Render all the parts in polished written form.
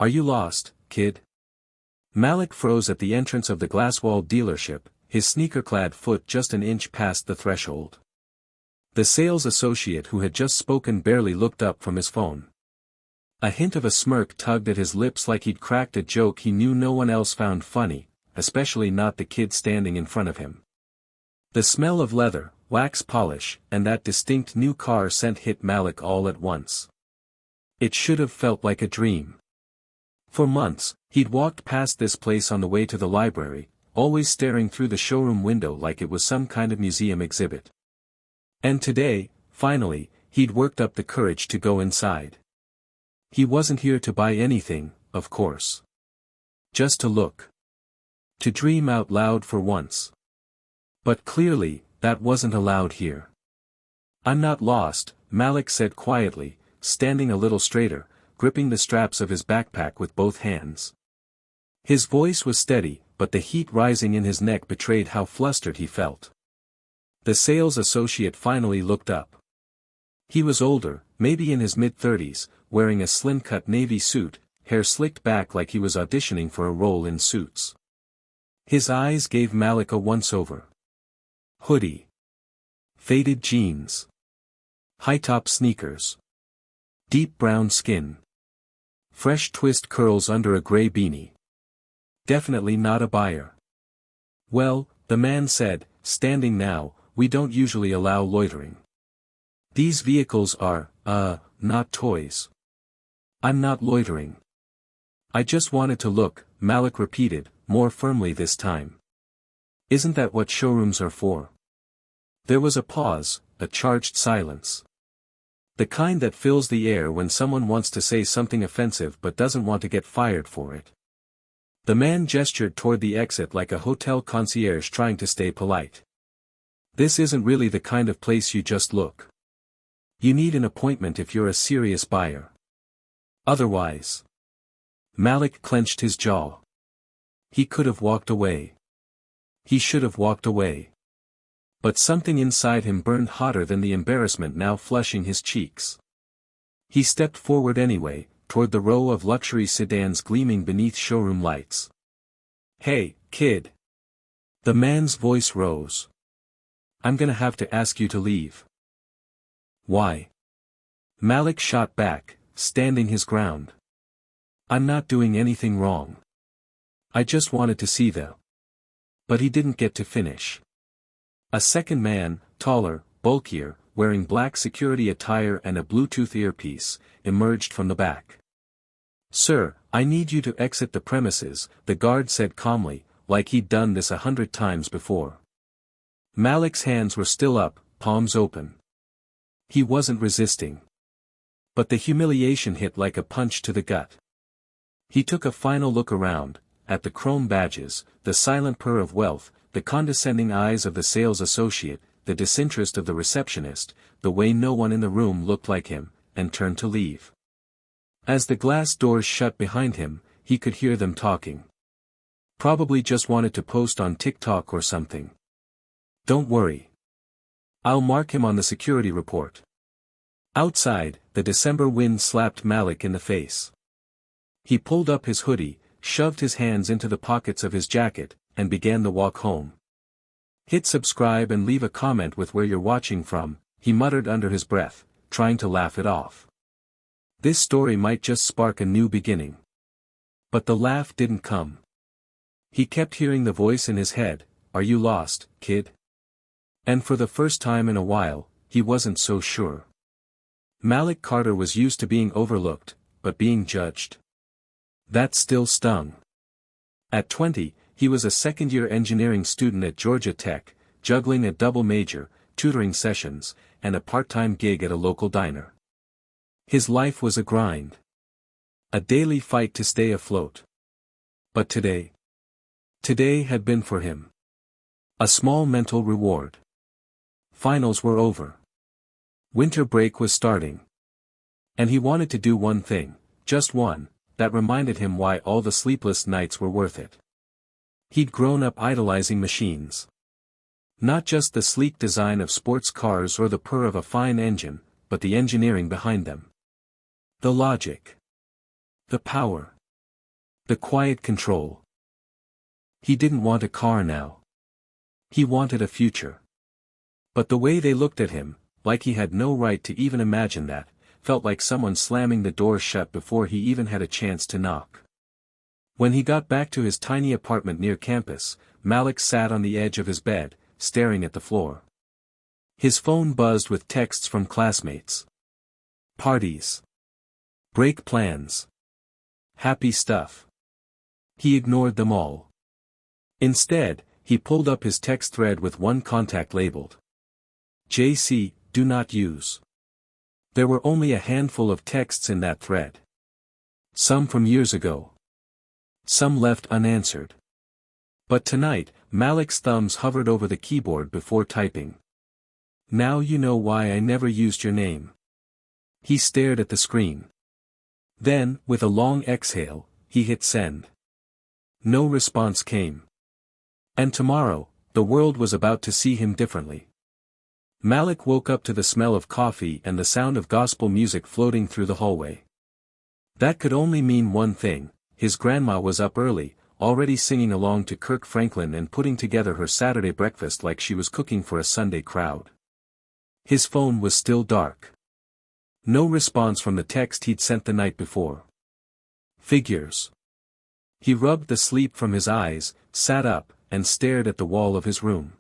Are you lost, kid? Malik froze at the entrance of the glass-walled dealership, his sneaker-clad foot just an inch past the threshold. The sales associate who had just spoken barely looked up from his phone. A hint of a smirk tugged at his lips like he'd cracked a joke he knew no one else found funny, especially not the kid standing in front of him. The smell of leather, wax polish, and that distinct new car scent hit Malik all at once. It should have felt like a dream. For months, he'd walked past this place on the way to the library, always staring through the showroom window like it was some kind of museum exhibit. And today, finally, he'd worked up the courage to go inside. He wasn't here to buy anything, of course. Just to look. To dream out loud for once. But clearly, that wasn't allowed here. I'm not lost, Malik said quietly, standing a little straighter, gripping the straps of his backpack with both hands. His voice was steady, but the heat rising in his neck betrayed how flustered he felt. The sales associate finally looked up. He was older, maybe in his mid-30s, wearing a slim-cut navy suit, hair slicked back like he was auditioning for a role in Suits. His eyes gave Malik a once-over. Hoodie. Faded jeans. High-top sneakers. Deep brown skin. Fresh twist curls under a gray beanie. Definitely not a buyer. Well, the man said, standing now, we don't usually allow loitering. These vehicles are, not toys. I'm not loitering. I just wanted to look, Malik repeated, more firmly this time. Isn't that what showrooms are for? There was a pause, a charged silence. The kind that fills the air when someone wants to say something offensive but doesn't want to get fired for it. The man gestured toward the exit like a hotel concierge trying to stay polite. This isn't really the kind of place you just look. You need an appointment if you're a serious buyer. Otherwise. Malik clenched his jaw. He could have walked away. He should have walked away. But something inside him burned hotter than the embarrassment now flushing his cheeks. He stepped forward anyway, toward the row of luxury sedans gleaming beneath showroom lights. Hey, kid. The man's voice rose. I'm gonna have to ask you to leave. Why? Malik shot back, standing his ground. I'm not doing anything wrong. I just wanted to see the. But he didn't get to finish. A second man, taller, bulkier, wearing black security attire and a Bluetooth earpiece, emerged from the back. Sir, I need you to exit the premises, the guard said calmly, like he'd done this 100 times before. Malik's hands were still up, palms open. He wasn't resisting. But the humiliation hit like a punch to the gut. He took a final look around, at the chrome badges, the silent purr of wealth, the condescending eyes of the sales associate, the disinterest of the receptionist, the way no one in the room looked like him, and turned to leave. As the glass doors shut behind him, he could hear them talking. Probably just wanted to post on TikTok or something. Don't worry. I'll mark him on the security report. Outside, the December wind slapped Malik in the face. He pulled up his hoodie, shoved his hands into the pockets of his jacket, and began the walk home. Hit subscribe and leave a comment with where you're watching from, he muttered under his breath, trying to laugh it off. This story might just spark a new beginning. But the laugh didn't come. He kept hearing the voice in his head, "Are you lost, kid?" And for the first time in a while, he wasn't so sure. Malik Carter was used to being overlooked, but being judged. That still stung. At 20, he was a second-year engineering student at Georgia Tech, juggling a double major, tutoring sessions, and a part-time gig at a local diner. His life was a grind. A daily fight to stay afloat. But today had been for him a small mental reward. Finals were over. Winter break was starting. And he wanted to do one thing, just one, that reminded him why all the sleepless nights were worth it. He'd grown up idolizing machines. Not just the sleek design of sports cars or the purr of a fine engine, but the engineering behind them. The logic. The power. The quiet control. He didn't want a car now. He wanted a future. But the way they looked at him, like he had no right to even imagine that, felt like someone slamming the door shut before he even had a chance to knock. When he got back to his tiny apartment near campus, Malik sat on the edge of his bed, staring at the floor. His phone buzzed with texts from classmates. Parties. Break plans. Happy stuff. He ignored them all. Instead, he pulled up his text thread with one contact labeled JC, do not use. There were only a handful of texts in that thread. Some from years ago. Some left unanswered. But tonight, Malik's thumbs hovered over the keyboard before typing. Now you know why I never used your name. He stared at the screen. Then, with a long exhale, he hit send. No response came. And tomorrow, the world was about to see him differently. Malik woke up to the smell of coffee and the sound of gospel music floating through the hallway. That could only mean one thing: his grandma was up early, already singing along to Kirk Franklin and putting together her Saturday breakfast like she was cooking for a Sunday crowd. His phone was still dark. No response from the text he'd sent the night before. Figures. He rubbed the sleep from his eyes, sat up, and stared at the wall of his room.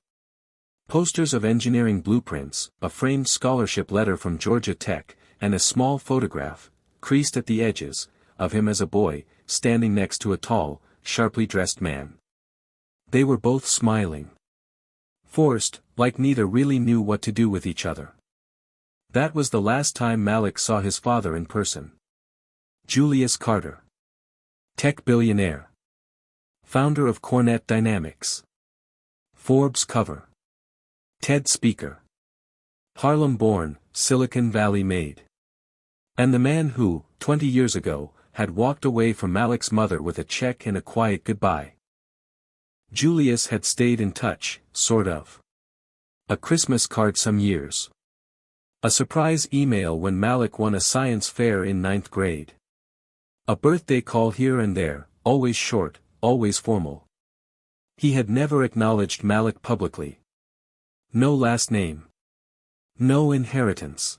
Posters of engineering blueprints, a framed scholarship letter from Georgia Tech, and a small photograph, creased at the edges, of him as a boy, standing next to a tall, sharply dressed man. They were both smiling. Forced, like neither really knew what to do with each other. That was the last time Malik saw his father in person. Julius Carter. Tech billionaire. Founder of Cornet Dynamics. Forbes cover. TED speaker. Harlem-born, Silicon Valley made. And the man who, 20 years ago, had walked away from Malik's mother with a check and a quiet goodbye. Julius had stayed in touch, sort of. A Christmas card some years. A surprise email when Malik won a science fair in 9th grade. A birthday call here and there, always short, always formal. He had never acknowledged Malik publicly. No last name. No inheritance.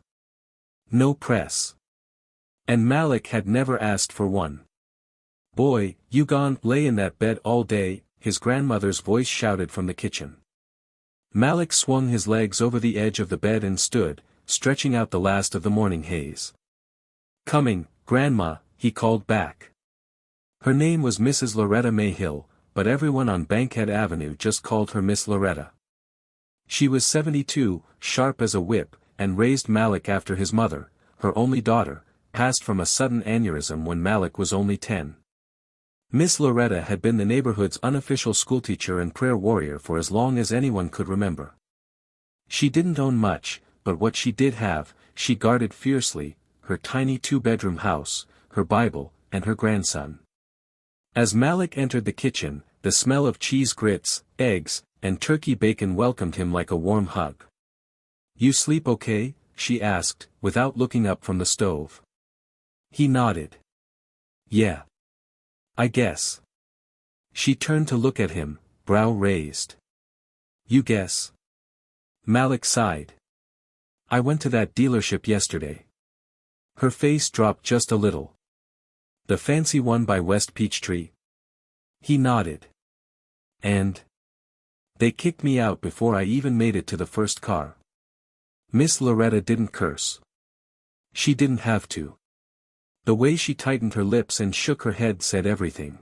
No press. And Malik had never asked for one. Boy, you gone lay in that bed all day, his grandmother's voice shouted from the kitchen. Malik swung his legs over the edge of the bed and stood, stretching out the last of the morning haze. Coming, Grandma, he called back. Her name was Mrs. Loretta Mayhill, but everyone on Bankhead Avenue just called her Miss Loretta. She was 72, sharp as a whip, and raised Malik after his mother, her only daughter, passed from a sudden aneurysm when Malik was only 10. Miss Loretta had been the neighborhood's unofficial schoolteacher and prayer warrior for as long as anyone could remember. She didn't own much, but what she did have, she guarded fiercely: her tiny 2-bedroom house, her Bible, and her grandson. As Malik entered the kitchen, the smell of cheese grits, eggs, and turkey bacon welcomed him like a warm hug. You sleep okay? She asked, without looking up from the stove. He nodded. Yeah. I guess. She turned to look at him, brow raised. You guess? Malik sighed. I went to that dealership yesterday. Her face dropped just a little. The fancy one by West Peachtree? He nodded. And? They kicked me out before I even made it to the first car. Miss Loretta didn't curse. She didn't have to. The way she tightened her lips and shook her head said everything.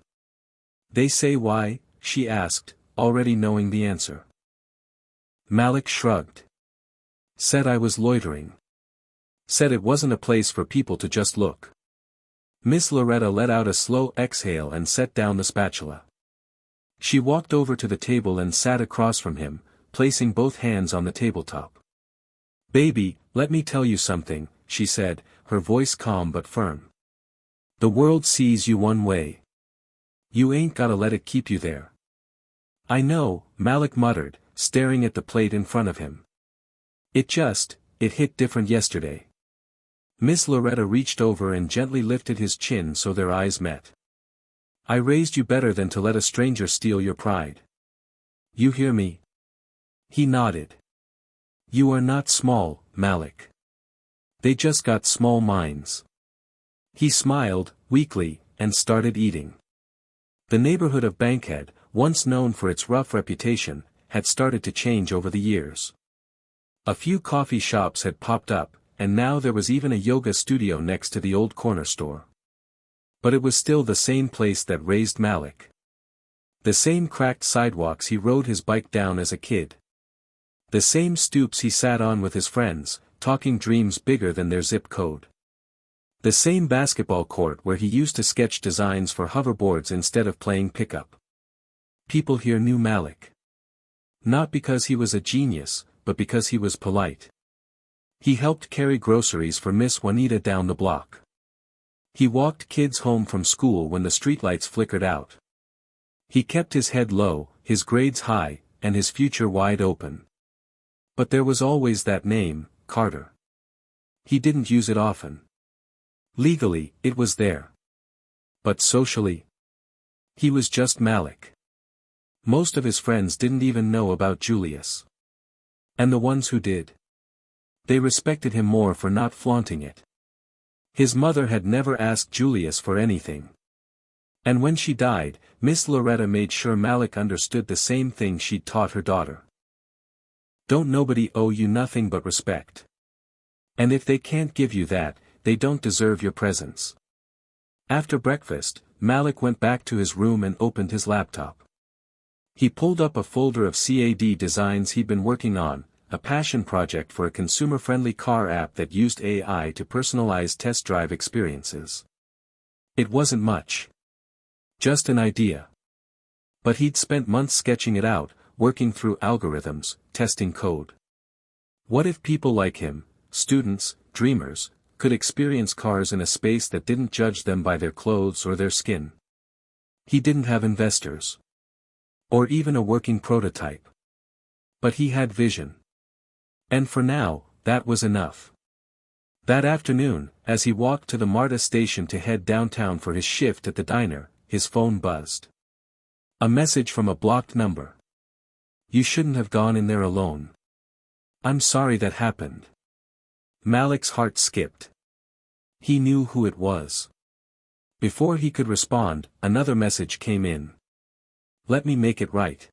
They say why? She asked, already knowing the answer. Malik shrugged. Said I was loitering. Said it wasn't a place for people to just look. Miss Loretta let out a slow exhale and set down the spatula. She walked over to the table and sat across from him, placing both hands on the tabletop. Baby, let me tell you something, she said, her voice calm but firm. The world sees you one way. You ain't gotta let it keep you there. I know, Malik muttered, staring at the plate in front of him. It hit different yesterday. Miss Loretta reached over and gently lifted his chin so their eyes met. I raised you better than to let a stranger steal your pride. You hear me? He nodded. You are not small, Malik. They just got small minds. He smiled, weakly, and started eating. The neighborhood of Bankhead, once known for its rough reputation, had started to change over the years. A few coffee shops had popped up, and now there was even a yoga studio next to the old corner store. But it was still the same place that raised Malik. The same cracked sidewalks he rode his bike down as a kid. The same stoops he sat on with his friends, talking dreams bigger than their zip code. The same basketball court where he used to sketch designs for hoverboards instead of playing pickup. People here knew Malik. Not because he was a genius, but because he was polite. He helped carry groceries for Miss Juanita down the block. He walked kids home from school when the streetlights flickered out. He kept his head low, his grades high, and his future wide open. But there was always that name, Carter. He didn't use it often. Legally, it was there. But socially? He was just Malik. Most of his friends didn't even know about Julius. And the ones who did? They respected him more for not flaunting it. His mother had never asked Julius for anything. And when she died, Miss Loretta made sure Malik understood the same thing she'd taught her daughter. Don't nobody owe you nothing but respect. And if they can't give you that, they don't deserve your presence. After breakfast, Malik went back to his room and opened his laptop. He pulled up a folder of CAD designs he'd been working on, a passion project for a consumer-friendly car app that used AI to personalize test drive experiences. It wasn't much. Just an idea. But he'd spent months sketching it out, working through algorithms, testing code. What if people like him, students, dreamers, could experience cars in a space that didn't judge them by their clothes or their skin? He didn't have investors. Or even a working prototype. But he had vision. And for now, that was enough. That afternoon, as he walked to the MARTA station to head downtown for his shift at the diner, his phone buzzed. A message from a blocked number. You shouldn't have gone in there alone. I'm sorry that happened. Malik's heart skipped. He knew who it was. Before he could respond, another message came in. Let me make it right.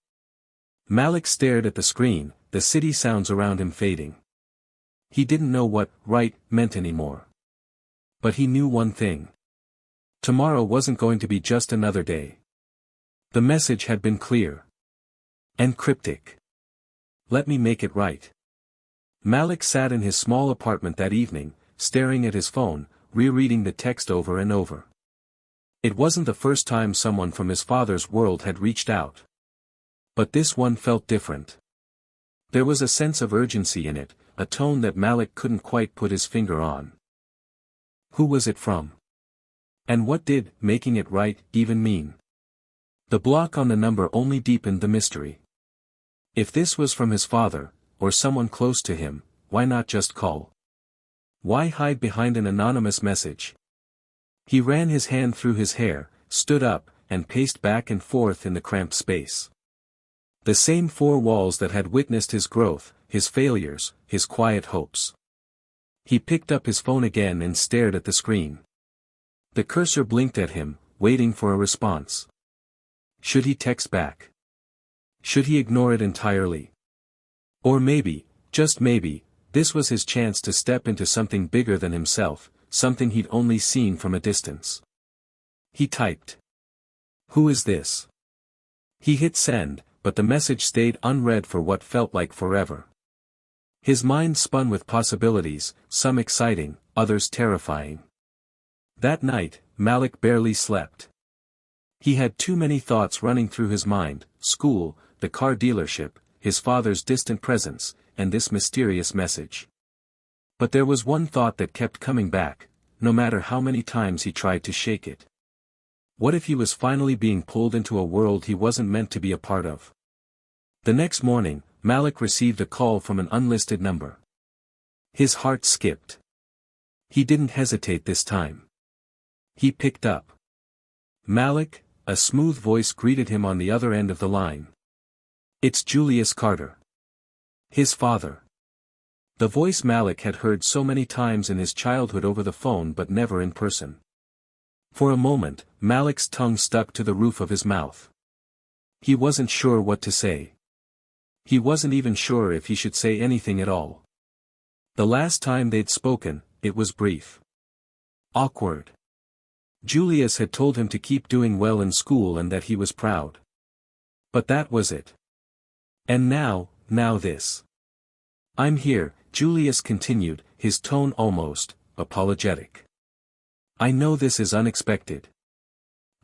Malik stared at the screen, the city sounds around him fading. He didn't know what right meant anymore. But he knew one thing. Tomorrow wasn't going to be just another day. The message had been clear. And cryptic. Let me make it right. Malik sat in his small apartment that evening, staring at his phone, rereading the text over and over. It wasn't the first time someone from his father's world had reached out. But this one felt different. There was a sense of urgency in it, a tone that Malik couldn't quite put his finger on. Who was it from? And what did making it right even mean? The block on the number only deepened the mystery. If this was from his father, or someone close to him, why not just call? Why hide behind an anonymous message? He ran his hand through his hair, stood up, and paced back and forth in the cramped space. The same four walls that had witnessed his growth, his failures, his quiet hopes. He picked up his phone again and stared at the screen. The cursor blinked at him, waiting for a response. Should he text back? Should he ignore it entirely? Or maybe, just maybe, this was his chance to step into something bigger than himself, something he'd only seen from a distance. He typed. Who is this? He hit send, but the message stayed unread for what felt like forever. His mind spun with possibilities, some exciting, others terrifying. That night, Malik barely slept. He had too many thoughts running through his mind: school, the car dealership, his father's distant presence, and this mysterious message. But there was one thought that kept coming back, no matter how many times he tried to shake it. What if he was finally being pulled into a world he wasn't meant to be a part of? The next morning, Malik received a call from an unlisted number. His heart skipped. He didn't hesitate this time. He picked up. Malik, a smooth voice greeted him on the other end of the line. "It's Julius Carter. His father." The voice Malik had heard so many times in his childhood over the phone but never in person. For a moment, Malik's tongue stuck to the roof of his mouth. He wasn't sure what to say. He wasn't even sure if he should say anything at all. The last time they'd spoken, it was brief. Awkward. Julius had told him to keep doing well in school and that he was proud. But that was it. And now this. "I'm here," Julius continued, his tone almost apologetic. "I know this is unexpected.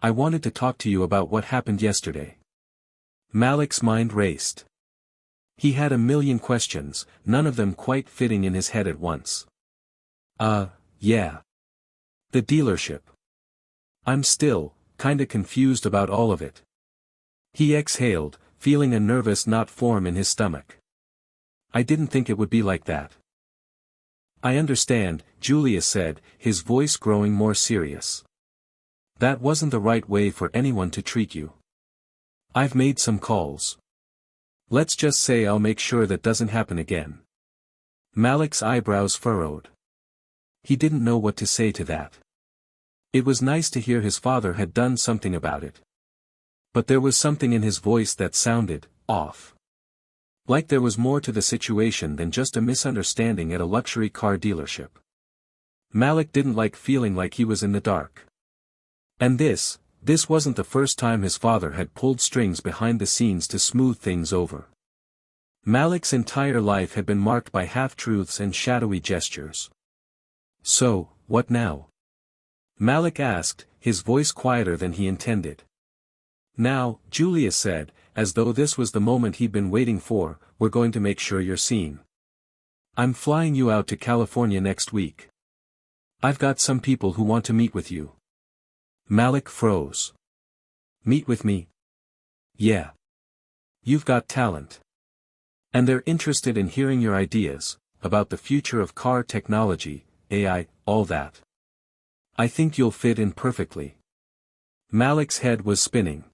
I wanted to talk to you about what happened yesterday." Malik's mind raced. He had a million questions, none of them quite fitting in his head at once. Yeah. The dealership. I'm still, kinda confused about all of it." He exhaled, feeling a nervous knot form in his stomach. "I didn't think it would be like that." "I understand," Julius said, his voice growing more serious. "That wasn't the right way for anyone to treat you. I've made some calls. Let's just say I'll make sure that doesn't happen again." Malik's eyebrows furrowed. He didn't know what to say to that. It was nice to hear his father had done something about it. But there was something in his voice that sounded off. Like there was more to the situation than just a misunderstanding at a luxury car dealership. Malik didn't like feeling like he was in the dark. And this wasn't the first time his father had pulled strings behind the scenes to smooth things over. Malik's entire life had been marked by half-truths and shadowy gestures. "So, what now?" Malik asked, his voice quieter than he intended. "Now," Julius said, as though this was the moment he'd been waiting for, "we're going to make sure you're seen. I'm flying you out to California next week. I've got some people who want to meet with you." Malik froze. "Meet with me?" "Yeah. You've got talent. And they're interested in hearing your ideas, about the future of car technology, AI, all that. I think you'll fit in perfectly." Malik's head was spinning.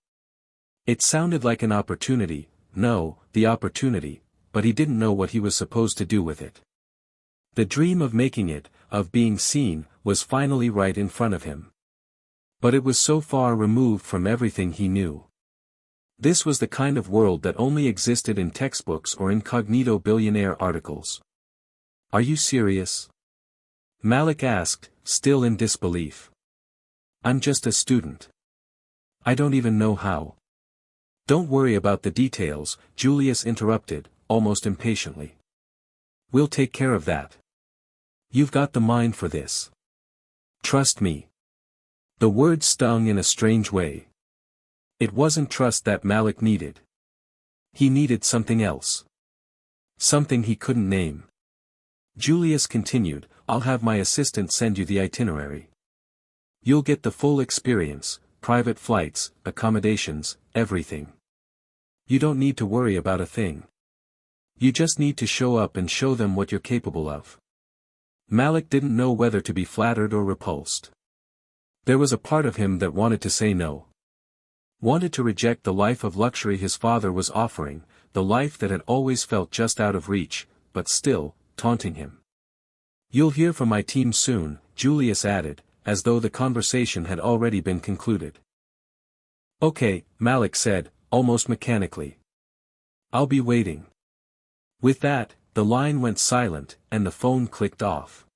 It sounded like an opportunity, the opportunity, but he didn't know what he was supposed to do with it. The dream of making it, of being seen, was finally right in front of him. But it was so far removed from everything he knew. This was the kind of world that only existed in textbooks or incognito billionaire articles. "Are you serious?" Malik asked, still in disbelief. "I'm just a student. I don't even know how." "Don't worry about the details," Julius interrupted, almost impatiently. "We'll take care of that. You've got the mind for this. Trust me." The word stung in a strange way. It wasn't trust that Malik needed. He needed something else. Something he couldn't name. Julius continued, "I'll have my assistant send you the itinerary. You'll get the full experience, private flights, accommodations, everything. You don't need to worry about a thing. You just need to show up and show them what you're capable of." Malik didn't know whether to be flattered or repulsed. There was a part of him that wanted to say no. Wanted to reject the life of luxury his father was offering, the life that had always felt just out of reach, but still, taunting him. "You'll hear from my team soon," Julius added, as though the conversation had already been concluded. "Okay," Malik said, almost mechanically. "I'll be waiting." With that, the line went silent, and the phone clicked off.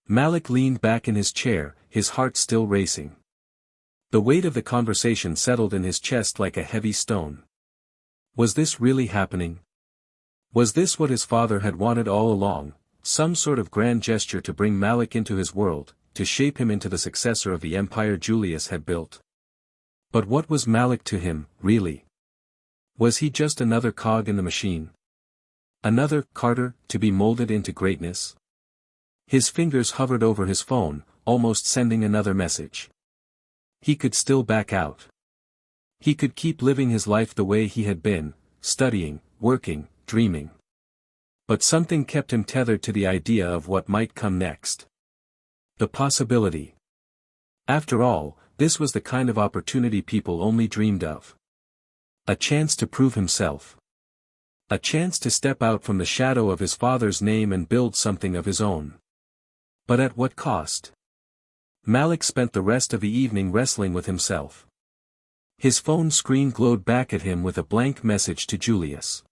Malik leaned back in his chair, his heart still racing. The weight of the conversation settled in his chest like a heavy stone. Was this really happening? Was this what his father had wanted all along, some sort of grand gesture to bring Malik into his world, to shape him into the successor of the empire Julius had built? But what was Malik to him, really? Was he just another cog in the machine? Another Carter, to be molded into greatness? His fingers hovered over his phone, almost sending another message. He could still back out. He could keep living his life the way he had been, studying, working, dreaming. But something kept him tethered to the idea of what might come next. The possibility. After all, This was the kind of opportunity people only dreamed of. A chance to prove himself. A chance to step out from the shadow of his father's name and build something of his own. But at what cost? Malik spent the rest of the evening wrestling with himself. His phone screen glowed back at him with a blank message to Julius.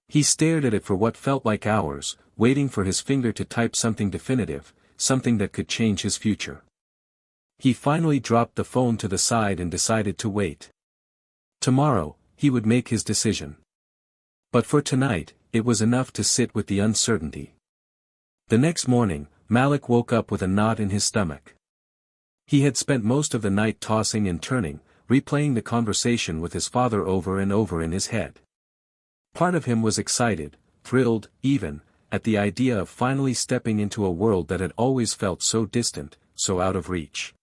He stared at it for what felt like hours, waiting for his finger to type something definitive, something that could change his future. He finally dropped the phone to the side and decided to wait. Tomorrow, he would make his decision. But for tonight, it was enough to sit with the uncertainty. The next morning, Malik woke up with a knot in his stomach. He had spent most of the night tossing and turning, replaying the conversation with his father over and over in his head. Part of him was excited, thrilled, even, at the idea of finally stepping into a world that had always felt so distant, so out of reach.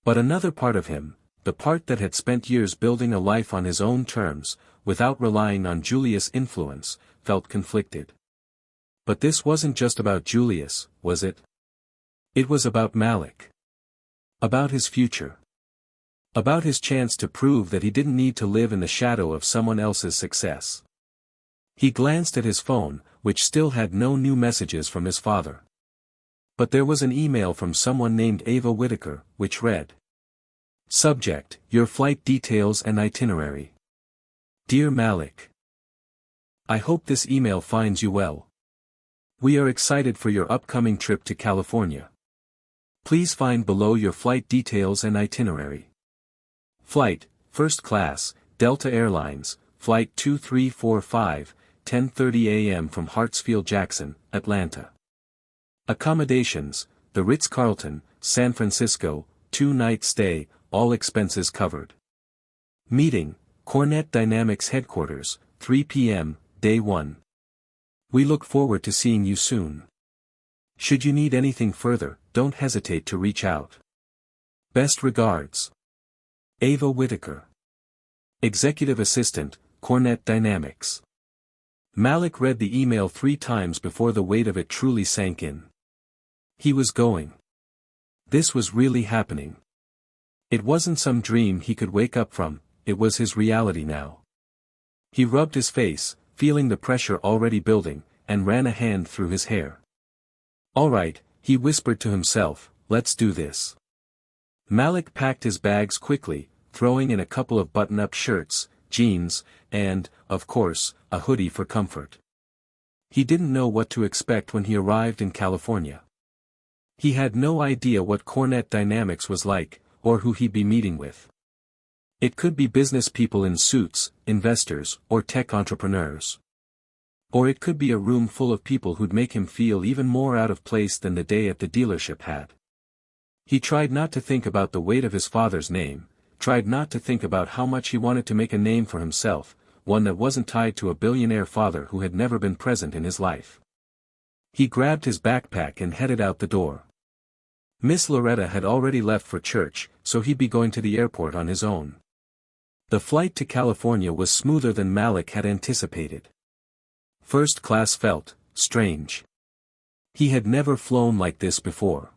But another part of him, the part that had spent years building a life on his own terms, without relying on Julius' influence, felt conflicted. But this wasn't just about Julius, was it? It was about Malik. About his future. About his chance to prove that he didn't need to live in the shadow of someone else's success. He glanced at his phone, which still had no new messages from his father. But there was an email from someone named Ava Whitaker, which read: Subject, your flight details and itinerary. Dear Malik. I hope this email finds you well. We are excited for your upcoming trip to California. Please find below your flight details and itinerary. Flight, First Class, Delta Airlines, Flight 2345, 10:30 a.m. from Hartsfield-Jackson, Atlanta. Accommodations, the Ritz-Carlton, San Francisco, 2-night stay, all expenses covered. Meeting, Cornet Dynamics Headquarters, 3 p.m., Day 1. We look forward to seeing you soon. Should you need anything further, don't hesitate to reach out. Best regards. Ava Whitaker. Executive Assistant, Cornet Dynamics. Malik read the email 3 times before the weight of it truly sank in. He was going. This was really happening. It wasn't some dream he could wake up from, it was his reality now. He rubbed his face, feeling the pressure already building, and ran a hand through his hair. All right, he whispered to himself, let's do this. Malik packed his bags quickly, throwing in a couple of button-up shirts, jeans, and, of course, a hoodie for comfort. He didn't know what to expect when he arrived in California. He had no idea what Cornet Dynamics was like, or who he'd be meeting with. It could be business people in suits, investors, or tech entrepreneurs. Or it could be a room full of people who'd make him feel even more out of place than the day at the dealership had. He tried not to think about the weight of his father's name, tried not to think about how much he wanted to make a name for himself, one that wasn't tied to a billionaire father who had never been present in his life. He grabbed his backpack and headed out the door. Miss Loretta had already left for church, so he'd be going to the airport on his own. The flight to California was smoother than Malik had anticipated. First class felt strange. He had never flown like this before.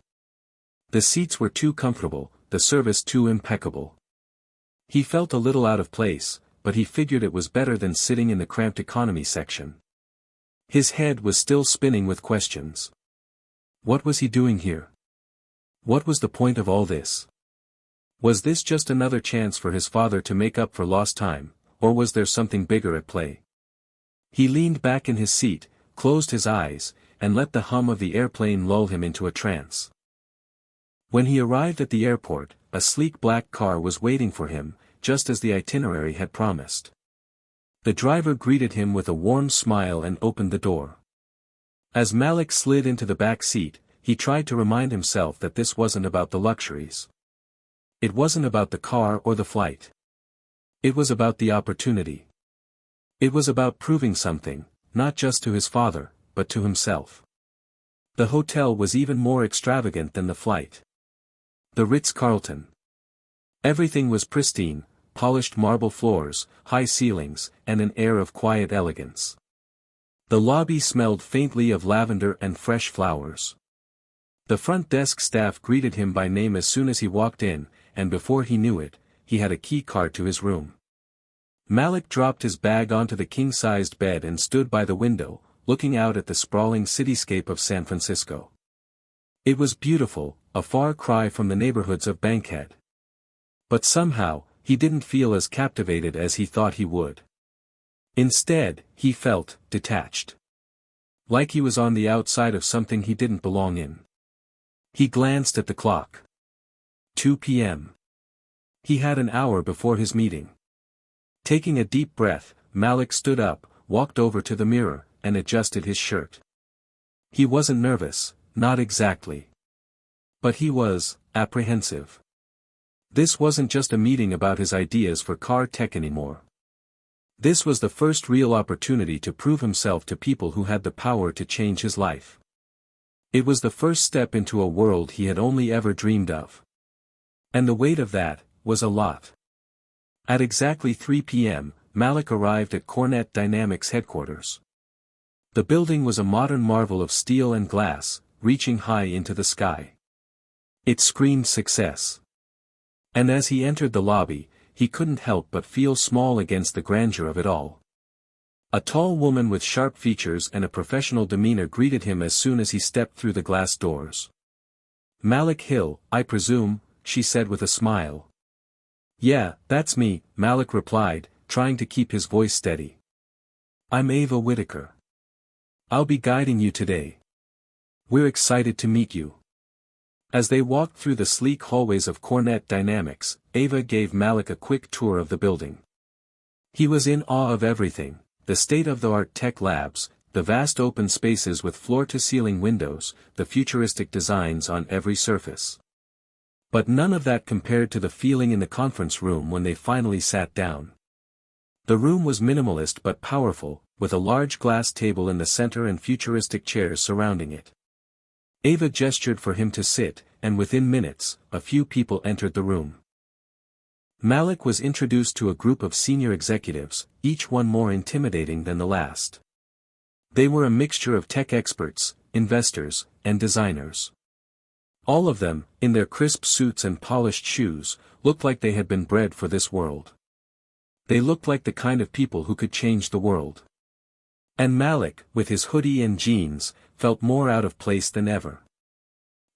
The seats were too comfortable, the service too impeccable. He felt a little out of place, but he figured it was better than sitting in the cramped economy section. His head was still spinning with questions. What was he doing here? What was the point of all this? Was this just another chance for his father to make up for lost time, or was there something bigger at play? He leaned back in his seat, closed his eyes, and let the hum of the airplane lull him into a trance. When he arrived at the airport, a sleek black car was waiting for him, just as the itinerary had promised. The driver greeted him with a warm smile and opened the door. As Malik slid into the back seat, he tried to remind himself that this wasn't about the luxuries. It wasn't about the car or the flight. It was about the opportunity. It was about proving something, not just to his father, but to himself. The hotel was even more extravagant than the flight. The Ritz-Carlton. Everything was pristine, polished marble floors, high ceilings, and an air of quiet elegance. The lobby smelled faintly of lavender and fresh flowers. The front desk staff greeted him by name as soon as he walked in, and before he knew it, he had a key card to his room. Malik dropped his bag onto the king-sized bed and stood by the window, looking out at the sprawling cityscape of San Francisco. It was beautiful, a far cry from the neighborhoods of Bankhead. But somehow, he didn't feel as captivated as he thought he would. Instead, he felt detached. Like he was on the outside of something he didn't belong in. He glanced at the clock. 2 p.m. He had an hour before his meeting. Taking a deep breath, Malik stood up, walked over to the mirror, and adjusted his shirt. He wasn't nervous, not exactly. But he was apprehensive. This wasn't just a meeting about his ideas for car tech anymore. This was the first real opportunity to prove himself to people who had the power to change his life. It was the first step into a world he had only ever dreamed of. And the weight of that was a lot. At exactly 3 p.m., Malik arrived at Cornet Dynamics headquarters. The building was a modern marvel of steel and glass, reaching high into the sky. It screamed success. And as he entered the lobby, he couldn't help but feel small against the grandeur of it all. A tall woman with sharp features and a professional demeanor greeted him as soon as he stepped through the glass doors. "Malik Hill, I presume," she said with a smile. "Yeah, that's me," Malik replied, trying to keep his voice steady. "I'm Ava Whitaker. I'll be guiding you today. We're excited to meet you." As they walked through the sleek hallways of Cornet Dynamics, Ava gave Malik a quick tour of the building. He was in awe of everything: the state-of-the-art tech labs, the vast open spaces with floor-to-ceiling windows, the futuristic designs on every surface. But none of that compared to the feeling in the conference room when they finally sat down. The room was minimalist but powerful, with a large glass table in the center and futuristic chairs surrounding it. Ava gestured for him to sit, and within minutes, a few people entered the room. Malik was introduced to a group of senior executives, each one more intimidating than the last. They were a mixture of tech experts, investors, and designers. All of them, in their crisp suits and polished shoes, looked like they had been bred for this world. They looked like the kind of people who could change the world. And Malik, with his hoodie and jeans, felt more out of place than ever.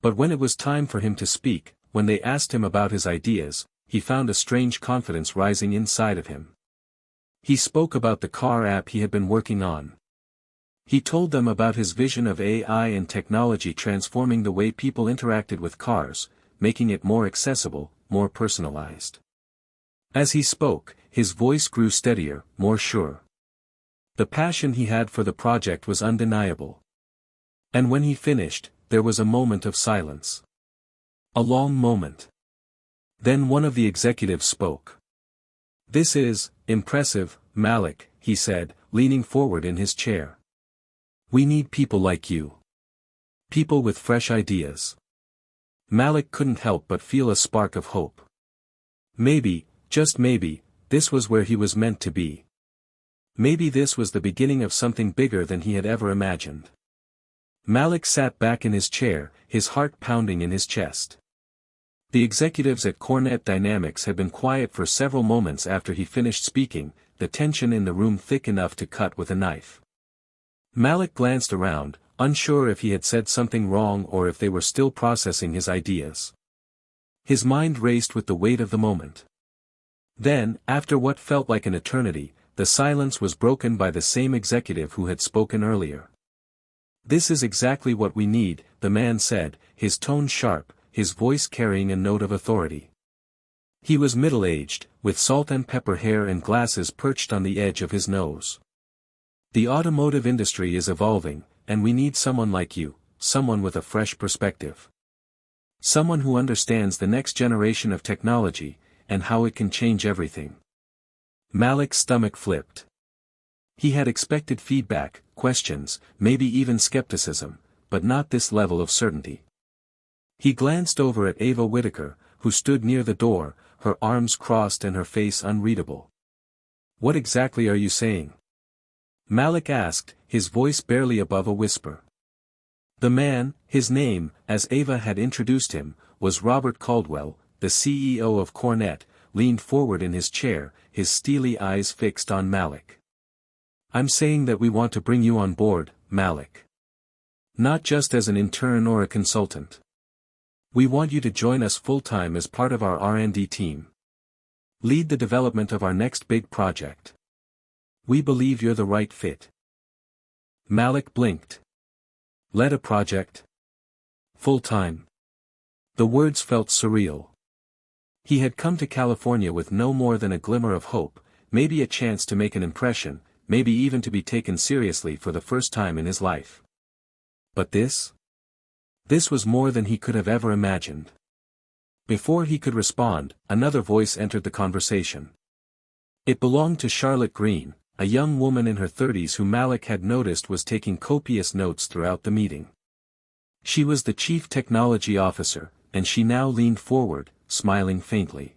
But when it was time for him to speak, when they asked him about his ideas, he found a strange confidence rising inside of him. He spoke about the car app he had been working on. He told them about his vision of AI and technology transforming the way people interacted with cars, making it more accessible, more personalized. As he spoke, his voice grew steadier, more sure. The passion he had for the project was undeniable. And when he finished, there was a moment of silence. A long moment. Then one of the executives spoke. "This is impressive, Malik," he said, leaning forward in his chair. "We need people like you. People with fresh ideas." Malik couldn't help but feel a spark of hope. Maybe, just maybe, this was where he was meant to be. Maybe this was the beginning of something bigger than he had ever imagined. Malik sat back in his chair, his heart pounding in his chest. The executives at Cornet Dynamics had been quiet for several moments after he finished speaking, the tension in the room thick enough to cut with a knife. Malik glanced around, unsure if he had said something wrong or if they were still processing his ideas. His mind raced with the weight of the moment. Then, after what felt like an eternity, the silence was broken by the same executive who had spoken earlier. "This is exactly what we need," the man said, his tone sharp, his voice carrying a note of authority. He was middle-aged, with salt and pepper hair and glasses perched on the edge of his nose. "The automotive industry is evolving, and we need someone like you, someone with a fresh perspective. Someone who understands the next generation of technology, and how it can change everything." Malik's stomach flipped. He had expected feedback, questions, maybe even skepticism, but not this level of certainty. He glanced over at Ava Whitaker, who stood near the door, her arms crossed and her face unreadable. "What exactly are you saying?" Malik asked, his voice barely above a whisper. The man, his name, as Ava had introduced him, was Robert Caldwell, the CEO of Cornet, leaned forward in his chair, his steely eyes fixed on Malik. "I'm saying that we want to bring you on board, Malik. Not just as an intern or a consultant. We want you to join us full-time as part of our R&D team. Lead the development of our next big project. We believe you're the right fit." Malik blinked. "Led a project? Full-time?" The words felt surreal. He had come to California with no more than a glimmer of hope, maybe a chance to make an impression, maybe even to be taken seriously for the first time in his life. But this? This was more than he could have ever imagined. Before he could respond, another voice entered the conversation. It belonged to Charlotte Green, a young woman in her 30s who Malik had noticed was taking copious notes throughout the meeting. She was the chief technology officer, and she now leaned forward, smiling faintly.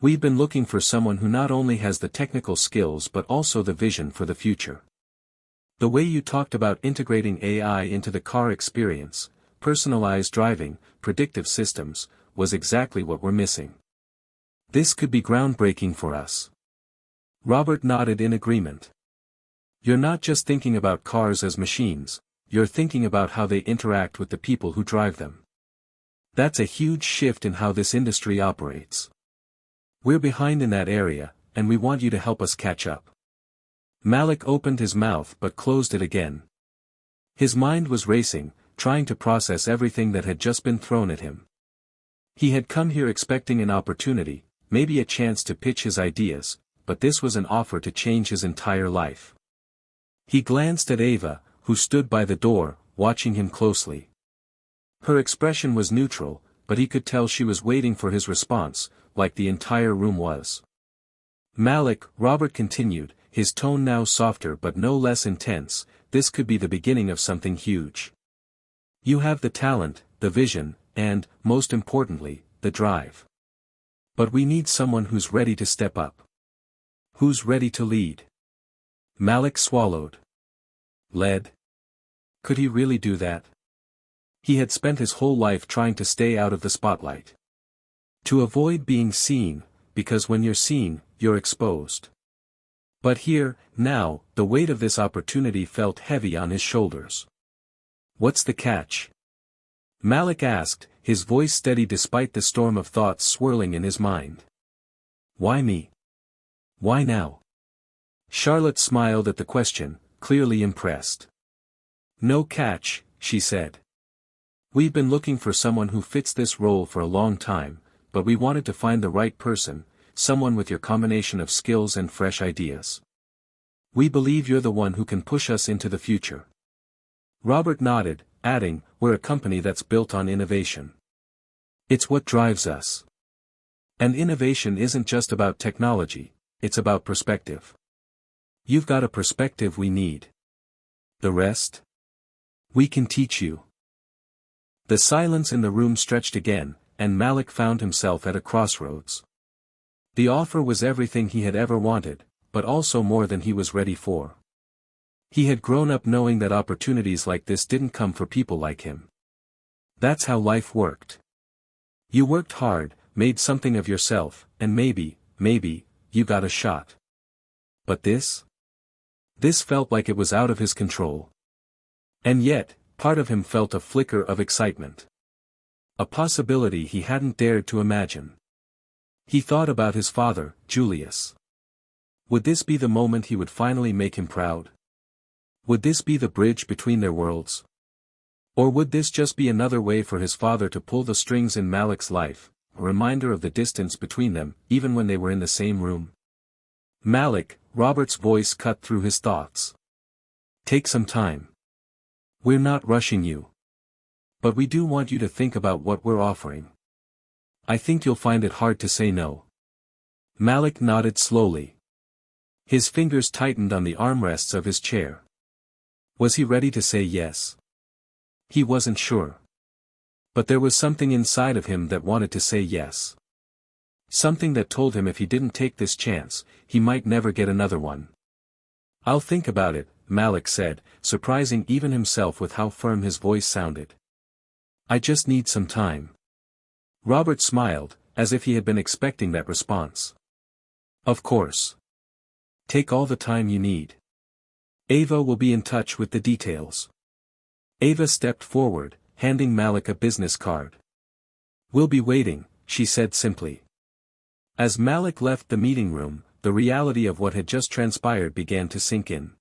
"We've been looking for someone who not only has the technical skills but also the vision for the future. The way you talked about integrating AI into the car experience, personalized driving, predictive systems, was exactly what we're missing. This could be groundbreaking for us." Robert nodded in agreement. "You're not just thinking about cars as machines, you're thinking about how they interact with the people who drive them. That's a huge shift in how this industry operates. We're behind in that area, and we want you to help us catch up." Malik opened his mouth but closed it again. His mind was racing, trying to process everything that had just been thrown at him. He had come here expecting an opportunity, maybe a chance to pitch his ideas, but this was an offer to change his entire life. He glanced at Ava, who stood by the door, watching him closely. Her expression was neutral, but he could tell she was waiting for his response, like the entire room was. "Malik," Robert continued, his tone now softer but no less intense, "this could be the beginning of something huge. You have the talent, the vision, and, most importantly, the drive. But we need someone who's ready to step up. Who's ready to lead." Malik swallowed. Lead? Could he really do that? He had spent his whole life trying to stay out of the spotlight. To avoid being seen, because when you're seen, you're exposed. But here, now, the weight of this opportunity felt heavy on his shoulders. "What's the catch?" Malik asked, his voice steady despite the storm of thoughts swirling in his mind. "Why me? Why now?" Charlotte smiled at the question, clearly impressed. "No catch," she said. "We've been looking for someone who fits this role for a long time, but we wanted to find the right person, someone with your combination of skills and fresh ideas. We believe you're the one who can push us into the future." Robert nodded, adding, "We're a company that's built on innovation. It's what drives us. And innovation isn't just about technology, it's about perspective. You've got a perspective we need. The rest? We can teach you." The silence in the room stretched again, and Malik found himself at a crossroads. The offer was everything he had ever wanted, but also more than he was ready for. He had grown up knowing that opportunities like this didn't come for people like him. That's how life worked. You worked hard, made something of yourself, and maybe, you got a shot. But this? This felt like it was out of his control. And yet, part of him felt a flicker of excitement. A possibility he hadn't dared to imagine. He thought about his father, Julius. Would this be the moment he would finally make him proud? Would this be the bridge between their worlds? Or would this just be another way for his father to pull the strings in Malik's life, a reminder of the distance between them, even when they were in the same room? "Malik," Robert's voice cut through his thoughts. "Take some time. We're not rushing you. But we do want you to think about what we're offering. I think you'll find it hard to say no." Malik nodded slowly. His fingers tightened on the armrests of his chair. Was he ready to say yes? He wasn't sure. But there was something inside of him that wanted to say yes. Something that told him if he didn't take this chance, he might never get another one. "I'll think about it," Malik said, surprising even himself with how firm his voice sounded. "I just need some time." Robert smiled, as if he had been expecting that response. Of course. Take all the time you need. Ava will be in touch with the details. Ava stepped forward, handing Malik a business card. We'll be waiting, she said simply. As Malik left the meeting room, the reality of what had just transpired began to sink in.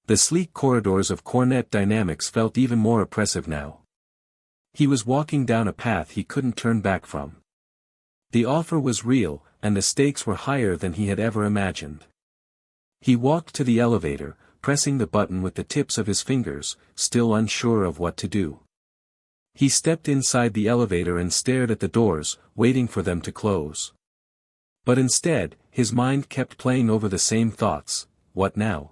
The sleek corridors of Cornet Dynamics felt even more oppressive now. He was walking down a path he couldn't turn back from. The offer was real, and the stakes were higher than he had ever imagined. He walked to the elevator, pressing the button with the tips of his fingers, still unsure of what to do. He stepped inside the elevator and stared at the doors, waiting for them to close. But instead, his mind kept playing over the same thoughts. What now?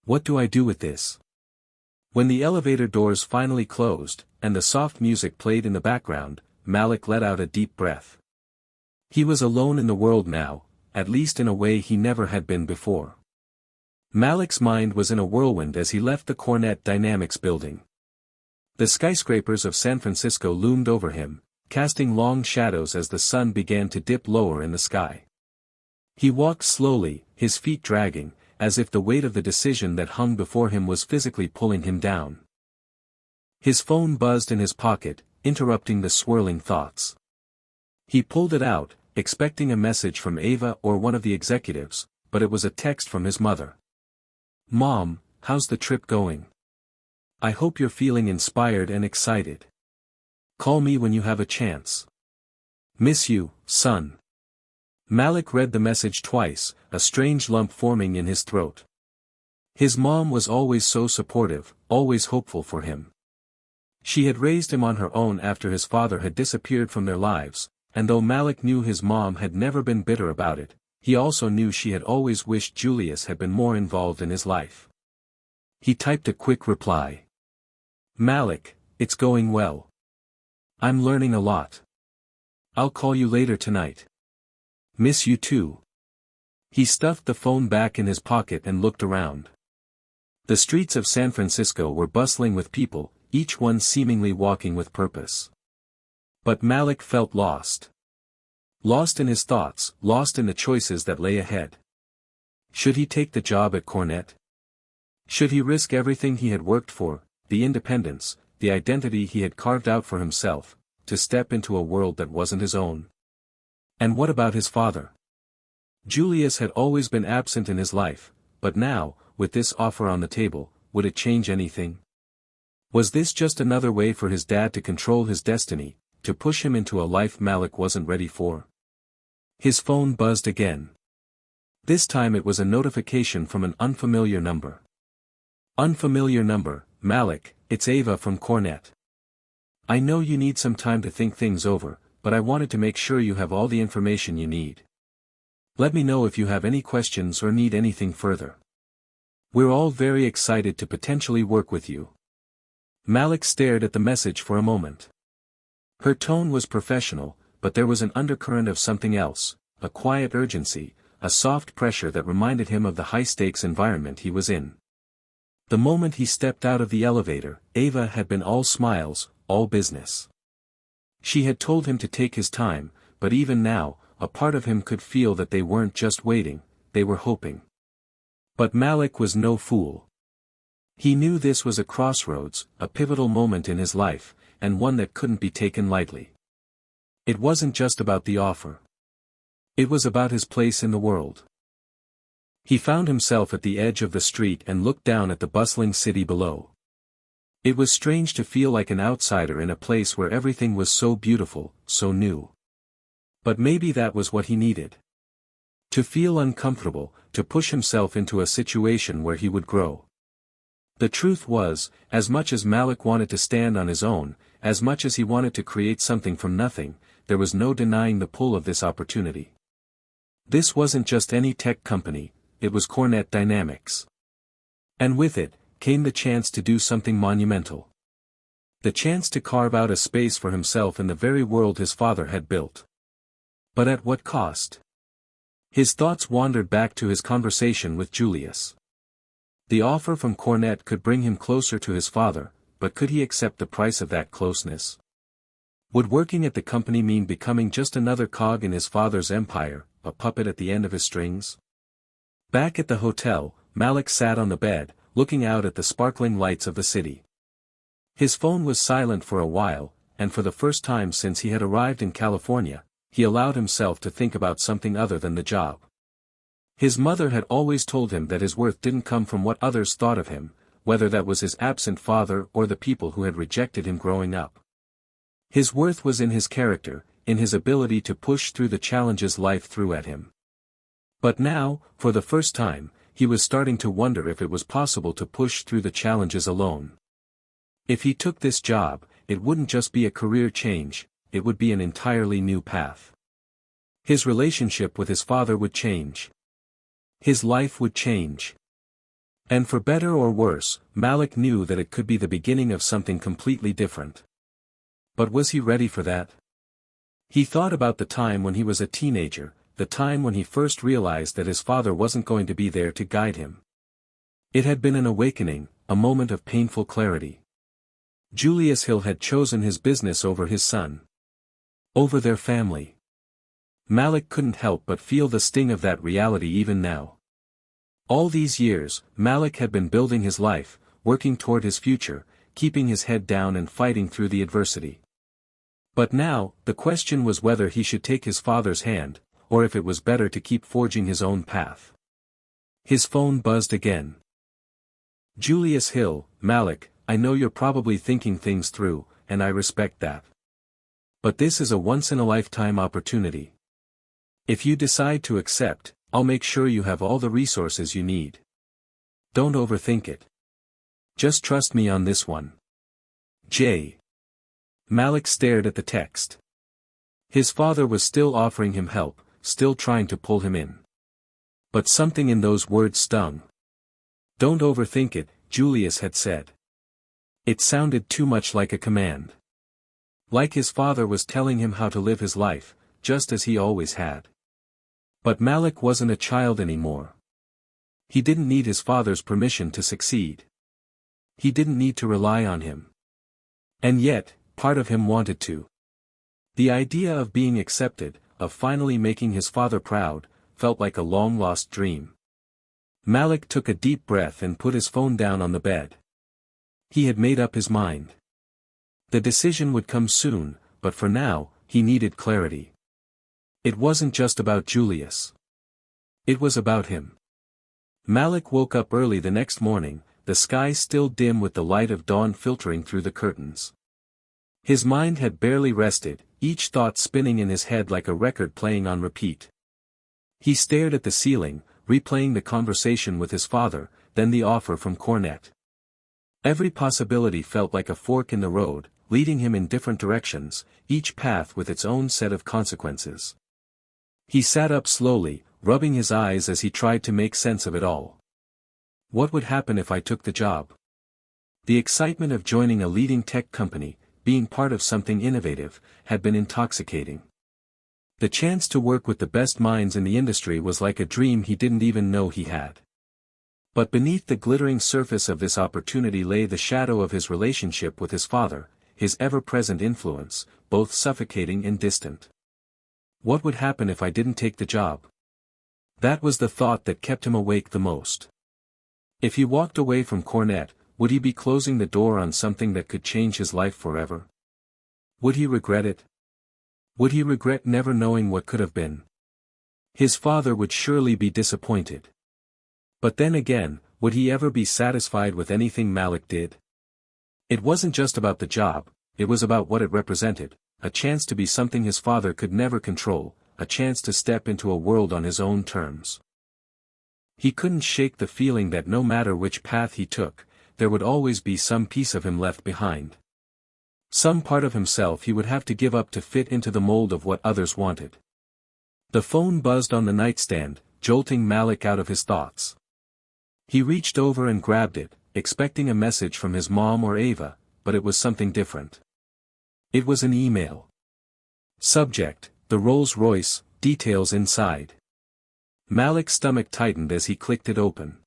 What do I do with this? When the elevator doors finally closed, and the soft music played in the background, Malik let out a deep breath. He was alone in the world now, at least in a way he never had been before. Malik's mind was in a whirlwind as he left the Cornet Dynamics building. The skyscrapers of San Francisco loomed over him, casting long shadows as the sun began to dip lower in the sky. He walked slowly, his feet dragging, as if the weight of the decision that hung before him was physically pulling him down. His phone buzzed in his pocket, interrupting the swirling thoughts. He pulled it out, expecting a message from Ava or one of the executives, but it was a text from his mother. Mom, how's the trip going? I hope you're feeling inspired and excited. Call me when you have a chance. Miss you, son. Malik read the message twice, a strange lump forming in his throat. His mom was always so supportive, always hopeful for him. She had raised him on her own after his father had disappeared from their lives, and though Malik knew his mom had never been bitter about it, he also knew she had always wished Julius had been more involved in his life. He typed a quick reply. Malik, it's going well. I'm learning a lot. I'll call you later tonight. Miss you too. He stuffed the phone back in his pocket and looked around. The streets of San Francisco were bustling with people, each one seemingly walking with purpose. But Malik felt lost. Lost in his thoughts, lost in the choices that lay ahead. Should he take the job at Cornet? Should he risk everything he had worked for, the independence, the identity he had carved out for himself, to step into a world that wasn't his own? And what about his father? Julius had always been absent in his life, but now, with this offer on the table, would it change anything? Was this just another way for his dad to control his destiny, to push him into a life Malik wasn't ready for? His phone buzzed again. This time it was a notification from an unfamiliar number. Unfamiliar number, Malik, it's Ava from Cornet. I know you need some time to think things over, but I wanted to make sure you have all the information you need. Let me know if you have any questions or need anything further. We're all very excited to potentially work with you. Malik stared at the message for a moment. Her tone was professional, but there was an undercurrent of something else, a quiet urgency, a soft pressure that reminded him of the high-stakes environment he was in. The moment he stepped out of the elevator, Ava had been all smiles, all business. She had told him to take his time, but even now, a part of him could feel that they weren't just waiting, they were hoping. But Malik was no fool. He knew this was a crossroads, a pivotal moment in his life, and one that couldn't be taken lightly. It wasn't just about the offer. It was about his place in the world. He found himself at the edge of the street and looked down at the bustling city below. It was strange to feel like an outsider in a place where everything was so beautiful, so new. But maybe that was what he needed. To feel uncomfortable, to push himself into a situation where he would grow. The truth was, as much as Malik wanted to stand on his own, as much as he wanted to create something from nothing, there was no denying the pull of this opportunity. This wasn't just any tech company, it was Cornet Dynamics. And with it, came the chance to do something monumental. The chance to carve out a space for himself in the very world his father had built. But at what cost? His thoughts wandered back to his conversation with Julius. The offer from Cornet could bring him closer to his father, but could he accept the price of that closeness? Would working at the company mean becoming just another cog in his father's empire, a puppet at the end of his strings? Back at the hotel, Malik sat on the bed, looking out at the sparkling lights of the city. His phone was silent for a while, and for the first time since he had arrived in California, he allowed himself to think about something other than the job. His mother had always told him that his worth didn't come from what others thought of him, whether that was his absent father or the people who had rejected him growing up. His worth was in his character, in his ability to push through the challenges life threw at him. But now, for the first time, he was starting to wonder if it was possible to push through the challenges alone. If he took this job, it wouldn't just be a career change, it would be an entirely new path. His relationship with his father would change. His life would change. And for better or worse, Malik knew that it could be the beginning of something completely different. But was he ready for that? He thought about the time when he was a teenager, the time when he first realized that his father wasn't going to be there to guide him. It had been an awakening, a moment of painful clarity. Julius Hill had chosen his business over his son. Over their family. Malik couldn't help but feel the sting of that reality even now. All these years, Malik had been building his life, working toward his future, keeping his head down and fighting through the adversity. But now, the question was whether he should take his father's hand, or if it was better to keep forging his own path. His phone buzzed again. Julius Hill, Malik, I know you're probably thinking things through, and I respect that. But this is a once-in-a-lifetime opportunity. If you decide to accept, I'll make sure you have all the resources you need. Don't overthink it. Just trust me on this one. J. Malik stared at the text. His father was still offering him help, still trying to pull him in. But something in those words stung. Don't overthink it, Julius had said. It sounded too much like a command. Like his father was telling him how to live his life, just as he always had. But Malik wasn't a child anymore. He didn't need his father's permission to succeed. He didn't need to rely on him. And yet, part of him wanted to. The idea of being accepted, of finally making his father proud, felt like a long-lost dream. Malik took a deep breath and put his phone down on the bed. He had made up his mind. The decision would come soon, but for now, he needed clarity. It wasn't just about Julius. It was about him. Malik woke up early the next morning, the sky still dim with the light of dawn filtering through the curtains. His mind had barely rested, each thought spinning in his head like a record playing on repeat. He stared at the ceiling, replaying the conversation with his father, then the offer from Cornette. Every possibility felt like a fork in the road, leading him in different directions, each path with its own set of consequences. He sat up slowly, rubbing his eyes as he tried to make sense of it all. What would happen if I took the job? The excitement of joining a leading tech company, being part of something innovative, had been intoxicating. The chance to work with the best minds in the industry was like a dream he didn't even know he had. But beneath the glittering surface of this opportunity lay the shadow of his relationship with his father, his ever-present influence, both suffocating and distant. What would happen if I didn't take the job? That was the thought that kept him awake the most. If he walked away from Cornette, would he be closing the door on something that could change his life forever? Would he regret it? Would he regret never knowing what could have been? His father would surely be disappointed. But then again, would he ever be satisfied with anything Malik did? It wasn't just about the job, it was about what it represented, a chance to be something his father could never control, a chance to step into a world on his own terms. He couldn't shake the feeling that no matter which path he took, there would always be some piece of him left behind. Some part of himself he would have to give up to fit into the mold of what others wanted. The phone buzzed on the nightstand, jolting Malik out of his thoughts. He reached over and grabbed it, expecting a message from his mom or Ava, but it was something different. It was an email. Subject, the Rolls-Royce, details inside. Malik's stomach tightened as he clicked it open.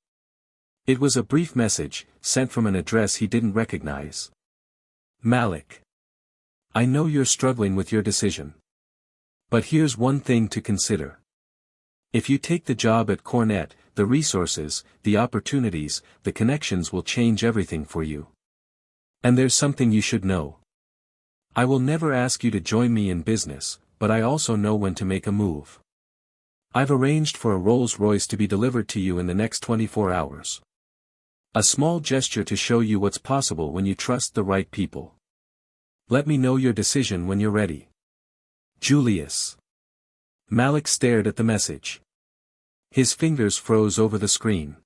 It was a brief message, sent from an address he didn't recognize. Malik. I know you're struggling with your decision. But here's one thing to consider. If you take the job at Cornet, the resources, the opportunities, the connections will change everything for you. And there's something you should know. I will never ask you to join me in business, but I also know when to make a move. I've arranged for a Rolls-Royce to be delivered to you in the next 24 hours. A small gesture to show you what's possible when you trust the right people. Let me know your decision when you're ready. Julius. Malik stared at the message. His fingers froze over the screen.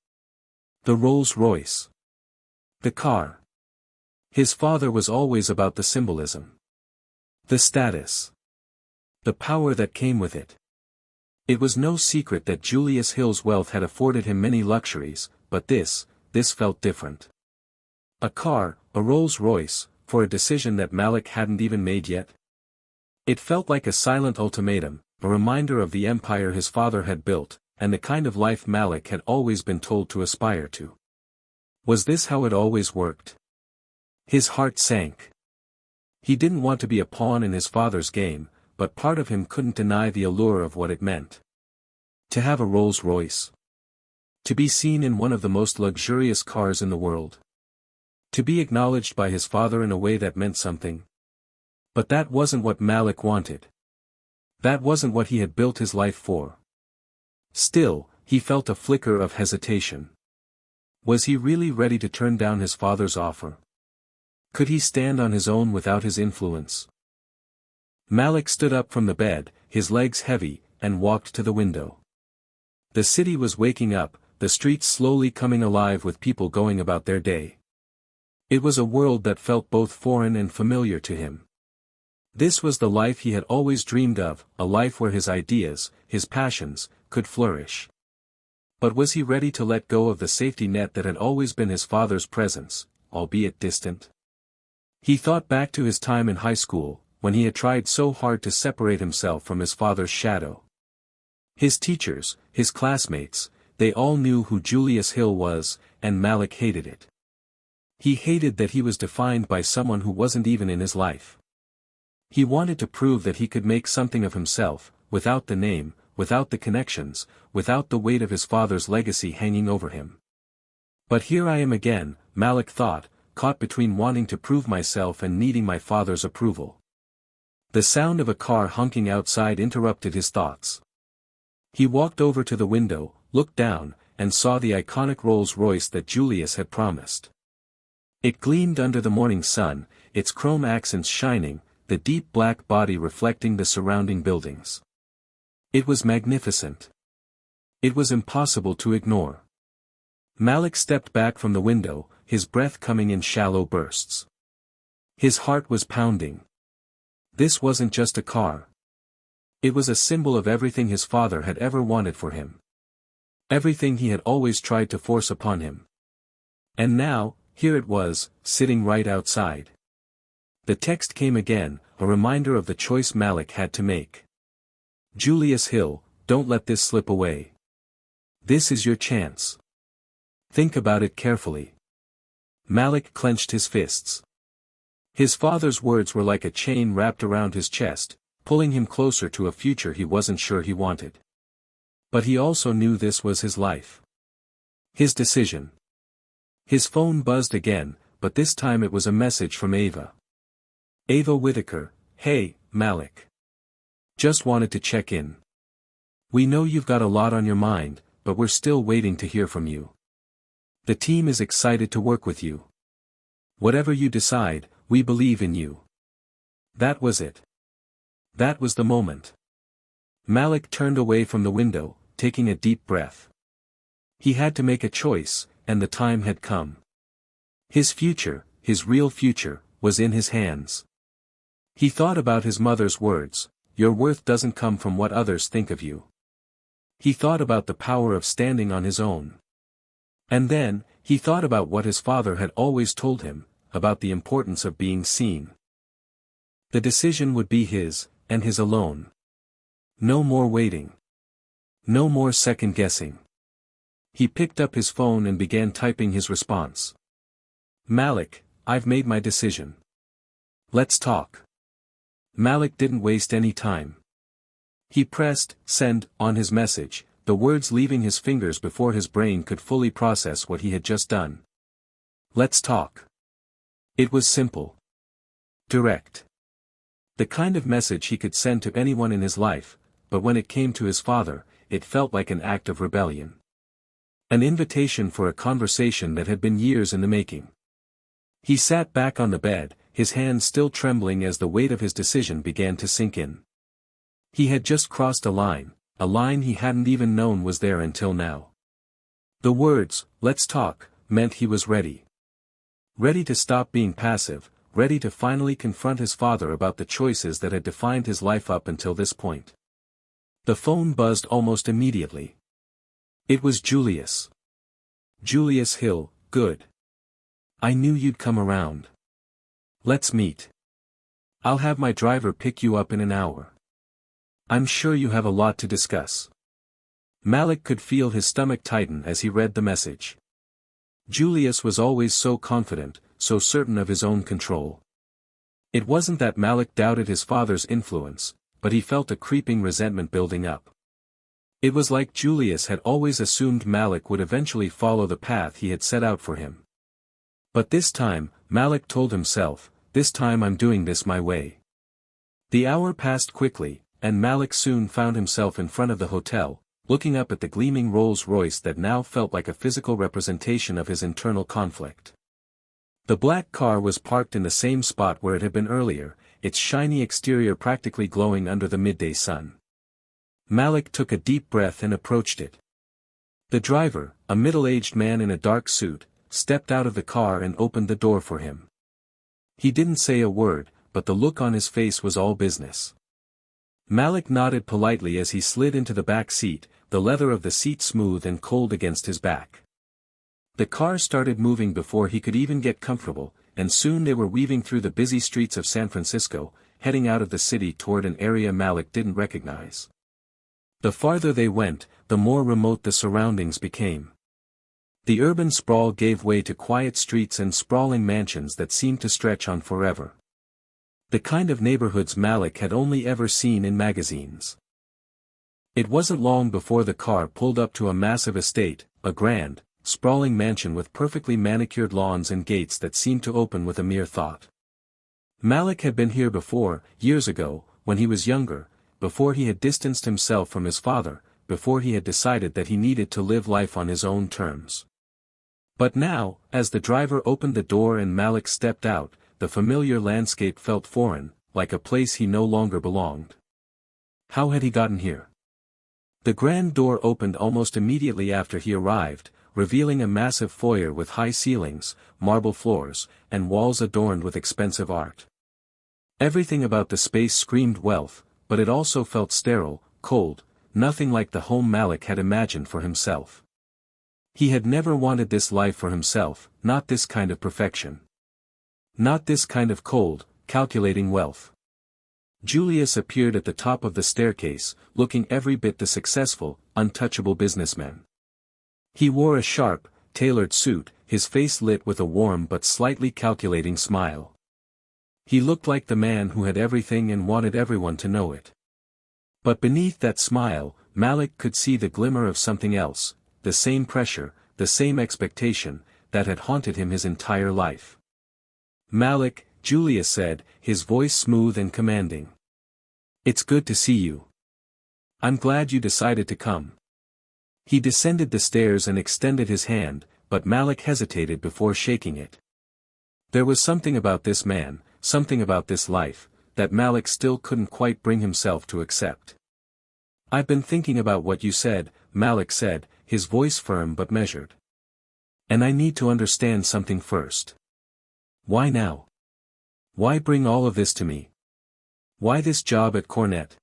The Rolls-Royce. The car. His father was always about the symbolism. The status. The power that came with it. It was no secret that Julius Hill's wealth had afforded him many luxuries, but this felt different. A car, a Rolls-Royce, for a decision that Malik hadn't even made yet. It felt like a silent ultimatum, a reminder of the empire his father had built, and the kind of life Malik had always been told to aspire to. Was this how it always worked? His heart sank. He didn't want to be a pawn in his father's game, but part of him couldn't deny the allure of what it meant. To have a Rolls-Royce. To be seen in one of the most luxurious cars in the world. To be acknowledged by his father in a way that meant something. But that wasn't what Malik wanted. That wasn't what he had built his life for. Still, he felt a flicker of hesitation. Was he really ready to turn down his father's offer? Could he stand on his own without his influence? Malik stood up from the bed, his legs heavy, and walked to the window. The city was waking up, the streets slowly coming alive with people going about their day. It was a world that felt both foreign and familiar to him. This was the life he had always dreamed of, a life where his ideas, his passions, could flourish. But was he ready to let go of the safety net that had always been his father's presence, albeit distant? He thought back to his time in high school, when he had tried so hard to separate himself from his father's shadow. His teachers, his classmates, they all knew who Julius Hill was, and Malik hated it. He hated that he was defined by someone who wasn't even in his life. He wanted to prove that he could make something of himself, without the name, without the connections, without the weight of his father's legacy hanging over him. But here I am again, Malik thought, caught between wanting to prove myself and needing my father's approval. The sound of a car honking outside interrupted his thoughts. He walked over to the window, looked down, and saw the iconic Rolls-Royce that Julius had promised. It gleamed under the morning sun, its chrome accents shining, the deep black body reflecting the surrounding buildings. It was magnificent. It was impossible to ignore. Malik stepped back from the window, his breath coming in shallow bursts. His heart was pounding. This wasn't just a car. It was a symbol of everything his father had ever wanted for him. Everything he had always tried to force upon him. And now, here it was, sitting right outside. The text came again, a reminder of the choice Malik had to make. Julius Hill, don't let this slip away. This is your chance. Think about it carefully. Malik clenched his fists. His father's words were like a chain wrapped around his chest, pulling him closer to a future he wasn't sure he wanted. But he also knew this was his life. His decision. His phone buzzed again, but this time it was a message from Ava. Ava Whitaker, hey, Malik. Just wanted to check in. We know you've got a lot on your mind, but we're still waiting to hear from you. The team is excited to work with you. Whatever you decide, we believe in you. That was it. That was the moment. Malik turned away from the window, taking a deep breath. He had to make a choice, and the time had come. His future, his real future, was in his hands. He thought about his mother's words, your worth doesn't come from what others think of you. He thought about the power of standing on his own. And then, he thought about what his father had always told him, about the importance of being seen. The decision would be his, and his alone. No more waiting. No more second-guessing. He picked up his phone and began typing his response. Malik, I've made my decision. Let's talk. Malik didn't waste any time. He pressed send on his message, the words leaving his fingers before his brain could fully process what he had just done. Let's talk. It was simple. Direct. The kind of message he could send to anyone in his life, but when it came to his father, it felt like an act of rebellion. An invitation for a conversation that had been years in the making. He sat back on the bed, his hands still trembling as the weight of his decision began to sink in. He had just crossed a line he hadn't even known was there until now. The words, let's talk, meant he was ready. Ready to stop being passive, ready to finally confront his father about the choices that had defined his life up until this point. The phone buzzed almost immediately. It was Julius. Julius Hill, good. I knew you'd come around. Let's meet. I'll have my driver pick you up in an hour. I'm sure you have a lot to discuss. Malik could feel his stomach tighten as he read the message. Julius was always so confident, so certain of his own control. It wasn't that Malik doubted his father's influence, but he felt a creeping resentment building up. It was like Julius had always assumed Malik would eventually follow the path he had set out for him. But this time, Malik told himself, this time I'm doing this my way. The hour passed quickly, and Malik soon found himself in front of the hotel, looking up at the gleaming Rolls-Royce that now felt like a physical representation of his internal conflict. The black car was parked in the same spot where it had been earlier, its shiny exterior practically glowing under the midday sun. Malik took a deep breath and approached it. The driver, a middle-aged man in a dark suit, stepped out of the car and opened the door for him. He didn't say a word, but the look on his face was all business. Malik nodded politely as he slid into the back seat, the leather of the seat smooth and cold against his back. The car started moving before he could even get comfortable, and soon they were weaving through the busy streets of San Francisco, heading out of the city toward an area Malik didn't recognize. The farther they went, the more remote the surroundings became. The urban sprawl gave way to quiet streets and sprawling mansions that seemed to stretch on forever. The kind of neighborhoods Malik had only ever seen in magazines. It wasn't long before the car pulled up to a massive estate, a grand, sprawling mansion with perfectly manicured lawns and gates that seemed to open with a mere thought. Malik had been here before, years ago, when he was younger, before he had distanced himself from his father, before he had decided that he needed to live life on his own terms. But now, as the driver opened the door and Malik stepped out, the familiar landscape felt foreign, like a place he no longer belonged. How had he gotten here? The grand door opened almost immediately after he arrived, revealing a massive foyer with high ceilings, marble floors, and walls adorned with expensive art. Everything about the space screamed wealth, but it also felt sterile, cold, nothing like the home Malik had imagined for himself. He had never wanted this life for himself, not this kind of perfection. Not this kind of cold, calculating wealth. Julius appeared at the top of the staircase, looking every bit the successful, untouchable businessman. He wore a sharp, tailored suit, his face lit with a warm but slightly calculating smile. He looked like the man who had everything and wanted everyone to know it. But beneath that smile, Malik could see the glimmer of something else, the same pressure, the same expectation, that had haunted him his entire life. Malik, Julius said, his voice smooth and commanding. It's good to see you. I'm glad you decided to come. He descended the stairs and extended his hand, but Malik hesitated before shaking it. There was something about this man, something about this life, that Malik still couldn't quite bring himself to accept. I've been thinking about what you said, Malik said, his voice firm but measured. And I need to understand something first. Why now? Why bring all of this to me? Why this job at Cornet?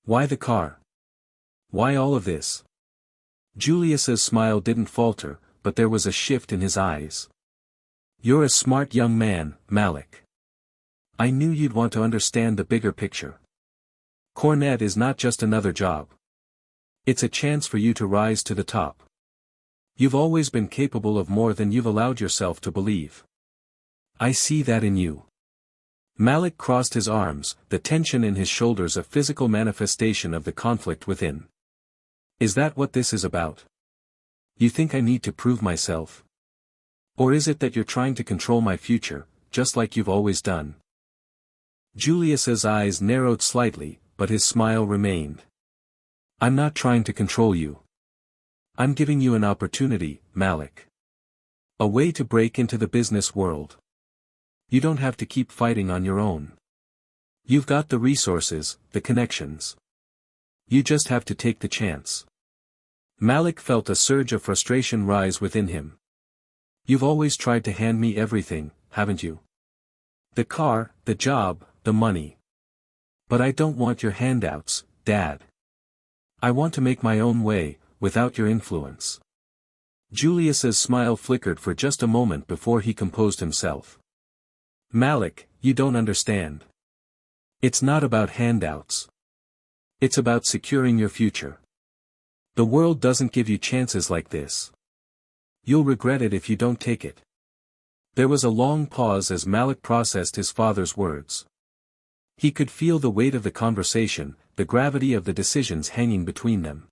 Why the car? Why all of this? Julius's smile didn't falter, but there was a shift in his eyes. You're a smart young man, Malik. I knew you'd want to understand the bigger picture. Cornet is not just another job. It's a chance for you to rise to the top. You've always been capable of more than you've allowed yourself to believe. I see that in you. Malik crossed his arms, the tension in his shoulders a physical manifestation of the conflict within. Is that what this is about? You think I need to prove myself? Or is it that you're trying to control my future, just like you've always done? Julius's eyes narrowed slightly, but his smile remained. I'm not trying to control you. I'm giving you an opportunity, Malik. A way to break into the business world. You don't have to keep fighting on your own. You've got the resources, the connections. You just have to take the chance. Malik felt a surge of frustration rise within him. You've always tried to hand me everything, haven't you? The car, the job, the money. But I don't want your handouts, Dad. I want to make my own way, without your influence. Julius's smile flickered for just a moment before he composed himself. Malik, you don't understand. It's not about handouts. It's about securing your future. The world doesn't give you chances like this. You'll regret it if you don't take it. There was a long pause as Malik processed his father's words. He could feel the weight of the conversation, the gravity of the decisions hanging between them.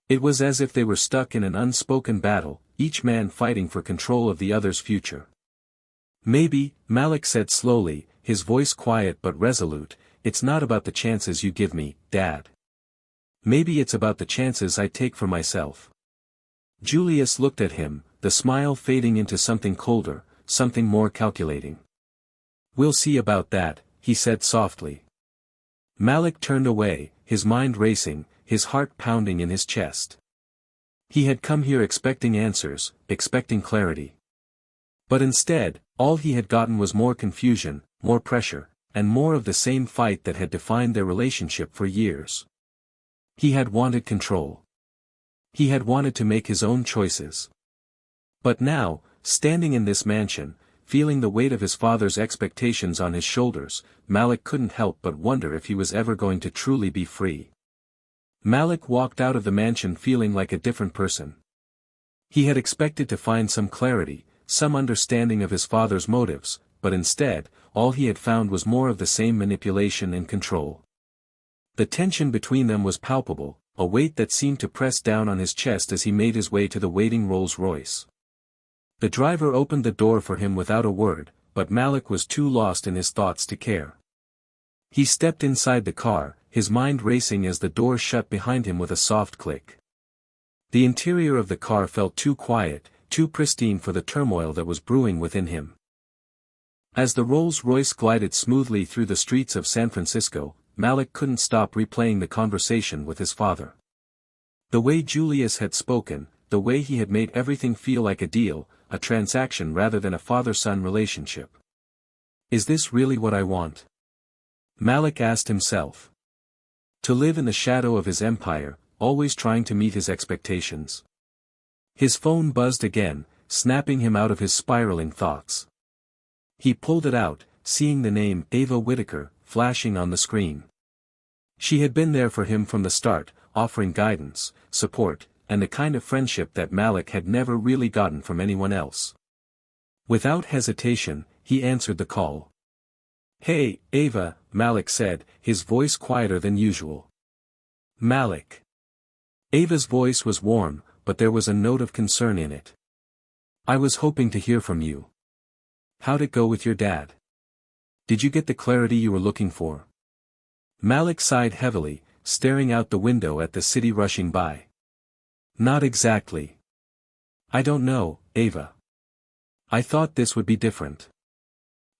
It was as if they were stuck in an unspoken battle, each man fighting for control of the other's future. Maybe, Malik said slowly, his voice quiet but resolute, it's not about the chances you give me, Dad. Maybe it's about the chances I take for myself. Julius looked at him, the smile fading into something colder, something more calculating. We'll see about that, he said softly. Malik turned away, his mind racing, his heart pounding in his chest. He had come here expecting answers, expecting clarity. But instead, all he had gotten was more confusion, more pressure, and more of the same fight that had defined their relationship for years. He had wanted control. He had wanted to make his own choices. But now, standing in this mansion, feeling the weight of his father's expectations on his shoulders, Malik couldn't help but wonder if he was ever going to truly be free. Malik walked out of the mansion feeling like a different person. He had expected to find some clarity, some understanding of his father's motives, but instead, all he had found was more of the same manipulation and control. The tension between them was palpable, a weight that seemed to press down on his chest as he made his way to the waiting Rolls-Royce. The driver opened the door for him without a word, but Malik was too lost in his thoughts to care. He stepped inside the car, his mind racing as the door shut behind him with a soft click. The interior of the car felt too quiet, too pristine for the turmoil that was brewing within him. As the Rolls-Royce glided smoothly through the streets of San Francisco, Malik couldn't stop replaying the conversation with his father. The way Julius had spoken, the way he had made everything feel like a deal, a transaction rather than a father-son relationship. Is this really what I want? Malik asked himself. To live in the shadow of his empire, always trying to meet his expectations. His phone buzzed again, snapping him out of his spiraling thoughts. He pulled it out, seeing the name Ava Whitaker flashing on the screen. She had been there for him from the start, offering guidance, support, and the kind of friendship that Malik had never really gotten from anyone else. Without hesitation, he answered the call. Hey, Ava, Malik said, his voice quieter than usual. Malik. Ava's voice was warm, but there was a note of concern in it. I was hoping to hear from you. How'd it go with your dad? Did you get the clarity you were looking for? Malik sighed heavily, staring out the window at the city rushing by. Not exactly. I don't know, Ava. I thought this would be different.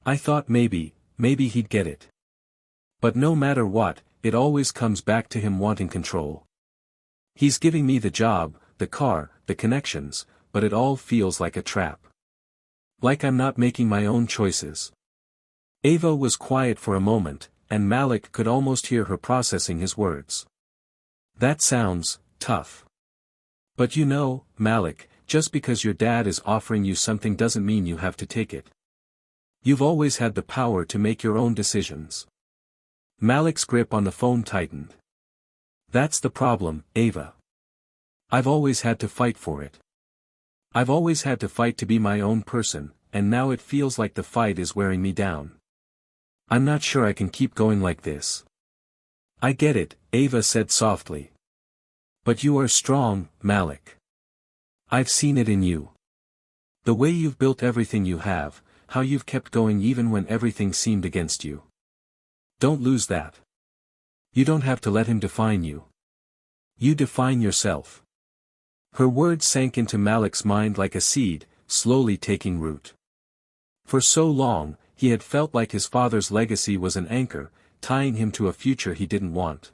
I thought maybe he'd get it. But no matter what, it always comes back to him wanting control. He's giving me the job, the car, the connections, but it all feels like a trap. Like I'm not making my own choices. Ava was quiet for a moment, and Malik could almost hear her processing his words. That sounds tough. But you know, Malik, just because your dad is offering you something doesn't mean you have to take it. You've always had the power to make your own decisions. Malik's grip on the phone tightened. That's the problem, Ava. I've always had to fight for it. I've always had to fight to be my own person, and now it feels like the fight is wearing me down. I'm not sure I can keep going like this. I get it, Ava said softly. But you are strong, Malik. I've seen it in you. The way you've built everything you have, how you've kept going even when everything seemed against you. Don't lose that. You don't have to let him define you. You define yourself. Her words sank into Malik's mind like a seed, slowly taking root. For so long, he had felt like his father's legacy was an anchor, tying him to a future he didn't want.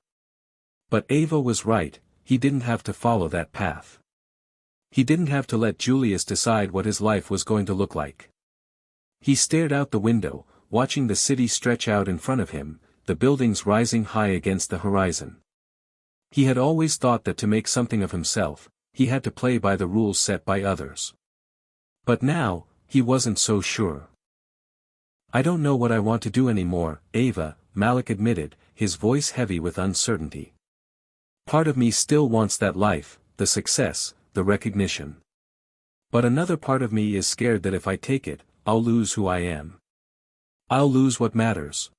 But Ava was right, he didn't have to follow that path. He didn't have to let Julius decide what his life was going to look like. He stared out the window, watching the city stretch out in front of him, the buildings rising high against the horizon. He had always thought that to make something of himself, he had to play by the rules set by others. But now, he wasn't so sure. I don't know what I want to do anymore, Ava, Malik admitted, his voice heavy with uncertainty. Part of me still wants that life, the success, the recognition. But another part of me is scared that if I take it, I'll lose who I am. I'll lose what matters.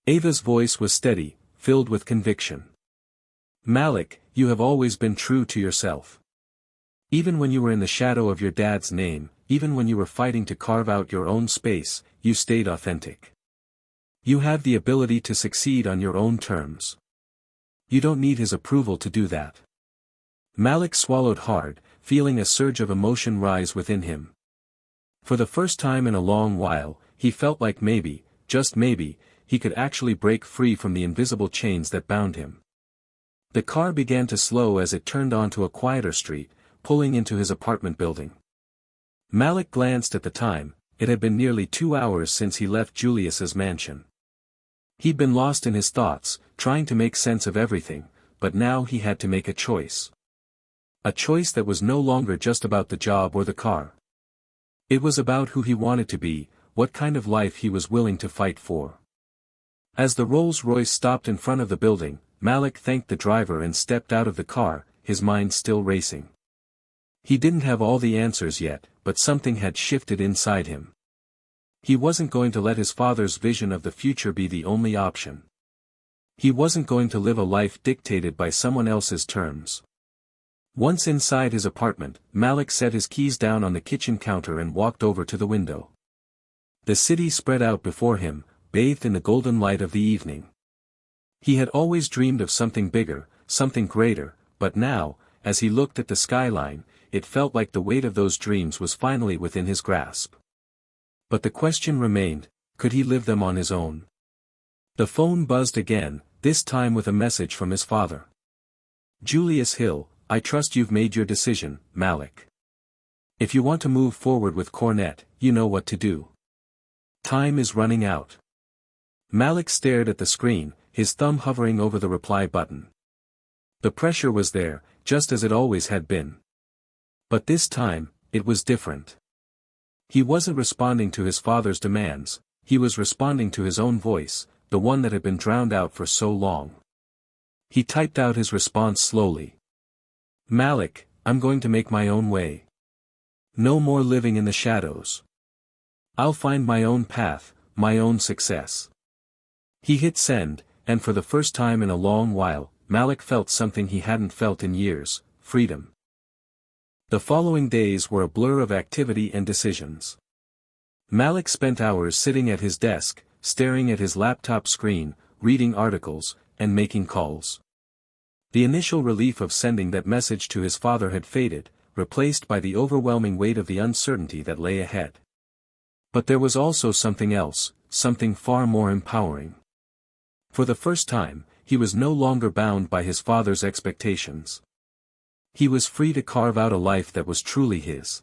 Ava's voice was steady, filled with conviction. Malik, you have always been true to yourself. Even when you were in the shadow of your dad's name, even when you were fighting to carve out your own space, you stayed authentic. You have the ability to succeed on your own terms. You don't need his approval to do that. Malik swallowed hard, feeling a surge of emotion rise within him. For the first time in a long while, he felt like maybe, just maybe, he could actually break free from the invisible chains that bound him. The car began to slow as it turned onto a quieter street, pulling into his apartment building. Malik glanced at the time. It had been nearly 2 hours since he left Julius's mansion. He'd been lost in his thoughts, trying to make sense of everything, but now he had to make a choice. A choice that was no longer just about the job or the car. It was about who he wanted to be, what kind of life he was willing to fight for. As the Rolls-Royce stopped in front of the building, Malik thanked the driver and stepped out of the car, his mind still racing. He didn't have all the answers yet, but something had shifted inside him. He wasn't going to let his father's vision of the future be the only option. He wasn't going to live a life dictated by someone else's terms. Once inside his apartment, Malik set his keys down on the kitchen counter and walked over to the window. The city spread out before him, bathed in the golden light of the evening. He had always dreamed of something bigger, something greater, but now, as he looked at the skyline, it felt like the weight of those dreams was finally within his grasp. But the question remained, could he live them on his own? The phone buzzed again, this time with a message from his father. Julius Hill, I trust you've made your decision, Malik. If you want to move forward with Cornet, you know what to do. Time is running out. Malik stared at the screen, his thumb hovering over the reply button. The pressure was there, just as it always had been. But this time, it was different. He wasn't responding to his father's demands, he was responding to his own voice, the one that had been drowned out for so long. He typed out his response slowly. Malik, I'm going to make my own way. No more living in the shadows. I'll find my own path, my own success. He hit send, and for the first time in a long while, Malik felt something he hadn't felt in years, freedom. The following days were a blur of activity and decisions. Malik spent hours sitting at his desk, staring at his laptop screen, reading articles, and making calls. The initial relief of sending that message to his father had faded, replaced by the overwhelming weight of the uncertainty that lay ahead. But there was also something else, something far more empowering. For the first time, he was no longer bound by his father's expectations. He was free to carve out a life that was truly his.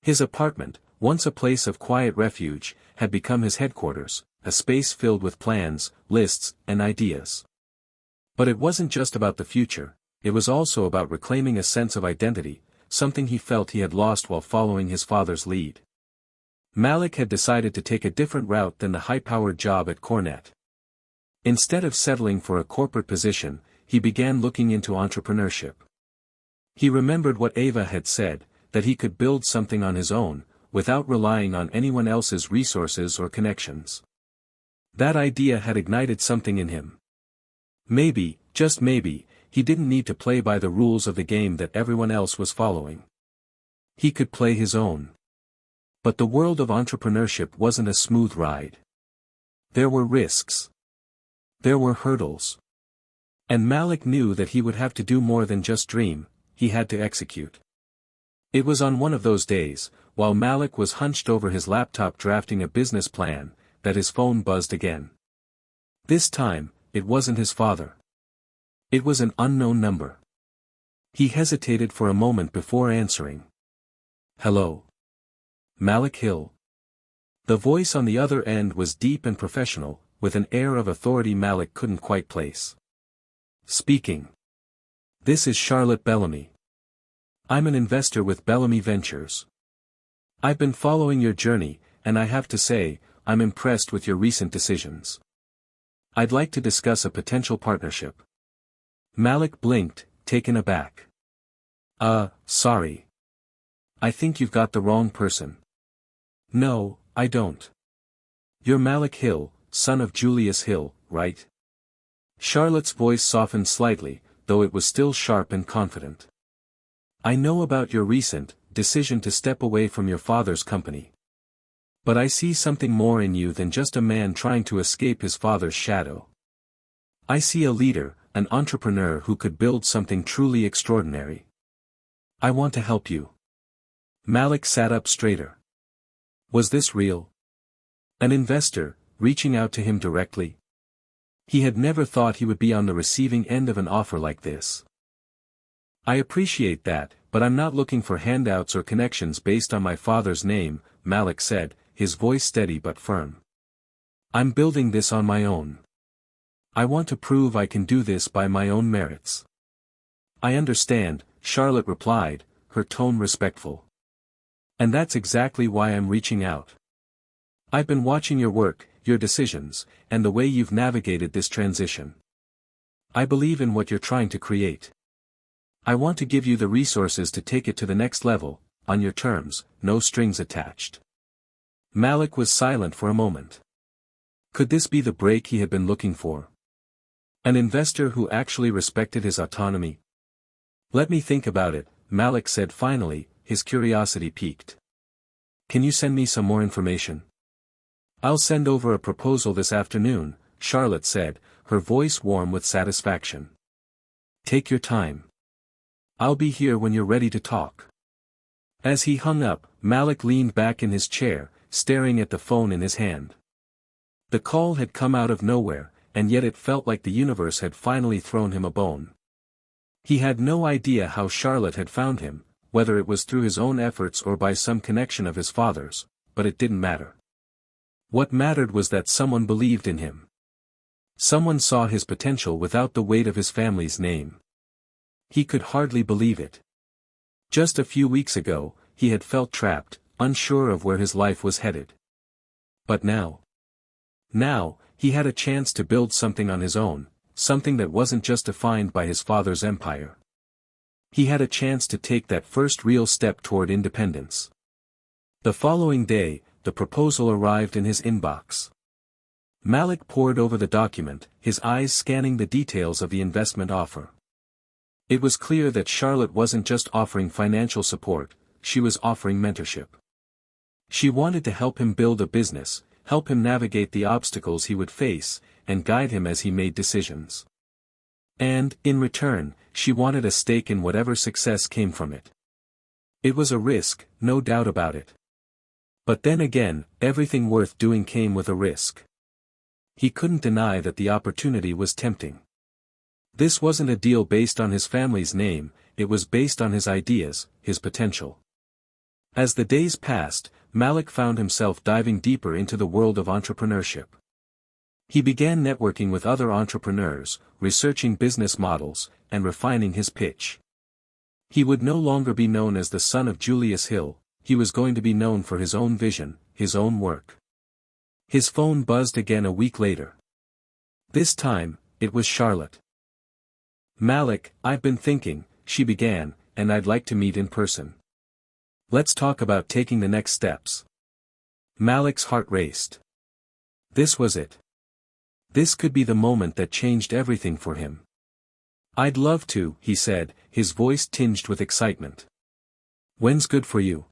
His apartment, once a place of quiet refuge, had become his headquarters, a space filled with plans, lists, and ideas. But it wasn't just about the future, it was also about reclaiming a sense of identity, something he felt he had lost while following his father's lead. Malik had decided to take a different route than the high-powered job at Cornet. Instead of settling for a corporate position, he began looking into entrepreneurship. He remembered what Ava had said, that he could build something on his own, without relying on anyone else's resources or connections. That idea had ignited something in him. Maybe, just maybe, he didn't need to play by the rules of the game that everyone else was following. He could play his own. But the world of entrepreneurship wasn't a smooth ride. There were risks. There were hurdles. And Malik knew that he would have to do more than just dream, he had to execute. It was on one of those days, while Malik was hunched over his laptop drafting a business plan, that his phone buzzed again. This time, it wasn't his father. It was an unknown number. He hesitated for a moment before answering. Hello. Malik Hill. The voice on the other end was deep and professional, with an air of authority Malik couldn't quite place. Speaking. This is Charlotte Bellamy. I'm an investor with Bellamy Ventures. I've been following your journey, and I have to say, I'm impressed with your recent decisions. I'd like to discuss a potential partnership. Malik blinked, taken aback. Sorry. I think you've got the wrong person. No, I don't. You're Malik Hill, son of Julius Hill, right? Charlotte's voice softened slightly, though it was still sharp and confident. I know about your recent decision to step away from your father's company. But I see something more in you than just a man trying to escape his father's shadow. I see a leader, an entrepreneur who could build something truly extraordinary. I want to help you. Malik sat up straighter. Was this real? An investor, reaching out to him directly? He had never thought he would be on the receiving end of an offer like this. I appreciate that, but I'm not looking for handouts or connections based on my father's name, Malik said, his voice steady but firm. I'm building this on my own. I want to prove I can do this by my own merits. I understand, Charlotte replied, her tone respectful. And that's exactly why I'm reaching out. I've been watching your work, your decisions, and the way you've navigated this transition. I believe in what you're trying to create. I want to give you the resources to take it to the next level, on your terms, no strings attached. Malik was silent for a moment. Could this be the break he had been looking for? An investor who actually respected his autonomy? Let me think about it, Malik said finally, his curiosity piqued. Can you send me some more information? I'll send over a proposal this afternoon, Charlotte said, her voice warm with satisfaction. Take your time. I'll be here when you're ready to talk. As he hung up, Malik leaned back in his chair, staring at the phone in his hand. The call had come out of nowhere, and yet it felt like the universe had finally thrown him a bone. He had no idea how Charlotte had found him, whether it was through his own efforts or by some connection of his father's, but it didn't matter. What mattered was that someone believed in him. Someone saw his potential without the weight of his family's name. He could hardly believe it. Just a few weeks ago, he had felt trapped, unsure of where his life was headed. But now, he had a chance to build something on his own, something that wasn't just defined by his father's empire. He had a chance to take that first real step toward independence. The following day, the proposal arrived in his inbox. Malik pored over the document, his eyes scanning the details of the investment offer. It was clear that Charlotte wasn't just offering financial support, she was offering mentorship. She wanted to help him build a business, help him navigate the obstacles he would face, and guide him as he made decisions. And, in return, she wanted a stake in whatever success came from it. It was a risk, no doubt about it. But then again, everything worth doing came with a risk. He couldn't deny that the opportunity was tempting. This wasn't a deal based on his family's name, it was based on his ideas, his potential. As the days passed, Malik found himself diving deeper into the world of entrepreneurship. He began networking with other entrepreneurs, researching business models, and refining his pitch. He would no longer be known as the son of Julius Hill, he was going to be known for his own vision, his own work. His phone buzzed again a week later. This time, it was Charlotte. Malik, I've been thinking, she began, and I'd like to meet in person. Let's talk about taking the next steps. Malik's heart raced. This was it. This could be the moment that changed everything for him. "I'd love to," he said, his voice tinged with excitement. "When's good for you?"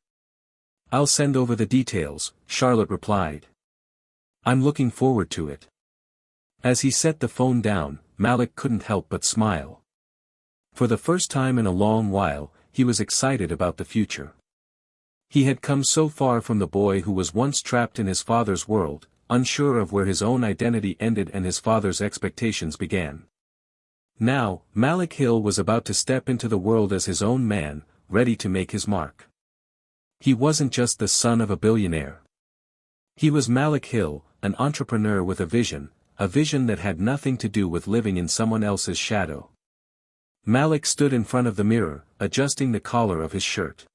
"I'll send over the details," Charlotte replied. "I'm looking forward to it." As he set the phone down, Malik couldn't help but smile. For the first time in a long while, he was excited about the future. He had come so far from the boy who was once trapped in his father's world, unsure of where his own identity ended and his father's expectations began. Now, Malik Hill was about to step into the world as his own man, ready to make his mark. He wasn't just the son of a billionaire. He was Malik Hill, an entrepreneur with a vision that had nothing to do with living in someone else's shadow. Malik stood in front of the mirror, adjusting the collar of his shirt.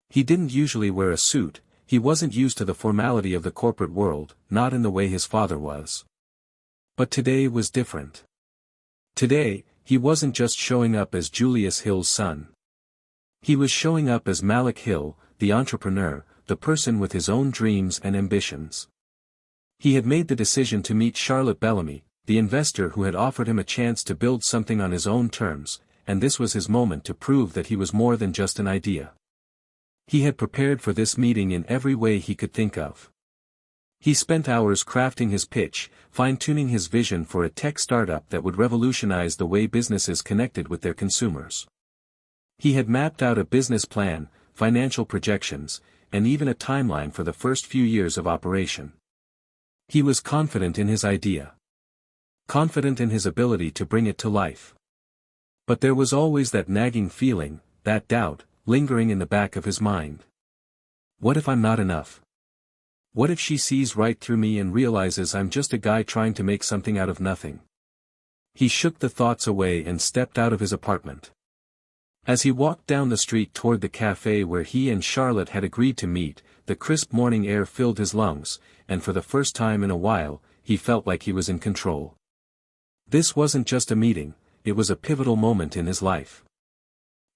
He didn't usually wear a suit, he wasn't used to the formality of the corporate world, not in the way his father was. But today was different. Today, he wasn't just showing up as Julius Hill's son. He was showing up as Malik Hill, the entrepreneur, the person with his own dreams and ambitions. He had made the decision to meet Charlotte Bellamy, the investor who had offered him a chance to build something on his own terms, and this was his moment to prove that he was more than just an idea. He had prepared for this meeting in every way he could think of. He spent hours crafting his pitch, fine-tuning his vision for a tech startup that would revolutionize the way businesses connected with their consumers. He had mapped out a business plan, financial projections, and even a timeline for the first few years of operation. He was confident in his idea. Confident in his ability to bring it to life. But there was always that nagging feeling, that doubt, lingering in the back of his mind. What if I'm not enough? What if she sees right through me and realizes I'm just a guy trying to make something out of nothing? He shook the thoughts away and stepped out of his apartment. As he walked down the street toward the cafe where he and Charlotte had agreed to meet, the crisp morning air filled his lungs, and for the first time in a while, he felt like he was in control. This wasn't just a meeting, it was a pivotal moment in his life.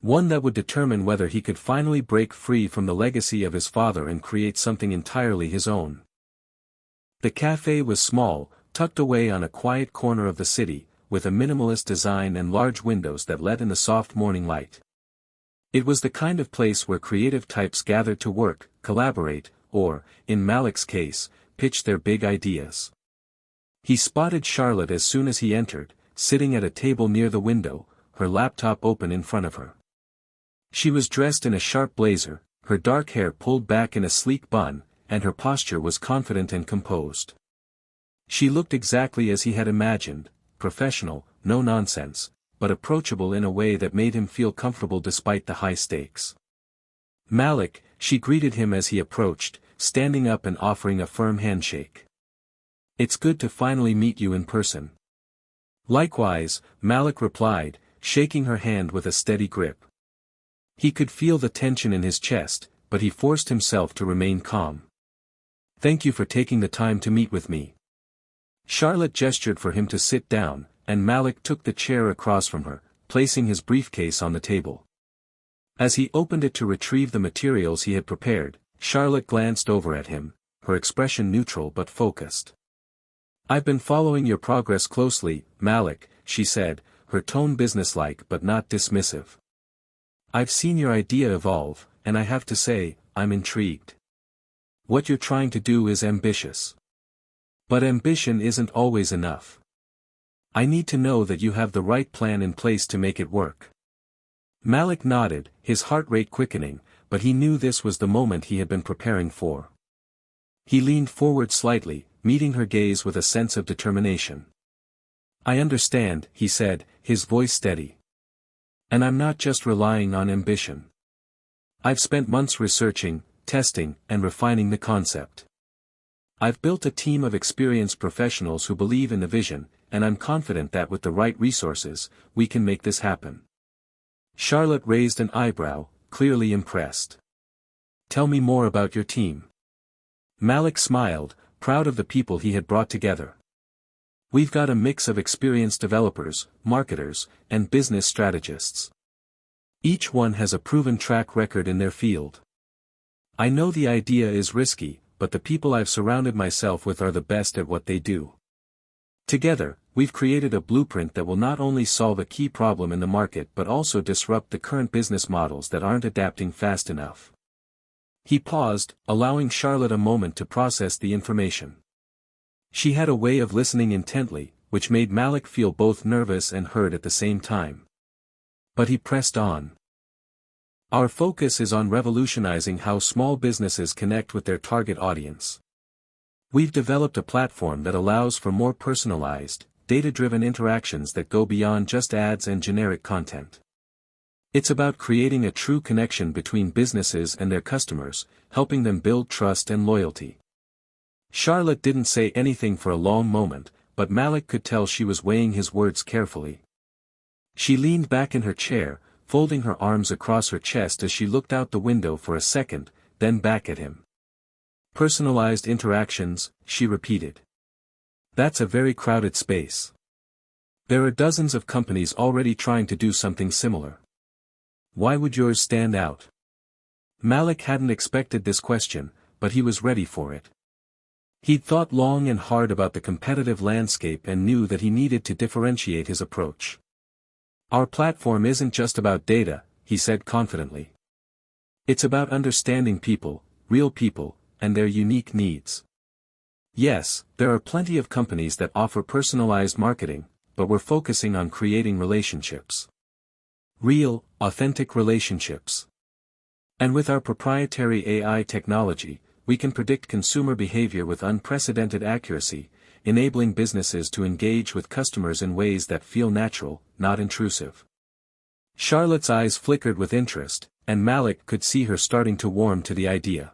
One that would determine whether he could finally break free from the legacy of his father and create something entirely his own. The cafe was small, tucked away on a quiet corner of the city, with a minimalist design and large windows that let in the soft morning light. It was the kind of place where creative types gathered to work, collaborate, or, in Malik's case, pitch their big ideas. He spotted Charlotte as soon as he entered, sitting at a table near the window, her laptop open in front of her. She was dressed in a sharp blazer, her dark hair pulled back in a sleek bun, and her posture was confident and composed. She looked exactly as he had imagined, professional, no nonsense, but approachable in a way that made him feel comfortable despite the high stakes. "Malik," she greeted him as he approached, standing up and offering a firm handshake. "It's good to finally meet you in person." "Likewise," Malik replied, shaking her hand with a steady grip. He could feel the tension in his chest, but he forced himself to remain calm. "Thank you for taking the time to meet with me." Charlotte gestured for him to sit down, and Malik took the chair across from her, placing his briefcase on the table. As he opened it to retrieve the materials he had prepared, Charlotte glanced over at him, her expression neutral but focused. "I've been following your progress closely, Malik," she said, her tone businesslike but not dismissive. "I've seen your idea evolve, and I have to say, I'm intrigued. What you're trying to do is ambitious. But ambition isn't always enough. I need to know that you have the right plan in place to make it work." Malik nodded, his heart rate quickening, but he knew this was the moment he had been preparing for. He leaned forward slightly, meeting her gaze with a sense of determination. "I understand," he said, his voice steady. "And I'm not just relying on ambition. I've spent months researching, testing, and refining the concept. I've built a team of experienced professionals who believe in the vision, and I'm confident that with the right resources, we can make this happen." Charlotte raised an eyebrow, clearly impressed. "Tell me more about your team." Malik smiled, proud of the people he had brought together. "We've got a mix of experienced developers, marketers, and business strategists. Each one has a proven track record in their field. I know the idea is risky, but the people I've surrounded myself with are the best at what they do." Together, we've created a blueprint that will not only solve a key problem in the market but also disrupt the current business models that aren't adapting fast enough." He paused, allowing Charlotte a moment to process the information. She had a way of listening intently, which made Malik feel both nervous and hurt at the same time. But he pressed on. "Our focus is on revolutionizing how small businesses connect with their target audience. We've developed a platform that allows for more personalized, data-driven interactions that go beyond just ads and generic content. It's about creating a true connection between businesses and their customers, helping them build trust and loyalty." Charlotte didn't say anything for a long moment, but Malik could tell she was weighing his words carefully. She leaned back in her chair, folding her arms across her chest as she looked out the window for a second, then back at him. "Personalized interactions," she repeated. "That's a very crowded space. There are dozens of companies already trying to do something similar. Why would yours stand out?" Malik hadn't expected this question, but he was ready for it. He'd thought long and hard about the competitive landscape and knew that he needed to differentiate his approach. "Our platform isn't just about data," he said confidently. "It's about understanding people, real people, and their unique needs. Yes, there are plenty of companies that offer personalized marketing, but we're focusing on creating relationships. Real, authentic relationships. And with our proprietary AI technology, we can predict consumer behavior with unprecedented accuracy, enabling businesses to engage with customers in ways that feel natural, not intrusive." Charlotte's eyes flickered with interest, and Malik could see her starting to warm to the idea.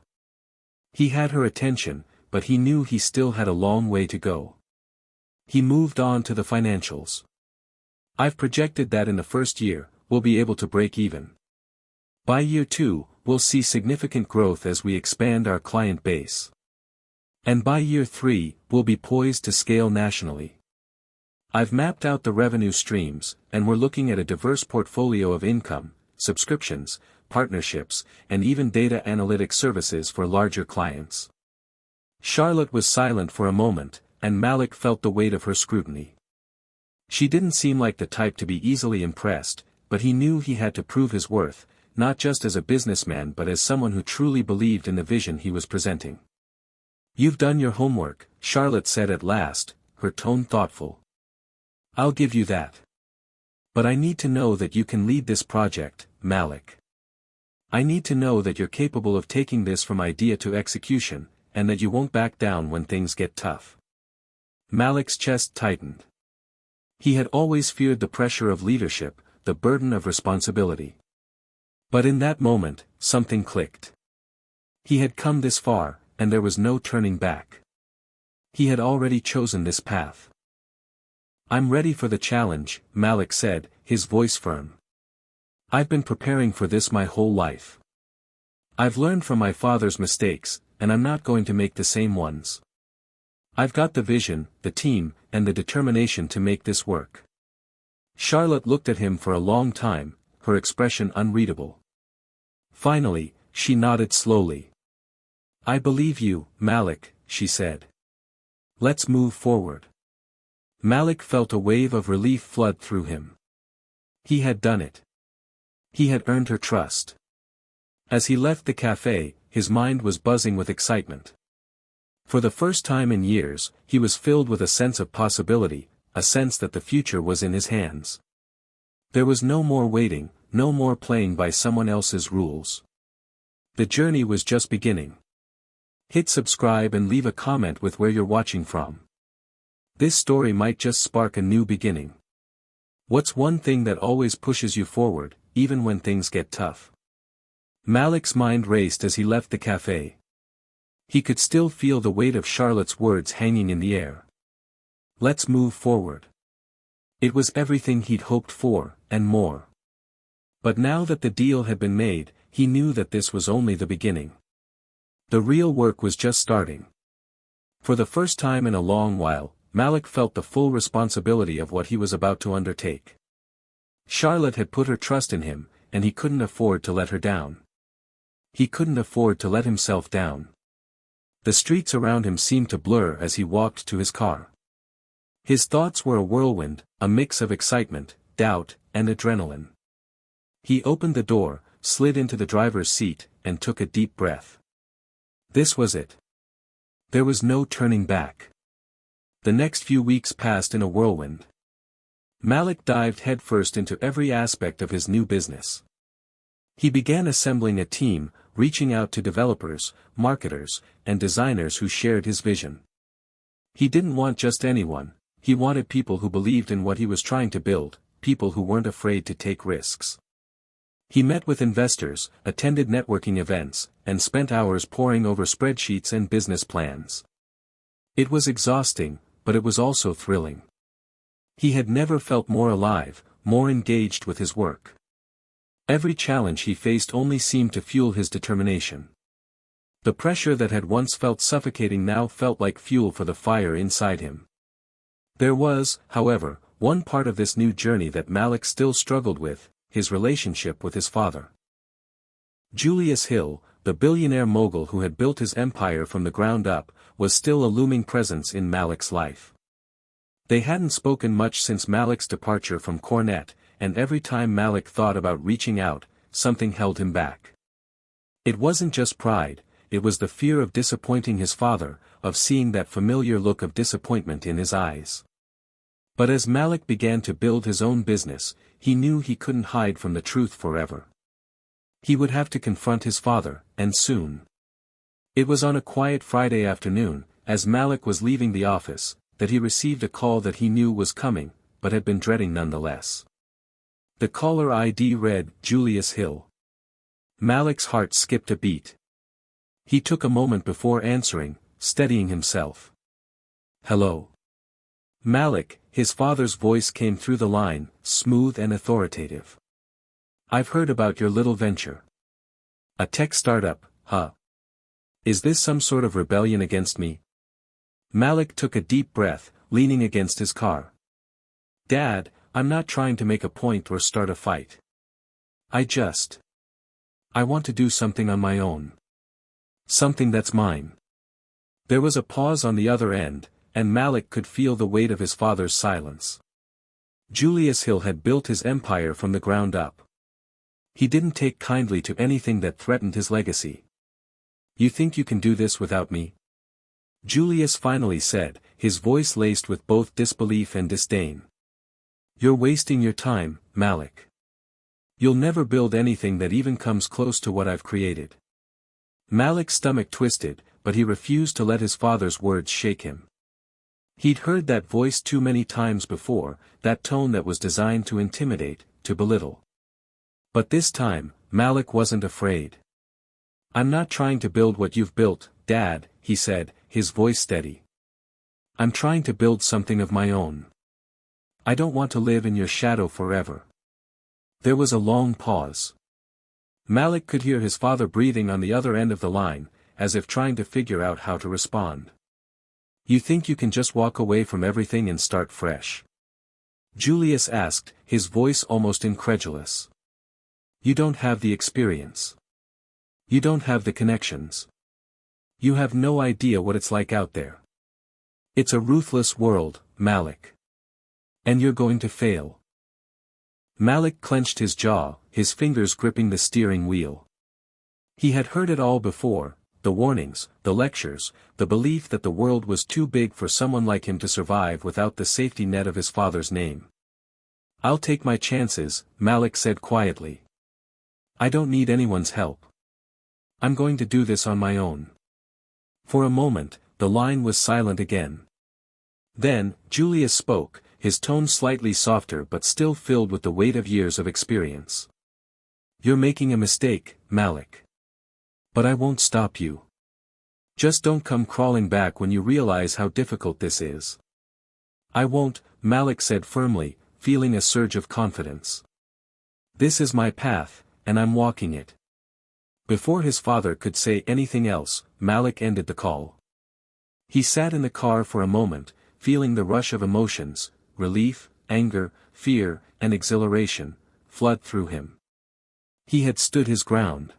He had her attention, but he knew he still had a long way to go. He moved on to the financials. "I've projected that in the first year, we'll be able to break even. By year 2, we'll see significant growth as we expand our client base. And by year 3, we'll be poised to scale nationally. I've mapped out the revenue streams, and we're looking at a diverse portfolio of income, subscriptions, partnerships, and even data analytic services for larger clients." Charlotte was silent for a moment, and Malik felt the weight of her scrutiny. She didn't seem like the type to be easily impressed, but he knew he had to prove his worth, not just as a businessman but as someone who truly believed in the vision he was presenting. "You've done your homework," Charlotte said at last, her tone thoughtful. "I'll give you that. But I need to know that you can lead this project, Malik. I need to know that you're capable of taking this from idea to execution, and that you won't back down when things get tough." Malik's chest tightened. He had always feared the pressure of leadership, the burden of responsibility. But in that moment, something clicked. He had come this far, and there was no turning back. He had already chosen this path. "I'm ready for the challenge," Malik said, his voice firm. "I've been preparing for this my whole life. I've learned from my father's mistakes, and I'm not going to make the same ones. I've got the vision, the team, and the determination to make this work." Charlotte looked at him for a long time, her expression unreadable. Finally, she nodded slowly. "I believe you, Malik," she said. "Let's move forward." Malik felt a wave of relief flood through him. He had done it. He had earned her trust. As he left the cafe, his mind was buzzing with excitement. For the first time in years, he was filled with a sense of possibility, a sense that the future was in his hands. There was no more waiting, no more playing by someone else's rules. The journey was just beginning. Hit subscribe and leave a comment with where you're watching from. This story might just spark a new beginning. What's one thing that always pushes you forward, even when things get tough? Malik's mind raced as he left the cafe. He could still feel the weight of Charlotte's words hanging in the air. Let's move forward. It was everything he'd hoped for, and more. But now that the deal had been made, he knew that this was only the beginning. The real work was just starting. For the first time in a long while, Malik felt the full responsibility of what he was about to undertake. Charlotte had put her trust in him, and he couldn't afford to let her down. He couldn't afford to let himself down. The streets around him seemed to blur as he walked to his car. His thoughts were a whirlwind, a mix of excitement, doubt, and adrenaline. He opened the door, slid into the driver's seat, and took a deep breath. This was it. There was no turning back. The next few weeks passed in a whirlwind. Malik dived headfirst into every aspect of his new business. He began assembling a team, reaching out to developers, marketers, and designers who shared his vision. He didn't want just anyone, he wanted people who believed in what he was trying to build, people who weren't afraid to take risks. He met with investors, attended networking events, and spent hours poring over spreadsheets and business plans. It was exhausting, but it was also thrilling. He had never felt more alive, more engaged with his work. Every challenge he faced only seemed to fuel his determination. The pressure that had once felt suffocating now felt like fuel for the fire inside him. There was, however, one part of this new journey that Malik still struggled with, his relationship with his father. Julius Hill, the billionaire mogul who had built his empire from the ground up, was still a looming presence in Malik's life. They hadn't spoken much since Malik's departure from Cornette, and every time Malik thought about reaching out, something held him back. It wasn't just pride, it was the fear of disappointing his father, of seeing that familiar look of disappointment in his eyes. But as Malik began to build his own business, he knew he couldn't hide from the truth forever. He would have to confront his father, and soon. It was on a quiet Friday afternoon, as Malik was leaving the office, that he received a call that he knew was coming, but had been dreading nonetheless. The caller ID read, Julius Hill. Malik's heart skipped a beat. He took a moment before answering, steadying himself. Hello. Malik, his father's voice came through the line, smooth and authoritative. I've heard about your little venture. A tech startup, huh? Is this some sort of rebellion against me? Malik took a deep breath, leaning against his car. Dad, I'm not trying to make a point or start a fight. I want to do something on my own. Something that's mine. There was a pause on the other end, and Malik could feel the weight of his father's silence. Julius Hill had built his empire from the ground up. He didn't take kindly to anything that threatened his legacy. You think you can do this without me? Julius finally said, his voice laced with both disbelief and disdain. You're wasting your time, Malik. You'll never build anything that even comes close to what I've created. Malik's stomach twisted, but he refused to let his father's words shake him. He'd heard that voice too many times before, that tone that was designed to intimidate, to belittle. But this time, Malik wasn't afraid. I'm not trying to build what you've built, Dad, he said, his voice steady. I'm trying to build something of my own. I don't want to live in your shadow forever. There was a long pause. Malik could hear his father breathing on the other end of the line, as if trying to figure out how to respond. You think you can just walk away from everything and start fresh? Julius asked, his voice almost incredulous. You don't have the experience. You don't have the connections. You have no idea what it's like out there. It's a ruthless world, Malik. And you're going to fail. Malik clenched his jaw, his fingers gripping the steering wheel. He had heard it all before, the warnings, the lectures, the belief that the world was too big for someone like him to survive without the safety net of his father's name. I'll take my chances, Malik said quietly. I don't need anyone's help. I'm going to do this on my own. For a moment, the line was silent again. Then, Julius spoke, his tone slightly softer but still filled with the weight of years of experience. You're making a mistake, Malik. But I won't stop you. Just don't come crawling back when you realize how difficult this is. I won't, Malik said firmly, feeling a surge of confidence. This is my path, and I'm walking it. Before his father could say anything else, Malik ended the call. He sat in the car for a moment, feeling the rush of emotions, relief, anger, fear, and exhilaration, flood through him. He had stood his ground.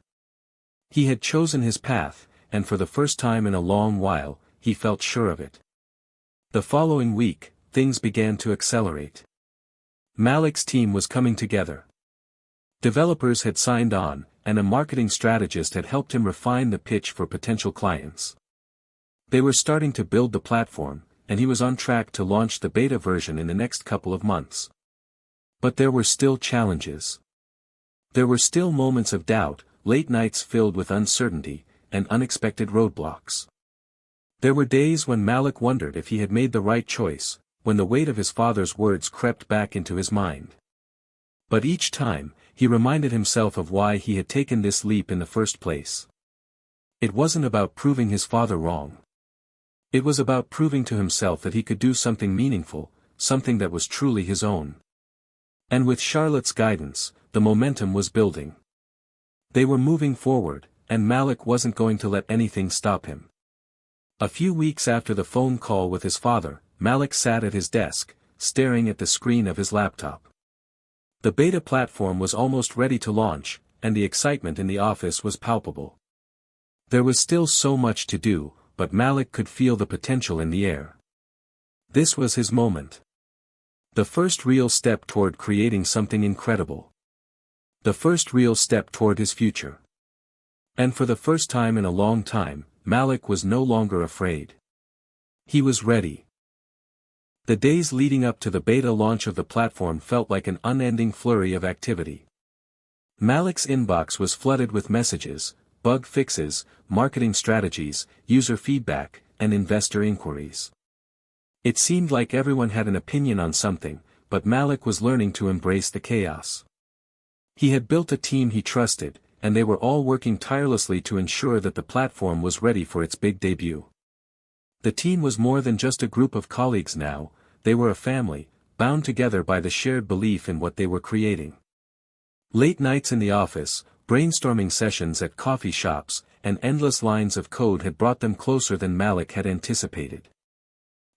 He had chosen his path, and for the first time in a long while, he felt sure of it. The following week, things began to accelerate. Malik's team was coming together. Developers had signed on, and a marketing strategist had helped him refine the pitch for potential clients. They were starting to build the platform, and he was on track to launch the beta version in the next couple of months. But there were still challenges. There were still moments of doubt, late nights filled with uncertainty, and unexpected roadblocks. There were days when Malik wondered if he had made the right choice, when the weight of his father's words crept back into his mind. But each time, he reminded himself of why he had taken this leap in the first place. It wasn't about proving his father wrong. It was about proving to himself that he could do something meaningful, something that was truly his own. And with Charlotte's guidance, the momentum was building. They were moving forward, and Malik wasn't going to let anything stop him. A few weeks after the phone call with his father, Malik sat at his desk, staring at the screen of his laptop. The beta platform was almost ready to launch, and the excitement in the office was palpable. There was still so much to do, but Malik could feel the potential in the air. This was his moment. The first real step toward creating something incredible. The first real step toward his future. And for the first time in a long time, Malik was no longer afraid. He was ready. The days leading up to the beta launch of the platform felt like an unending flurry of activity. Malik's inbox was flooded with messages, bug fixes, marketing strategies, user feedback, and investor inquiries. It seemed like everyone had an opinion on something, but Malik was learning to embrace the chaos. He had built a team he trusted, and they were all working tirelessly to ensure that the platform was ready for its big debut. The team was more than just a group of colleagues now, they were a family, bound together by the shared belief in what they were creating. Late nights in the office, brainstorming sessions at coffee shops, and endless lines of code had brought them closer than Malik had anticipated.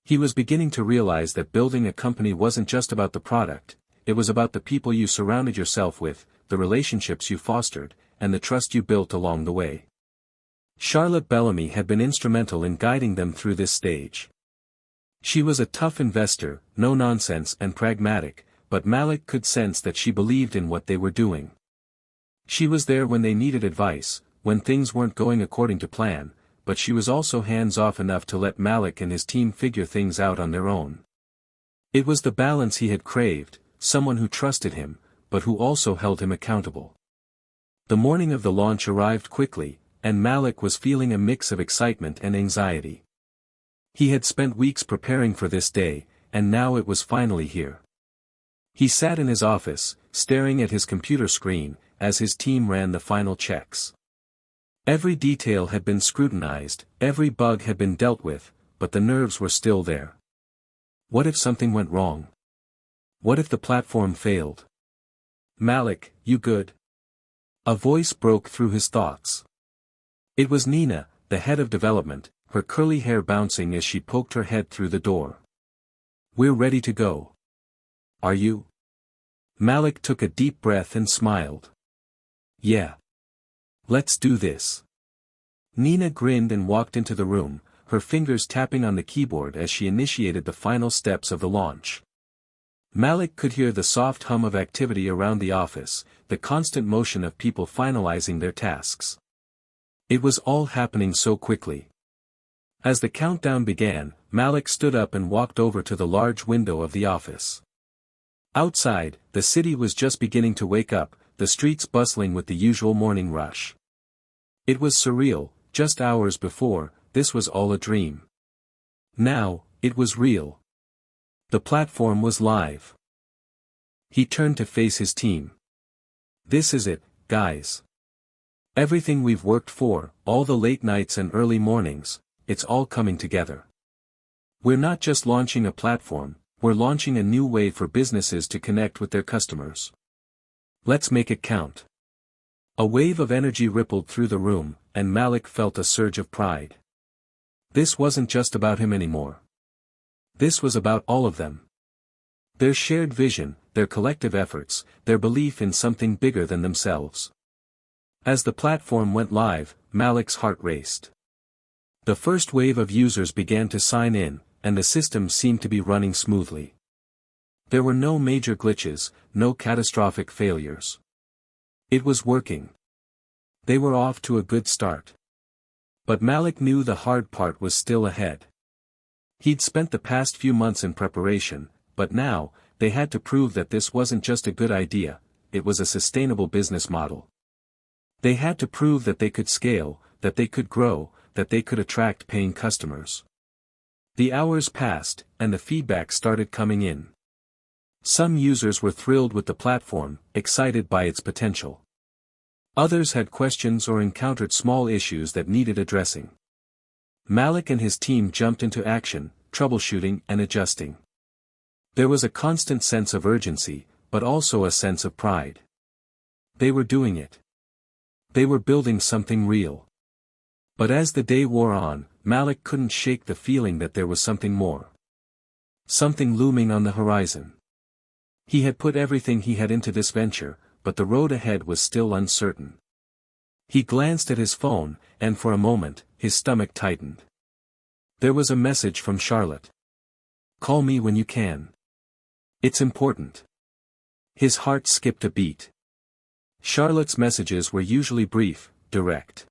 He was beginning to realize that building a company wasn't just about the product, it was about the people you surrounded yourself with, the relationships you fostered, and the trust you built along the way. Charlotte Bellamy had been instrumental in guiding them through this stage. She was a tough investor, no-nonsense and pragmatic, but Malik could sense that she believed in what they were doing. She was there when they needed advice, when things weren't going according to plan, but she was also hands-off enough to let Malik and his team figure things out on their own. It was the balance he had craved, someone who trusted him, but who also held him accountable. The morning of the launch arrived quickly, and Malik was feeling a mix of excitement and anxiety. He had spent weeks preparing for this day, and now it was finally here. He sat in his office, staring at his computer screen, as his team ran the final checks. Every detail had been scrutinized, every bug had been dealt with, but the nerves were still there. What if something went wrong? What if the platform failed? Malik, you good? A voice broke through his thoughts. It was Nina, the head of development, her curly hair bouncing as she poked her head through the door. We're ready to go. Are you? Malik took a deep breath and smiled. Yeah. Let's do this. Nina grinned and walked into the room, her fingers tapping on the keyboard as she initiated the final steps of the launch. Malik could hear the soft hum of activity around the office, the constant motion of people finalizing their tasks. It was all happening so quickly. As the countdown began, Malik stood up and walked over to the large window of the office. Outside, the city was just beginning to wake up, the streets bustling with the usual morning rush. It was surreal, just hours before, this was all a dream. Now, it was real. The platform was live. He turned to face his team. This is it, guys. Everything we've worked for, all the late nights and early mornings, it's all coming together. We're not just launching a platform, we're launching a new way for businesses to connect with their customers. Let's make it count. A wave of energy rippled through the room, and Malik felt a surge of pride. This wasn't just about him anymore. This was about all of them. Their shared vision, their collective efforts, their belief in something bigger than themselves. As the platform went live, Malik's heart raced. The first wave of users began to sign in, and the system seemed to be running smoothly. There were no major glitches, no catastrophic failures. It was working. They were off to a good start. But Malik knew the hard part was still ahead. He'd spent the past few months in preparation, but now, they had to prove that this wasn't just a good idea, it was a sustainable business model. They had to prove that they could scale, that they could grow, that they could attract paying customers. The hours passed, and the feedback started coming in. Some users were thrilled with the platform, excited by its potential. Others had questions or encountered small issues that needed addressing. Malik and his team jumped into action, troubleshooting and adjusting. There was a constant sense of urgency, but also a sense of pride. They were doing it. They were building something real. But as the day wore on, Malik couldn't shake the feeling that there was something more. Something looming on the horizon. He had put everything he had into this venture, but the road ahead was still uncertain. He glanced at his phone, and for a moment, his stomach tightened. There was a message from Charlotte. "Call me when you can. It's important." His heart skipped a beat. Charlotte's messages were usually brief, direct.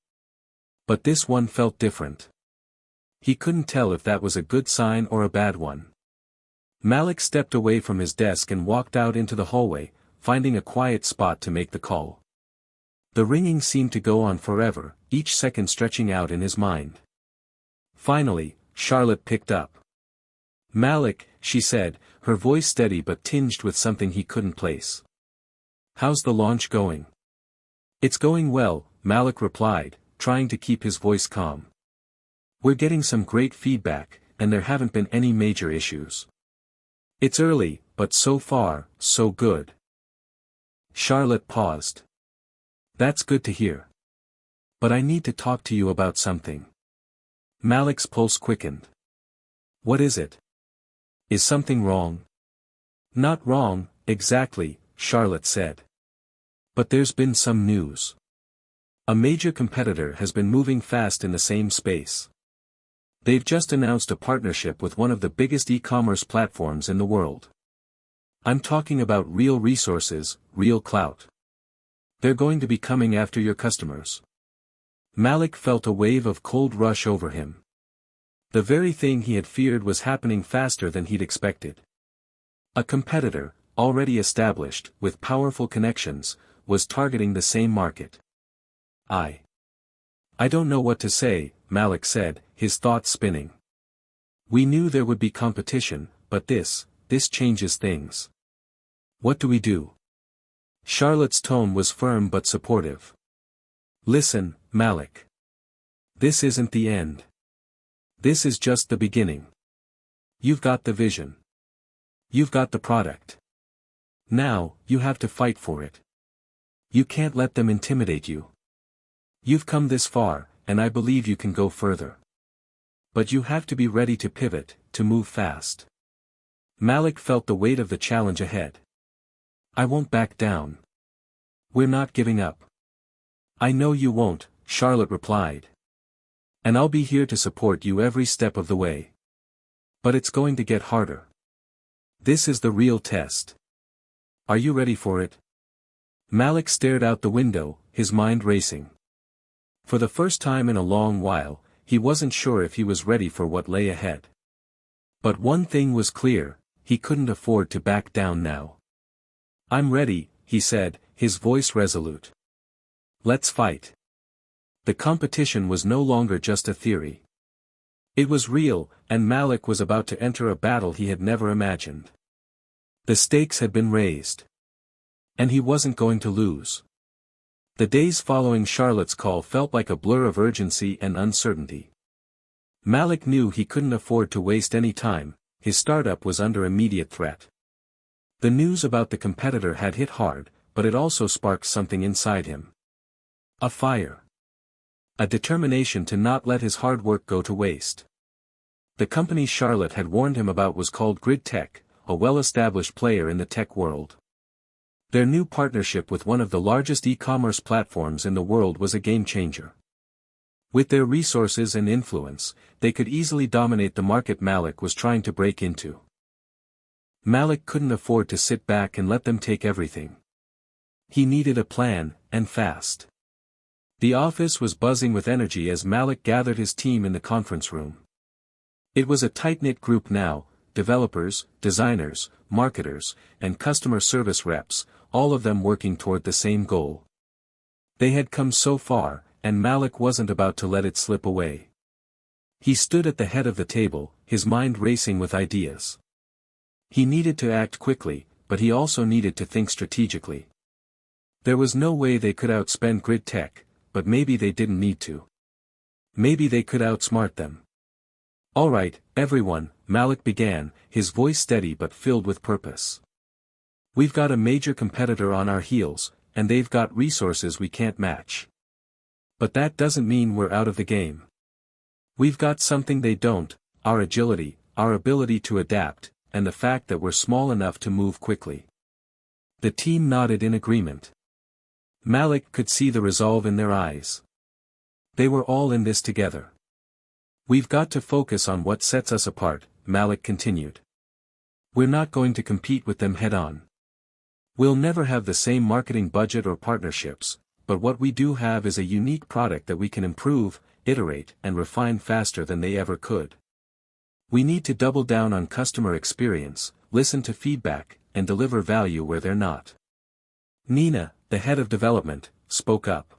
But this one felt different. He couldn't tell if that was a good sign or a bad one. Malik stepped away from his desk and walked out into the hallway, finding a quiet spot to make the call. The ringing seemed to go on forever, each second stretching out in his mind. Finally, Charlotte picked up. "Malik," she said, her voice steady but tinged with something he couldn't place. "How's the launch going?" "It's going well," Malik replied, trying to keep his voice calm. "We're getting some great feedback, and there haven't been any major issues. It's early, but so far, so good." Charlotte paused. "That's good to hear. But I need to talk to you about something." Malik's pulse quickened. "What is it? Is something wrong?" "Not wrong, exactly," Charlotte said. "But there's been some news. A major competitor has been moving fast in the same space. They've just announced a partnership with one of the biggest e-commerce platforms in the world. I'm talking about real resources, real clout. They're going to be coming after your customers." Malik felt a wave of cold rush over him. The very thing he had feared was happening faster than he'd expected. A competitor, already established, with powerful connections, was targeting the same market. I don't know what to say," Malik said, his thoughts spinning. "We knew there would be competition, but this changes things. What do we do?" Charlotte's tone was firm but supportive. "Listen, Malik. This isn't the end. This is just the beginning. You've got the vision. You've got the product. Now, you have to fight for it. You can't let them intimidate you. You've come this far, and I believe you can go further. But you have to be ready to pivot, to move fast." Malik felt the weight of the challenge ahead. "I won't back down. We're not giving up." "I know you won't," Charlotte replied. "And I'll be here to support you every step of the way. But it's going to get harder. This is the real test. Are you ready for it?" Malik stared out the window, his mind racing. For the first time in a long while, he wasn't sure if he was ready for what lay ahead. But one thing was clear, he couldn't afford to back down now. "I'm ready," he said, his voice resolute. "Let's fight." The competition was no longer just a theory. It was real, and Malik was about to enter a battle he had never imagined. The stakes had been raised. And he wasn't going to lose. The days following Charlotte's call felt like a blur of urgency and uncertainty. Malik knew he couldn't afford to waste any time, his startup was under immediate threat. The news about the competitor had hit hard, but it also sparked something inside him. A fire. A determination to not let his hard work go to waste. The company Charlotte had warned him about was called Grid Tech, a well-established player in the tech world. Their new partnership with one of the largest e-commerce platforms in the world was a game-changer. With their resources and influence, they could easily dominate the market Malik was trying to break into. Malik couldn't afford to sit back and let them take everything. He needed a plan, and fast. The office was buzzing with energy as Malik gathered his team in the conference room. It was a tight-knit group now, developers, designers, marketers, and customer service reps, all of them working toward the same goal. They had come so far, and Malik wasn't about to let it slip away. He stood at the head of the table, his mind racing with ideas. He needed to act quickly, but he also needed to think strategically. There was no way they could outspend Grid Tech, but maybe they didn't need to. Maybe they could outsmart them. "All right, everyone," Malik began, his voice steady but filled with purpose. "We've got a major competitor on our heels, and they've got resources we can't match. But that doesn't mean we're out of the game. We've got something they don't, our agility, our ability to adapt, and the fact that we're small enough to move quickly." The team nodded in agreement. Malik could see the resolve in their eyes. They were all in this together. "We've got to focus on what sets us apart," Malik continued. "We're not going to compete with them head-on. We'll never have the same marketing budget or partnerships, but what we do have is a unique product that we can improve, iterate, and refine faster than they ever could. We need to double down on customer experience, listen to feedback, and deliver value where they're not." Nina, the head of development, spoke up.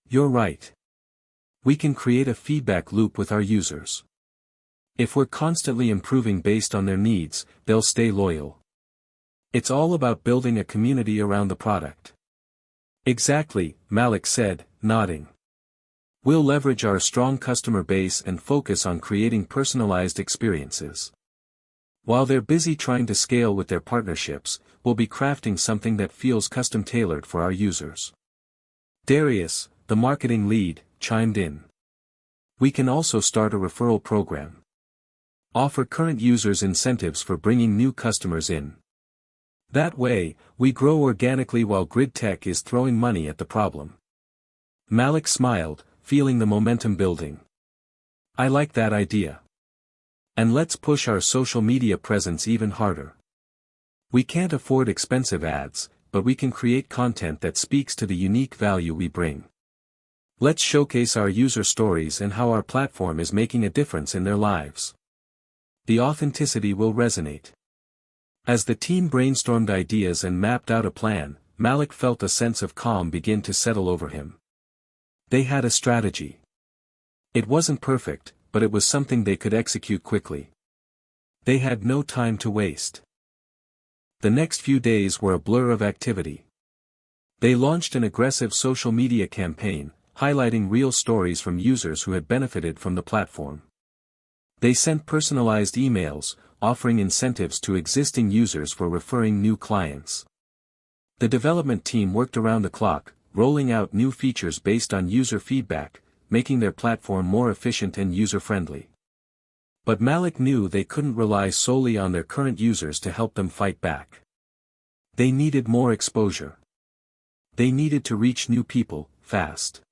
"You're right. We can create a feedback loop with our users. If we're constantly improving based on their needs, they'll stay loyal. It's all about building a community around the product." "Exactly," Malik said, nodding. "We'll leverage our strong customer base and focus on creating personalized experiences. While they're busy trying to scale with their partnerships, we'll be crafting something that feels custom-tailored for our users." Darius, the marketing lead, chimed in. "We can also start a referral program. Offer current users incentives for bringing new customers in. That way, we grow organically while Grid Tech is throwing money at the problem." Malik smiled, feeling the momentum building. "I like that idea. And let's push our social media presence even harder. We can't afford expensive ads, but we can create content that speaks to the unique value we bring. Let's showcase our user stories and how our platform is making a difference in their lives. The authenticity will resonate." As the team brainstormed ideas and mapped out a plan, Malik felt a sense of calm begin to settle over him. They had a strategy. It wasn't perfect, but it was something they could execute quickly. They had no time to waste. The next few days were a blur of activity. They launched an aggressive social media campaign, highlighting real stories from users who had benefited from the platform. They sent personalized emails, offering incentives to existing users for referring new clients. The development team worked around the clock, rolling out new features based on user feedback, making their platform more efficient and user-friendly. But Malik knew they couldn't rely solely on their current users to help them fight back. They needed more exposure. They needed to reach new people, fast.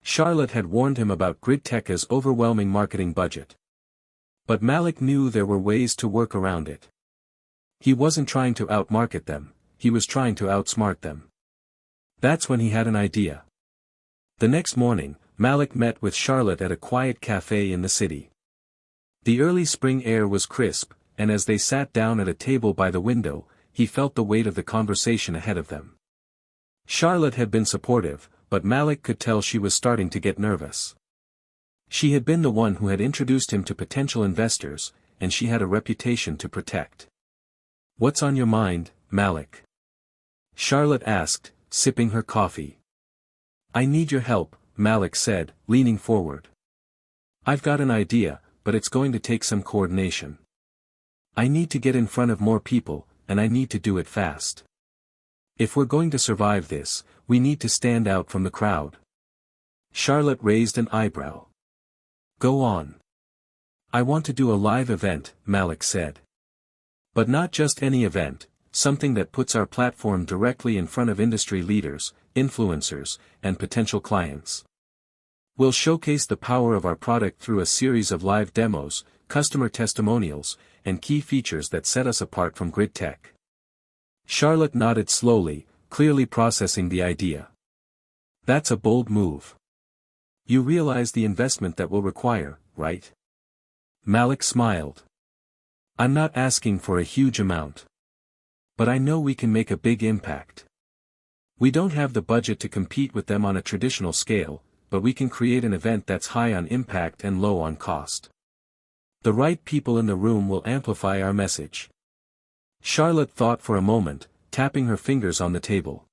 Charlotte had warned him about Grid Tech's overwhelming marketing budget. But Malik knew there were ways to work around it. He wasn't trying to outmarket them, he was trying to outsmart them. That's when he had an idea. The next morning, Malik met with Charlotte at a quiet cafe in the city. The early spring air was crisp, and as they sat down at a table by the window, he felt the weight of the conversation ahead of them. Charlotte had been supportive, but Malik could tell she was starting to get nervous. She had been the one who had introduced him to potential investors, and she had a reputation to protect. "What's on your mind, Malik?" Charlotte asked, sipping her coffee. "I need your help," Malik said, leaning forward. "I've got an idea, but it's going to take some coordination. I need to get in front of more people, and I need to do it fast. If we're going to survive this, we need to stand out from the crowd." Charlotte raised an eyebrow. "Go on." "I want to do a live event," Malik said. "But not just any event, something that puts our platform directly in front of industry leaders, influencers, and potential clients. We'll showcase the power of our product through a series of live demos, customer testimonials, and key features that set us apart from grid tech. Charlotte nodded slowly, clearly processing the idea. That's a bold move. You realize the investment that will require, right? Malik smiled. I'm not asking for a huge amount. But I know we can make a big impact. We don't have the budget to compete with them on a traditional scale, but we can create an event that's high on impact and low on cost. The right people in the room will amplify our message. Charlotte thought for a moment, tapping her fingers on the table.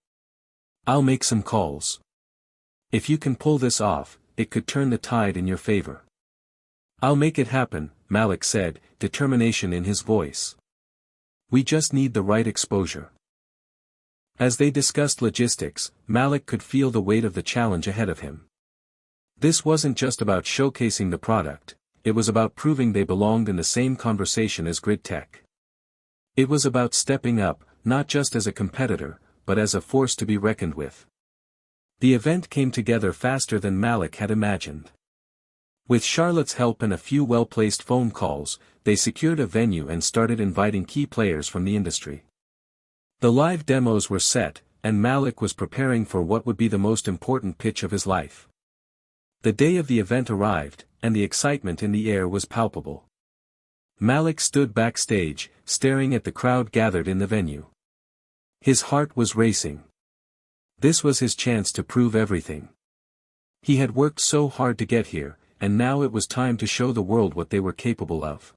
I'll make some calls. If you can pull this off, it could turn the tide in your favor. I'll make it happen, Malik said, determination in his voice. We just need the right exposure. As they discussed logistics, Malik could feel the weight of the challenge ahead of him. This wasn't just about showcasing the product, it was about proving they belonged in the same conversation as grid tech. It was about stepping up, not just as a competitor, but as a force to be reckoned with. The event came together faster than Malik had imagined. With Charlotte's help and a few well-placed phone calls, they secured a venue and started inviting key players from the industry. The live demos were set, and Malik was preparing for what would be the most important pitch of his life. The day of the event arrived, and the excitement in the air was palpable. Malik stood backstage, staring at the crowd gathered in the venue. His heart was racing. This was his chance to prove everything. He had worked so hard to get here, and now it was time to show the world what they were capable of.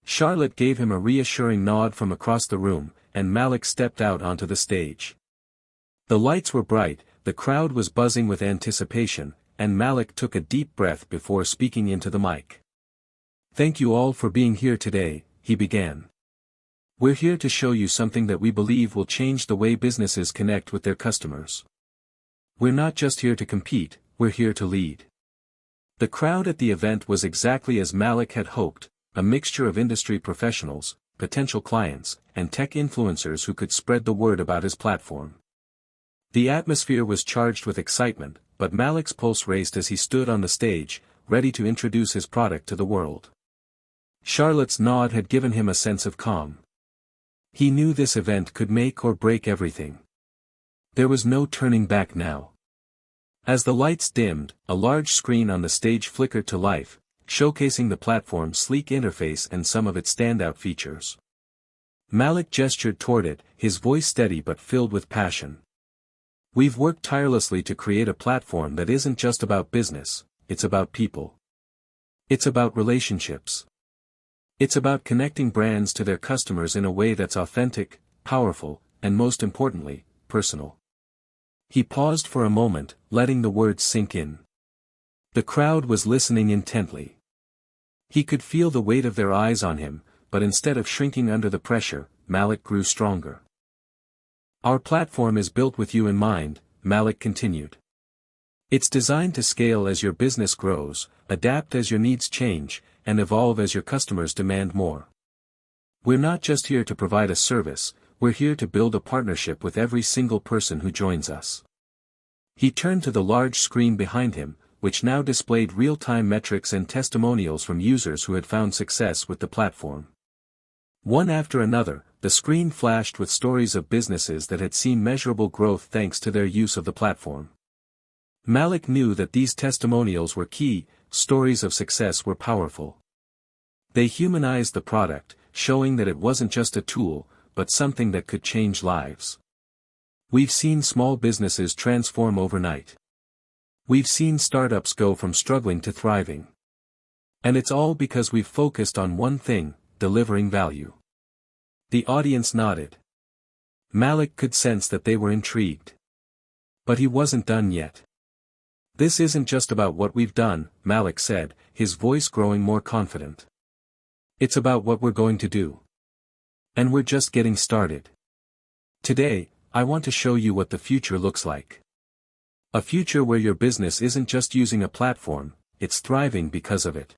Charlotte gave him a reassuring nod from across the room, and Malik stepped out onto the stage. The lights were bright, the crowd was buzzing with anticipation, and Malik took a deep breath before speaking into the mic. Thank you all for being here today, he began. We're here to show you something that we believe will change the way businesses connect with their customers. We're not just here to compete, we're here to lead. The crowd at the event was exactly as Malik had hoped, a mixture of industry professionals, potential clients, and tech influencers who could spread the word about his platform. The atmosphere was charged with excitement, but Malik's pulse raced as he stood on the stage, ready to introduce his product to the world. Charlotte's nod had given him a sense of calm. He knew this event could make or break everything. There was no turning back now. As the lights dimmed, a large screen on the stage flickered to life, showcasing the platform's sleek interface and some of its standout features. Malik gestured toward it, his voice steady but filled with passion. We've worked tirelessly to create a platform that isn't just about business, it's about people. It's about relationships. It's about connecting brands to their customers in a way that's authentic, powerful, and most importantly, personal. He paused for a moment, letting the words sink in. The crowd was listening intently. He could feel the weight of their eyes on him, but instead of shrinking under the pressure, Malik grew stronger. Our platform is built with you in mind, Malik continued. It's designed to scale as your business grows, adapt as your needs change, and evolve as your customers demand more. We're not just here to provide a service, we're here to build a partnership with every single person who joins us. He turned to the large screen behind him, which now displayed real-time metrics and testimonials from users who had found success with the platform. One after another, the screen flashed with stories of businesses that had seen measurable growth thanks to their use of the platform. Malik knew that these testimonials were key, stories of success were powerful. They humanized the product, showing that it wasn't just a tool, but something that could change lives. We've seen small businesses transform overnight. We've seen startups go from struggling to thriving. And it's all because we've focused on one thing, delivering value. The audience nodded. Malik could sense that they were intrigued. But he wasn't done yet. This isn't just about what we've done, Malik said, his voice growing more confident. It's about what we're going to do. And we're just getting started. Today, I want to show you what the future looks like. A future where your business isn't just using a platform, it's thriving because of it.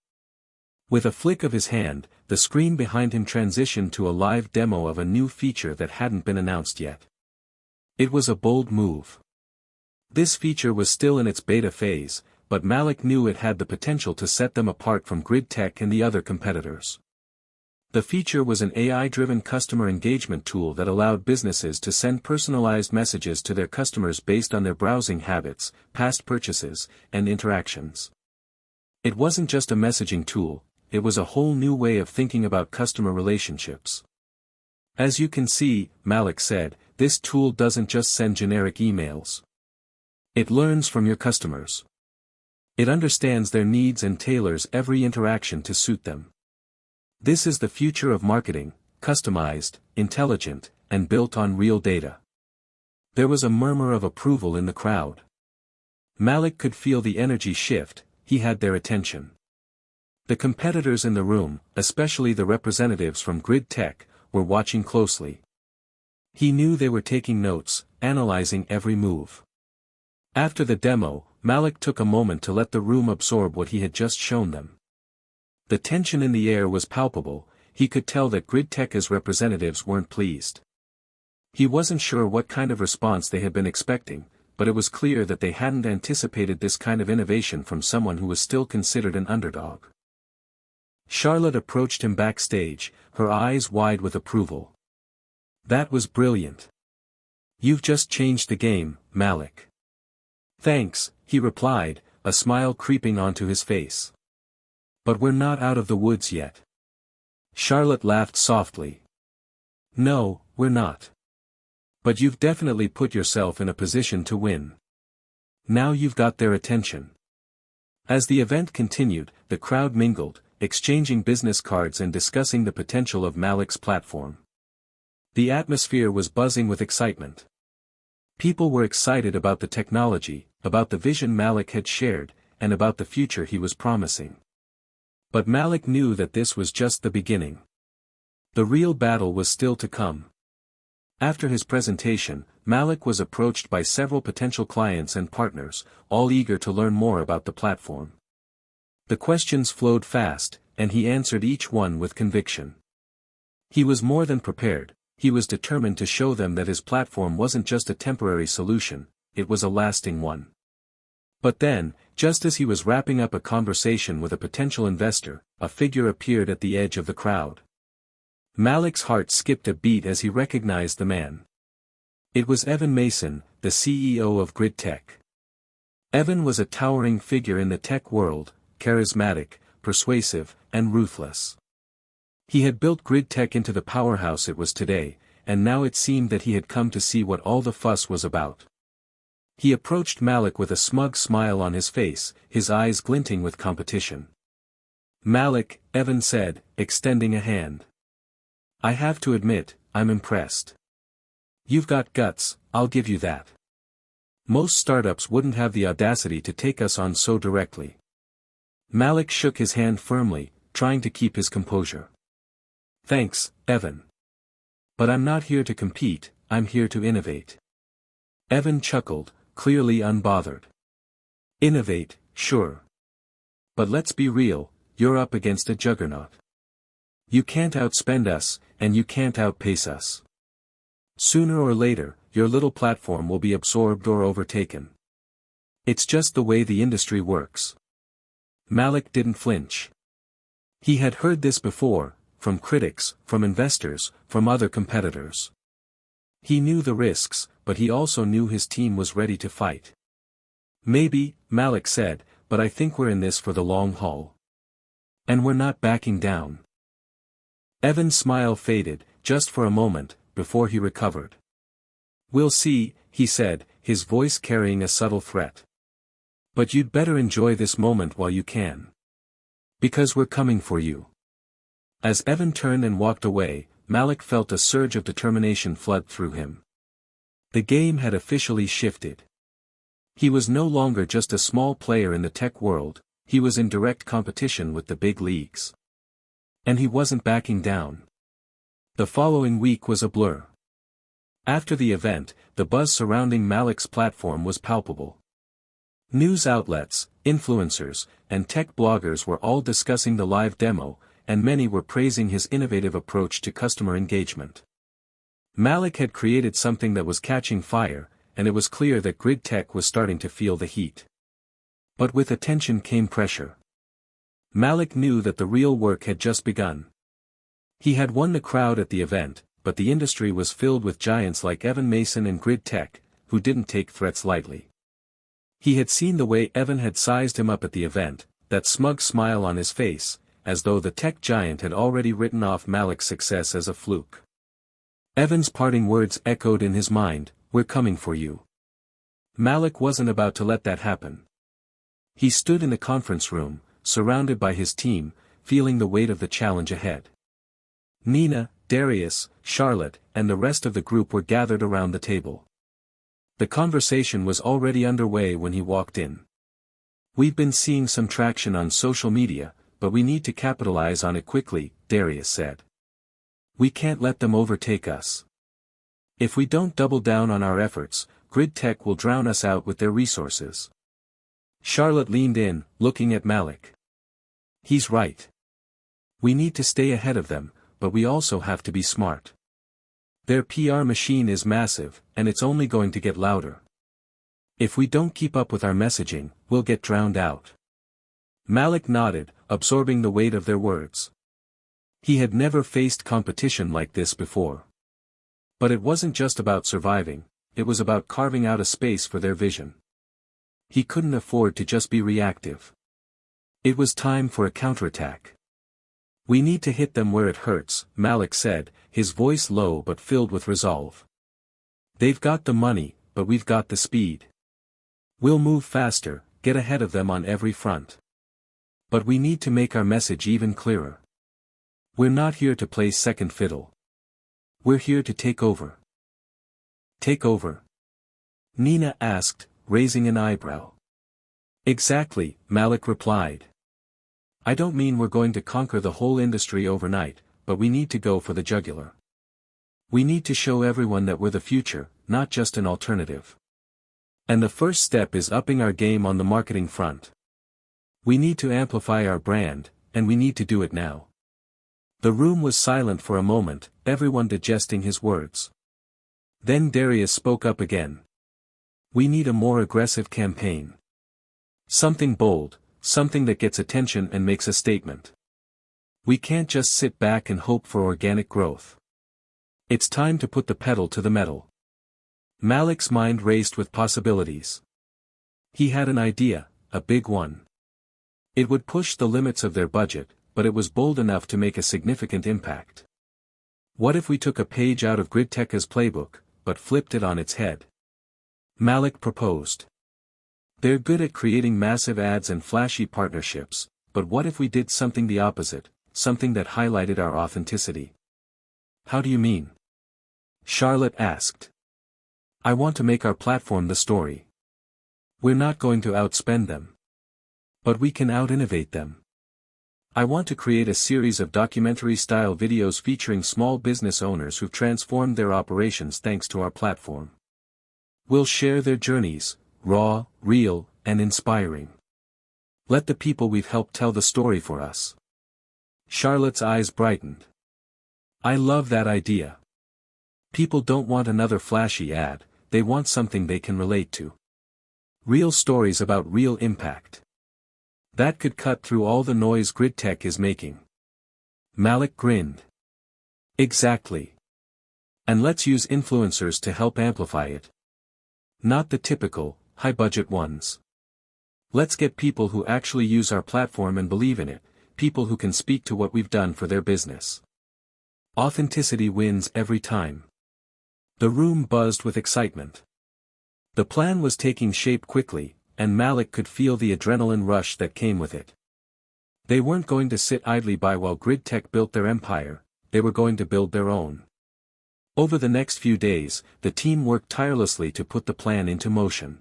With a flick of his hand, the screen behind him transitioned to a live demo of a new feature that hadn't been announced yet. It was a bold move. This feature was still in its beta phase, but Malik knew it had the potential to set them apart from Grid Tech and the other competitors. The feature was an AI-driven customer engagement tool that allowed businesses to send personalized messages to their customers based on their browsing habits, past purchases, and interactions. It wasn't just a messaging tool, it was a whole new way of thinking about customer relationships. As you can see, Malik said, this tool doesn't just send generic emails. It learns from your customers. It understands their needs and tailors every interaction to suit them. This is the future of marketing, customized, intelligent, and built on real data. There was a murmur of approval in the crowd. Malik could feel the energy shift, he had their attention. The competitors in the room, especially the representatives from Grid Tech, were watching closely. He knew they were taking notes, analyzing every move. After the demo, Malik took a moment to let the room absorb what he had just shown them. The tension in the air was palpable, he could tell that Grid Tech's representatives weren't pleased. He wasn't sure what kind of response they had been expecting, but it was clear that they hadn't anticipated this kind of innovation from someone who was still considered an underdog. Charlotte approached him backstage, her eyes wide with approval. That was brilliant. You've just changed the game, Malik. Thanks, he replied, a smile creeping onto his face. But we're not out of the woods yet. Charlotte laughed softly. No, we're not. But you've definitely put yourself in a position to win. Now you've got their attention. As the event continued, the crowd mingled, exchanging business cards and discussing the potential of Malik's platform. The atmosphere was buzzing with excitement. People were excited about the technology, about the vision Malik had shared, and about the future he was promising. But Malik knew that this was just the beginning. The real battle was still to come. After his presentation, Malik was approached by several potential clients and partners, all eager to learn more about the platform. The questions flowed fast, and he answered each one with conviction. He was more than prepared, he was determined to show them that his platform wasn't just a temporary solution, it was a lasting one. But then, just as he was wrapping up a conversation with a potential investor, a figure appeared at the edge of the crowd. Malik's heart skipped a beat as he recognized the man. It was Evan Mason, the CEO of Grid Tech. Evan was a towering figure in the tech world, charismatic, persuasive, and ruthless. He had built Grid Tech into the powerhouse it was today, and now it seemed that he had come to see what all the fuss was about. He approached Malik with a smug smile on his face, his eyes glinting with competition. Malik, Evan said, extending a hand. I have to admit, I'm impressed. You've got guts, I'll give you that. Most startups wouldn't have the audacity to take us on so directly. Malik shook his hand firmly, trying to keep his composure. Thanks, Evan. But I'm not here to compete, I'm here to innovate. Evan chuckled, clearly unbothered. Innovate, sure. But let's be real, you're up against a juggernaut. You can't outspend us, and you can't outpace us. Sooner or later, your little platform will be absorbed or overtaken. It's just the way the industry works. Malik didn't flinch. He had heard this before, from critics, from investors, from other competitors. He knew the risks, but he also knew his team was ready to fight. Maybe, Malik said, but I think we're in this for the long haul. And we're not backing down. Evan's smile faded, just for a moment, before he recovered. We'll see, he said, his voice carrying a subtle threat. But you'd better enjoy this moment while you can. Because we're coming for you. As Evan turned and walked away, Malik felt a surge of determination flood through him. The game had officially shifted. He was no longer just a small player in the tech world, he was in direct competition with the big leagues. And he wasn't backing down. The following week was a blur. After the event, the buzz surrounding Malik's platform was palpable. News outlets, influencers, and tech bloggers were all discussing the live demo, and many were praising his innovative approach to customer engagement. Malik had created something that was catching fire, and it was clear that Grid Tech was starting to feel the heat. But with attention came pressure. Malik knew that the real work had just begun. He had won the crowd at the event, but the industry was filled with giants like Evan Mason and Grid Tech, who didn't take threats lightly. He had seen the way Evan had sized him up at the event, that smug smile on his face, as though the tech giant had already written off Malik's success as a fluke. Evan's parting words echoed in his mind, "We're coming for you." Malik wasn't about to let that happen. He stood in the conference room, surrounded by his team, feeling the weight of the challenge ahead. Nina, Darius, Charlotte, and the rest of the group were gathered around the table. The conversation was already underway when he walked in. "We've been seeing some traction on social media, but we need to capitalize on it quickly," Darius said. "We can't let them overtake us. If we don't double down on our efforts, Grid Tech will drown us out with their resources." Charlotte leaned in, looking at Malik. "He's right. We need to stay ahead of them, but we also have to be smart. Their PR machine is massive, and it's only going to get louder. If we don't keep up with our messaging, we'll get drowned out." Malik nodded, absorbing the weight of their words. He had never faced competition like this before. But it wasn't just about surviving, it was about carving out a space for their vision. He couldn't afford to just be reactive. It was time for a counterattack. "We need to hit them where it hurts," Malik said, his voice low but filled with resolve. "They've got the money, but we've got the speed. We'll move faster, get ahead of them on every front. But we need to make our message even clearer. We're not here to play second fiddle. We're here to take over." "Take over?" Nina asked, raising an eyebrow. "Exactly," Malik replied. "I don't mean we're going to conquer the whole industry overnight, but we need to go for the jugular. We need to show everyone that we're the future, not just an alternative. And the first step is upping our game on the marketing front. We need to amplify our brand, and we need to do it now." The room was silent for a moment, everyone digesting his words. Then Darius spoke up again. "We need a more aggressive campaign. Something bold, something that gets attention and makes a statement. We can't just sit back and hope for organic growth. It's time to put the pedal to the metal." Malik's mind raced with possibilities. He had an idea, a big one. It would push the limits of their budget, but it was bold enough to make a significant impact. What if we took a page out of Grid Tech's playbook, but flipped it on its head? Malik proposed. "They're good at creating massive ads and flashy partnerships, but what if we did something the opposite, something that highlighted our authenticity?" "How do you mean?" Charlotte asked. "I want to make our platform the story. We're not going to outspend them. But we can out-innovate them. I want to create a series of documentary-style videos featuring small business owners who've transformed their operations thanks to our platform. We'll share their journeys, raw, real, and inspiring. Let the people we've helped tell the story for us." Charlotte's eyes brightened. "I love that idea. People don't want another flashy ad, they want something they can relate to. Real stories about real impact. That could cut through all the noise Grid Tech is making." Malik grinned. "Exactly. And let's use influencers to help amplify it. Not the typical, high-budget ones. Let's get people who actually use our platform and believe in it, people who can speak to what we've done for their business. Authenticity wins every time." The room buzzed with excitement. The plan was taking shape quickly, and Malik could feel the adrenaline rush that came with it. They weren't going to sit idly by while Grid Tech built their empire, they were going to build their own. Over the next few days, the team worked tirelessly to put the plan into motion.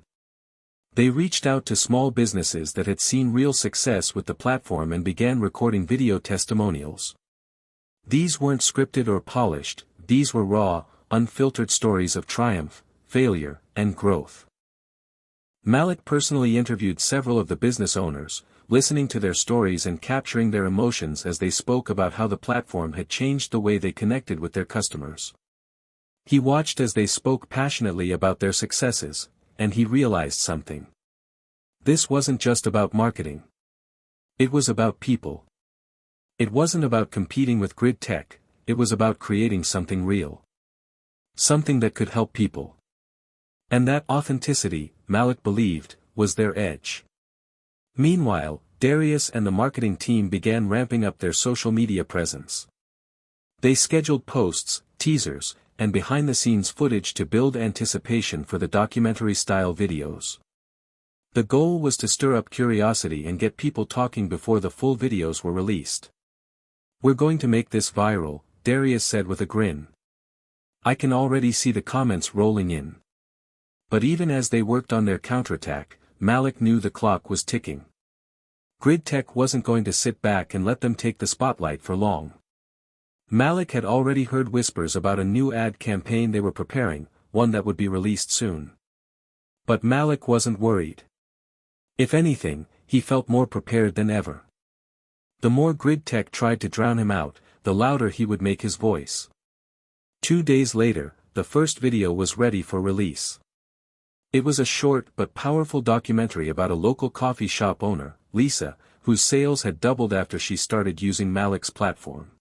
They reached out to small businesses that had seen real success with the platform and began recording video testimonials. These weren't scripted or polished, these were raw, unfiltered stories of triumph, failure, and growth. Malik personally interviewed several of the business owners, listening to their stories and capturing their emotions as they spoke about how the platform had changed the way they connected with their customers. He watched as they spoke passionately about their successes, and he realized something. This wasn't just about marketing. It was about people. It wasn't about competing with grid tech, it was about creating something real. Something that could help people. And that authenticity, Malik believed, was their edge. Meanwhile, Darius and the marketing team began ramping up their social media presence. They scheduled posts, teasers, and behind-the-scenes footage to build anticipation for the documentary-style videos. The goal was to stir up curiosity and get people talking before the full videos were released. "We're going to make this viral," Darius said with a grin. "I can already see the comments rolling in." But even as they worked on their counterattack, Malik knew the clock was ticking. Grid tech wasn't going to sit back and let them take the spotlight for long. Malik had already heard whispers about a new ad campaign they were preparing, one that would be released soon. But Malik wasn't worried. If anything, he felt more prepared than ever. The more grid tech tried to drown him out, the louder he would make his voice. 2 days later, the first video was ready for release. It was a short but powerful documentary about a local coffee shop owner, Lisa, whose sales had doubled after she started using Malik's platform.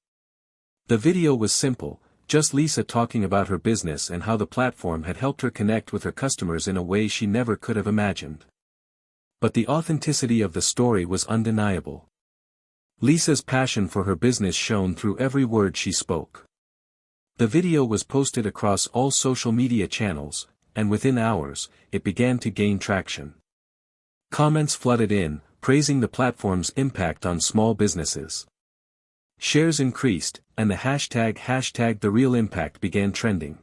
The video was simple, just Lisa talking about her business and how the platform had helped her connect with her customers in a way she never could have imagined. But the authenticity of the story was undeniable. Lisa's passion for her business shone through every word she spoke. The video was posted across all social media channels, and within hours, it began to gain traction. Comments flooded in, praising the platform's impact on small businesses. Shares increased, and the hashtag the real impact began trending.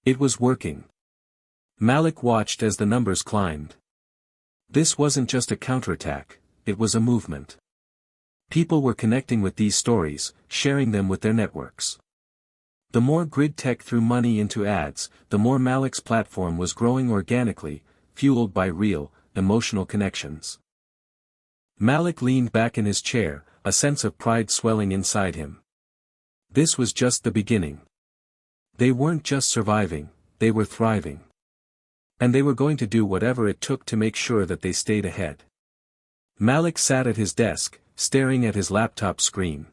It was working. Malik watched as the numbers climbed. This wasn't just a counterattack, it was a movement. People were connecting with these stories, sharing them with their networks. The more grid tech threw money into ads, the more Malik's platform was growing organically, fueled by real, emotional connections. Malik leaned back in his chair, a sense of pride swelling inside him. This was just the beginning. They weren't just surviving, they were thriving. And they were going to do whatever it took to make sure that they stayed ahead. Malik sat at his desk, staring at his laptop screen.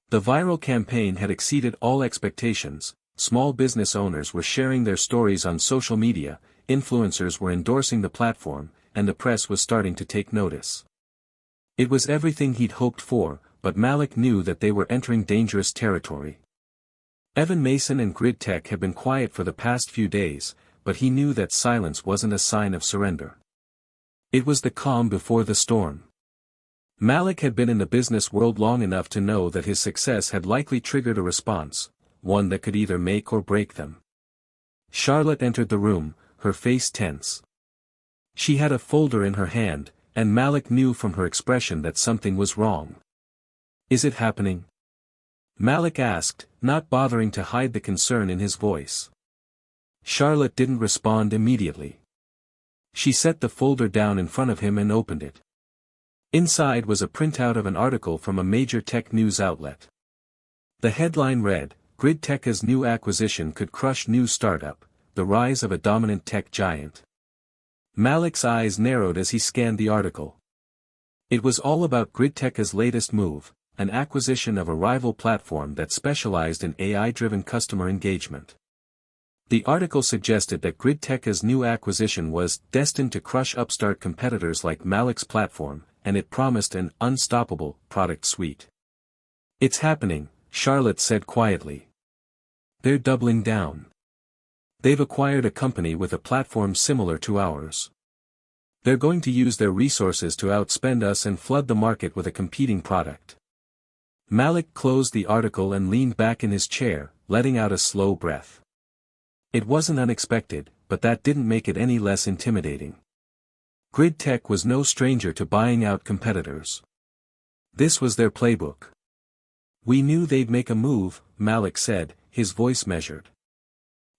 The viral campaign had exceeded all expectations. Small business owners were sharing their stories on social media, influencers were endorsing the platform, and the press was starting to take notice. It was everything he'd hoped for, but Malik knew that they were entering dangerous territory. Evan Mason and Grid Tech had been quiet for the past few days, but he knew that silence wasn't a sign of surrender. It was the calm before the storm. Malik had been in the business world long enough to know that his success had likely triggered a response, one that could either make or break them. Charlotte entered the room, her face tense. She had a folder in her hand, and Malik knew from her expression that something was wrong. "Is it happening?" Malik asked, not bothering to hide the concern in his voice. Charlotte didn't respond immediately. She set the folder down in front of him and opened it. Inside was a printout of an article from a major tech news outlet. The headline read, "Grid Tech's new acquisition could crush new startup, the rise of a dominant tech giant." Malik's eyes narrowed as he scanned the article. It was all about Grid Tech's latest move, an acquisition of a rival platform that specialized in AI-driven customer engagement. The article suggested that Grid Tech's new acquisition was destined to crush upstart competitors like Malik's platform, and it promised an unstoppable product suite. "It's happening," Charlotte said quietly. "They're doubling down. They've acquired a company with a platform similar to ours. They're going to use their resources to outspend us and flood the market with a competing product." Malik closed the article and leaned back in his chair, letting out a slow breath. It wasn't unexpected, but that didn't make it any less intimidating. Grid Tech was no stranger to buying out competitors. This was their playbook. "We knew they'd make a move," Malik said, his voice measured.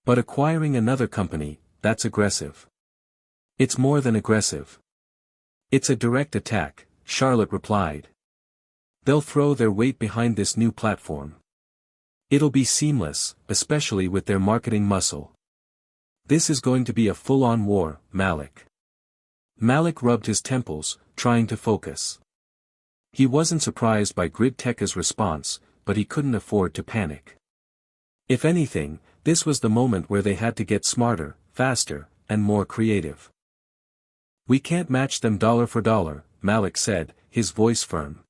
"But acquiring another company, that's aggressive." "It's more than aggressive. It's a direct attack," Charlotte replied. "They'll throw their weight behind this new platform. It'll be seamless, especially with their marketing muscle. This is going to be a full-on war, Malik." Malik rubbed his temples, trying to focus. He wasn't surprised by Gridtech's response, but he couldn't afford to panic. If anything, this was the moment where they had to get smarter, faster, and more creative. "We can't match them dollar for dollar," Malik said, his voice firm.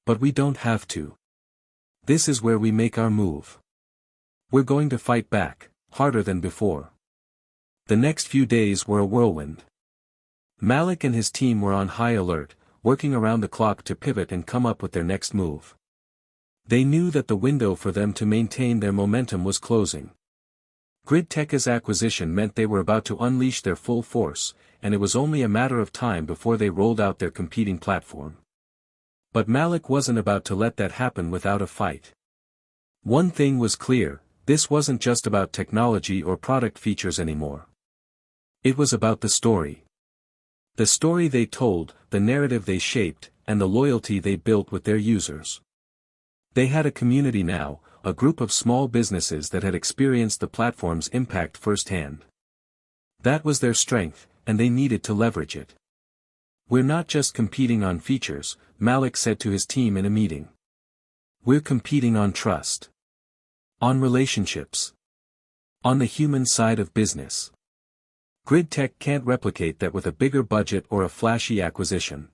"But we don't have to. This is where we make our move. We're going to fight back, harder than before." The next few days were a whirlwind. Malik and his team were on high alert, working around the clock to pivot and come up with their next move. They knew that the window for them to maintain their momentum was closing. Gridtech's acquisition meant they were about to unleash their full force, and it was only a matter of time before they rolled out their competing platform. But Malik wasn't about to let that happen without a fight. One thing was clear: this wasn't just about technology or product features anymore. It was about the story. The story they told, the narrative they shaped, and the loyalty they built with their users. They had a community now, a group of small businesses that had experienced the platform's impact firsthand. That was their strength, and they needed to leverage it. "We're not just competing on features," Malik said to his team in a meeting. "We're competing on trust. On relationships. On the human side of business. Gridtech can't replicate that with a bigger budget or a flashy acquisition.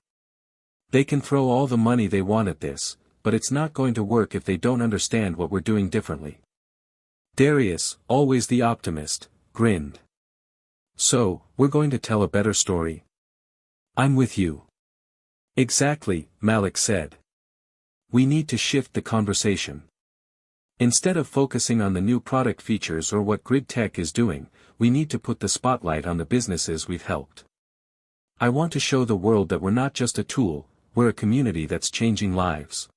They can throw all the money they want at this, but it's not going to work if they don't understand what we're doing differently." Darius, always the optimist, grinned. "So, we're going to tell a better story?" "I'm with you." "Exactly," Malik said. "We need to shift the conversation. Instead of focusing on the new product features or what Gridtech is doing, we need to put the spotlight on the businesses we've helped. I want to show the world that we're not just a tool, we're a community that's changing lives.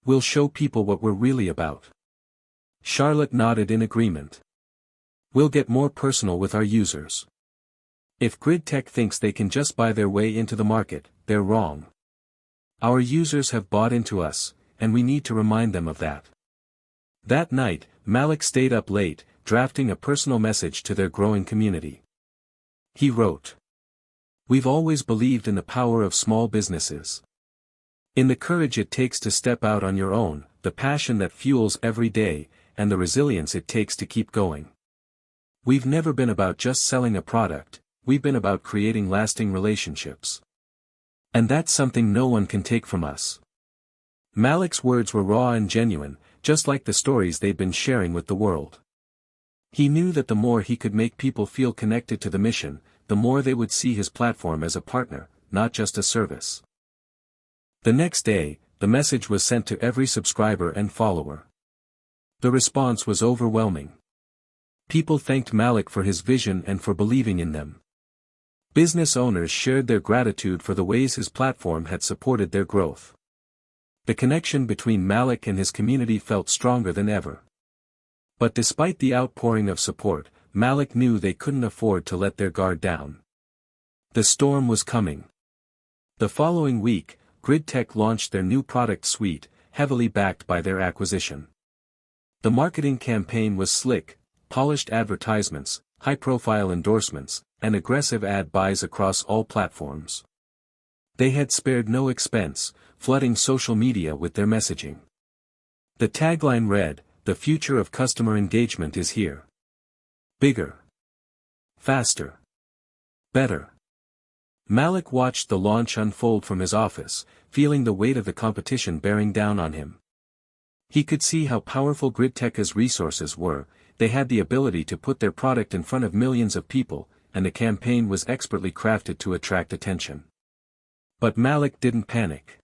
We'll show people what we're really about." Charlotte nodded in agreement. "We'll get more personal with our users. If Gridtech thinks they can just buy their way into the market, they're wrong. Our users have bought into us, and we need to remind them of that." That night, Malik stayed up late, drafting a personal message to their growing community. He wrote, "We've always believed in the power of small businesses. In the courage it takes to step out on your own, the passion that fuels every day, and the resilience it takes to keep going. We've never been about just selling a product, we've been about creating lasting relationships. And that's something no one can take from us." Malik's words were raw and genuine, just like the stories they'd been sharing with the world. He knew that the more he could make people feel connected to the mission, the more they would see his platform as a partner, not just a service. The next day, the message was sent to every subscriber and follower. The response was overwhelming. People thanked Malik for his vision and for believing in them. Business owners shared their gratitude for the ways his platform had supported their growth. The connection between Malik and his community felt stronger than ever. But despite the outpouring of support, Malik knew they couldn't afford to let their guard down. The storm was coming. The following week, Gridtech launched their new product suite, heavily backed by their acquisition. The marketing campaign was slick: polished advertisements, high-profile endorsements, and aggressive ad buys across all platforms. They had spared no expense, flooding social media with their messaging. The tagline read, "The future of customer engagement is here. Bigger. Faster. Better." Malik watched the launch unfold from his office, feeling the weight of the competition bearing down on him. He could see how powerful Gridtech's resources were. They had the ability to put their product in front of millions of people, and the campaign was expertly crafted to attract attention. But Malik didn't panic.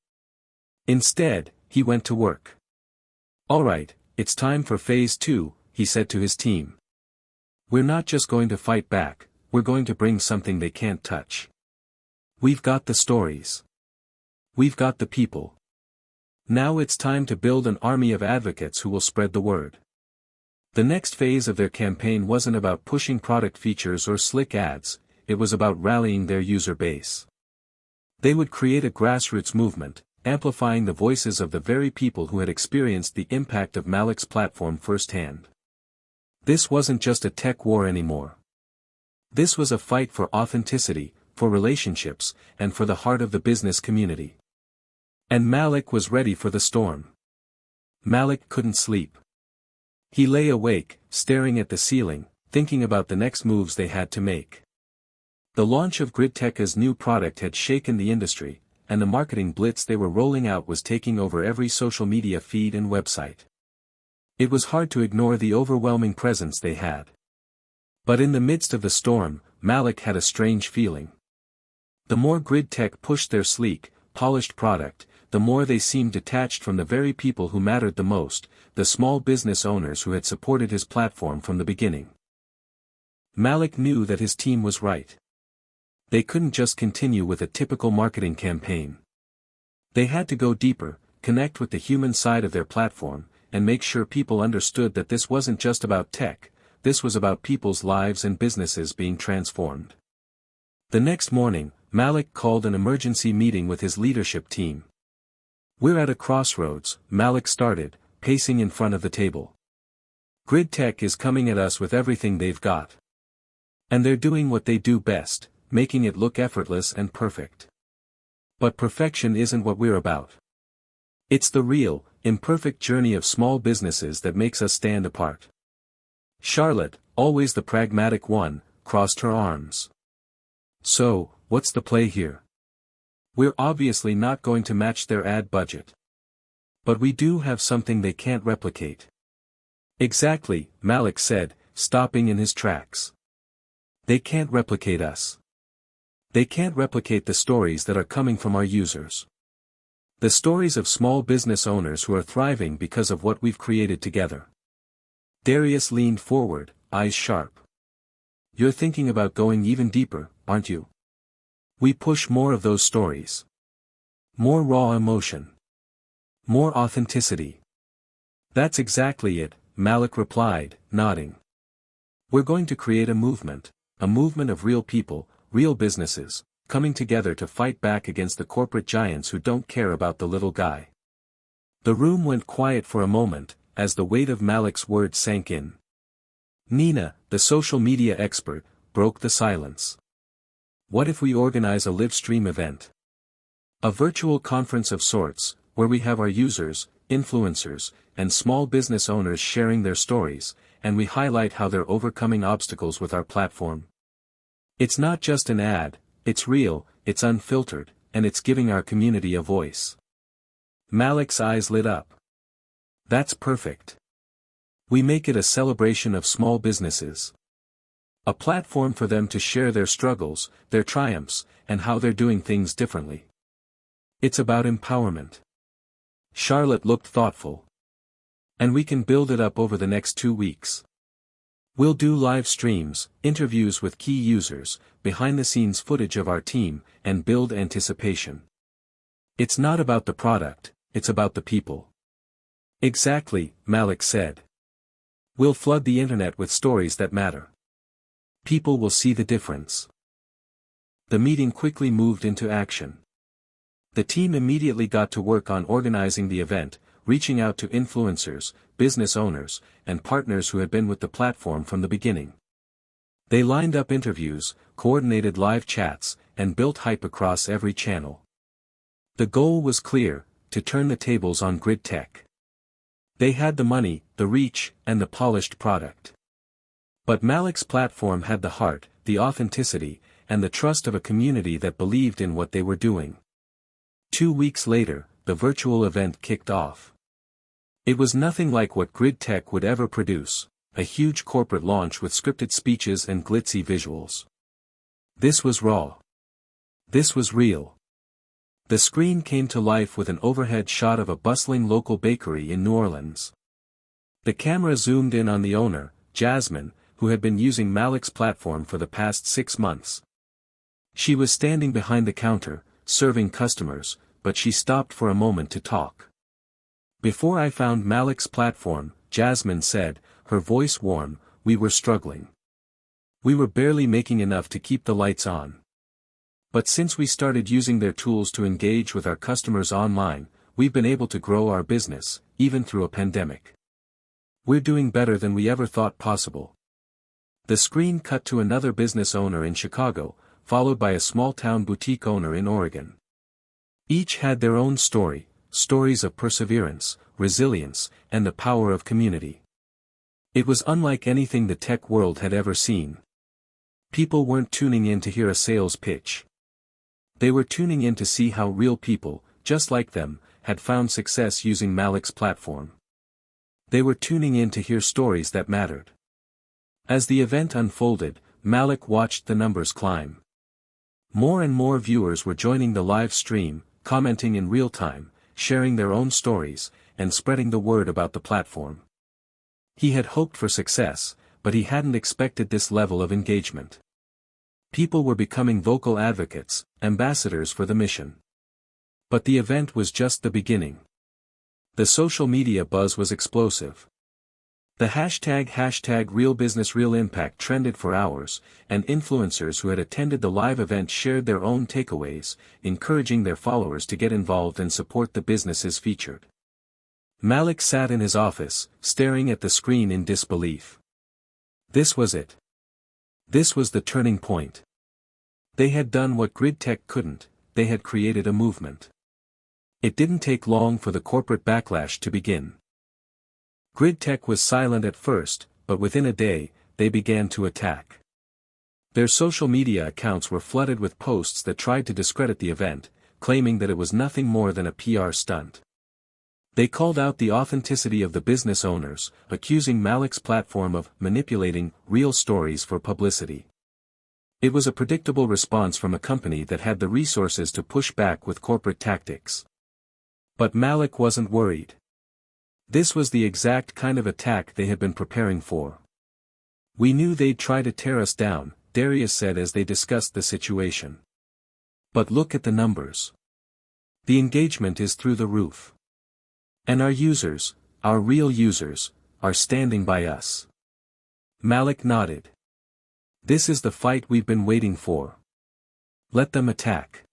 Instead, he went to work. "All right, it's time for phase 2, he said to his team. "We're not just going to fight back, we're going to bring something they can't touch. We've got the stories. We've got the people. Now it's time to build an army of advocates who will spread the word." The next phase of their campaign wasn't about pushing product features or slick ads, it was about rallying their user base. They would create a grassroots movement, amplifying the voices of the very people who had experienced the impact of Malik's platform firsthand. This wasn't just a tech war anymore. This was a fight for authenticity, for relationships, and for the heart of the business community. And Malik was ready for the storm. Malik couldn't sleep. He lay awake, staring at the ceiling, thinking about the next moves they had to make. The launch of GridTech's new product had shaken the industry, and the marketing blitz they were rolling out was taking over every social media feed and website. It was hard to ignore the overwhelming presence they had. But in the midst of the storm, Malik had a strange feeling. The more GridTech pushed their sleek, polished product, the more they seemed detached from the very people who mattered the most, the small business owners who had supported his platform from the beginning. Malik knew that his team was right. They couldn't just continue with a typical marketing campaign. They had to go deeper, connect with the human side of their platform, and make sure people understood that this wasn't just about tech, this was about people's lives and businesses being transformed. The next morning, Malik called an emergency meeting with his leadership team. "We're at a crossroads," Malik started, pacing in front of the table. "GridTech is coming at us with everything they've got. And they're doing what they do best, making it look effortless and perfect. But perfection isn't what we're about. It's the real, imperfect journey of small businesses that makes us stand apart." Charlotte, always the pragmatic one, crossed her arms. "So, what's the play here? We're obviously not going to match their ad budget. But we do have something they can't replicate." "Exactly," Malik said, stopping in his tracks. "They can't replicate us. They can't replicate the stories that are coming from our users. The stories of small business owners who are thriving because of what we've created together." Darius leaned forward, eyes sharp. "You're thinking about going even deeper, aren't you? We push more of those stories. More raw emotion. More authenticity." "That's exactly it," Malik replied, nodding. "We're going to create a movement of real people, real businesses, coming together to fight back against the corporate giants who don't care about the little guy." The room went quiet for a moment, as the weight of Malik's words sank in. Nina, the social media expert, broke the silence. "What if we organize a live stream event? A virtual conference of sorts, where we have our users, influencers, and small business owners sharing their stories, and we highlight how they're overcoming obstacles with our platform. It's not just an ad, it's real, it's unfiltered, and it's giving our community a voice." Malik's eyes lit up. "That's perfect. We make it a celebration of small businesses. A platform for them to share their struggles, their triumphs, and how they're doing things differently. It's about empowerment." Charlotte looked thoughtful. "And we can build it up over the next 2 weeks. We'll do live streams, interviews with key users, behind-the-scenes footage of our team, and build anticipation. It's not about the product, it's about the people." "Exactly," Malik said. "We'll flood the internet with stories that matter. People will see the difference." The meeting quickly moved into action. The team immediately got to work on organizing the event, reaching out to influencers, business owners, and partners who had been with the platform from the beginning. They lined up interviews, coordinated live chats, and built hype across every channel. The goal was clear: to turn the tables on GridTech. They had the money, the reach, and the polished product. But Malik's platform had the heart, the authenticity, and the trust of a community that believed in what they were doing. 2 weeks later, the virtual event kicked off. It was nothing like what GridTech would ever produce, a huge corporate launch with scripted speeches and glitzy visuals. This was raw. This was real. The screen came to life with an overhead shot of a bustling local bakery in New Orleans. The camera zoomed in on the owner, Jasmine, who had been using Malik's platform for the past 6 months. She was standing behind the counter, serving customers, but she stopped for a moment to talk. "Before I found Malik's platform," Jasmine said, her voice warm, "we were struggling. We were barely making enough to keep the lights on. But since we started using their tools to engage with our customers online, we've been able to grow our business, even through a pandemic. We're doing better than we ever thought possible." The screen cut to another business owner in Chicago, followed by a small-town boutique owner in Oregon. Each had their own story, stories of perseverance, resilience, and the power of community. It was unlike anything the tech world had ever seen. People weren't tuning in to hear a sales pitch. They were tuning in to see how real people, just like them, had found success using Malik's platform. They were tuning in to hear stories that mattered. As the event unfolded, Malik watched the numbers climb. More and more viewers were joining the live stream, commenting in real time, sharing their own stories, and spreading the word about the platform. He had hoped for success, but he hadn't expected this level of engagement. People were becoming vocal advocates, ambassadors for the mission. But the event was just the beginning. The social media buzz was explosive. The hashtag #RealBusinessRealImpact trended for hours, and influencers who had attended the live event shared their own takeaways, encouraging their followers to get involved and support the businesses featured. Malik sat in his office, staring at the screen in disbelief. This was it. This was the turning point. They had done what grid tech couldn't, they had created a movement. It didn't take long for the corporate backlash to begin. Grid tech was silent at first, but within a day, they began to attack. Their social media accounts were flooded with posts that tried to discredit the event, claiming that it was nothing more than a PR stunt. They called out the authenticity of the business owners, accusing Malik's platform of manipulating real stories for publicity. It was a predictable response from a company that had the resources to push back with corporate tactics. But Malik wasn't worried. This was the exact kind of attack they had been preparing for. "We knew they'd try to tear us down," Darius said as they discussed the situation. "But look at the numbers. The engagement is through the roof. And our users, our real users, are standing by us." Malik nodded. "This is the fight we've been waiting for. Let them attack.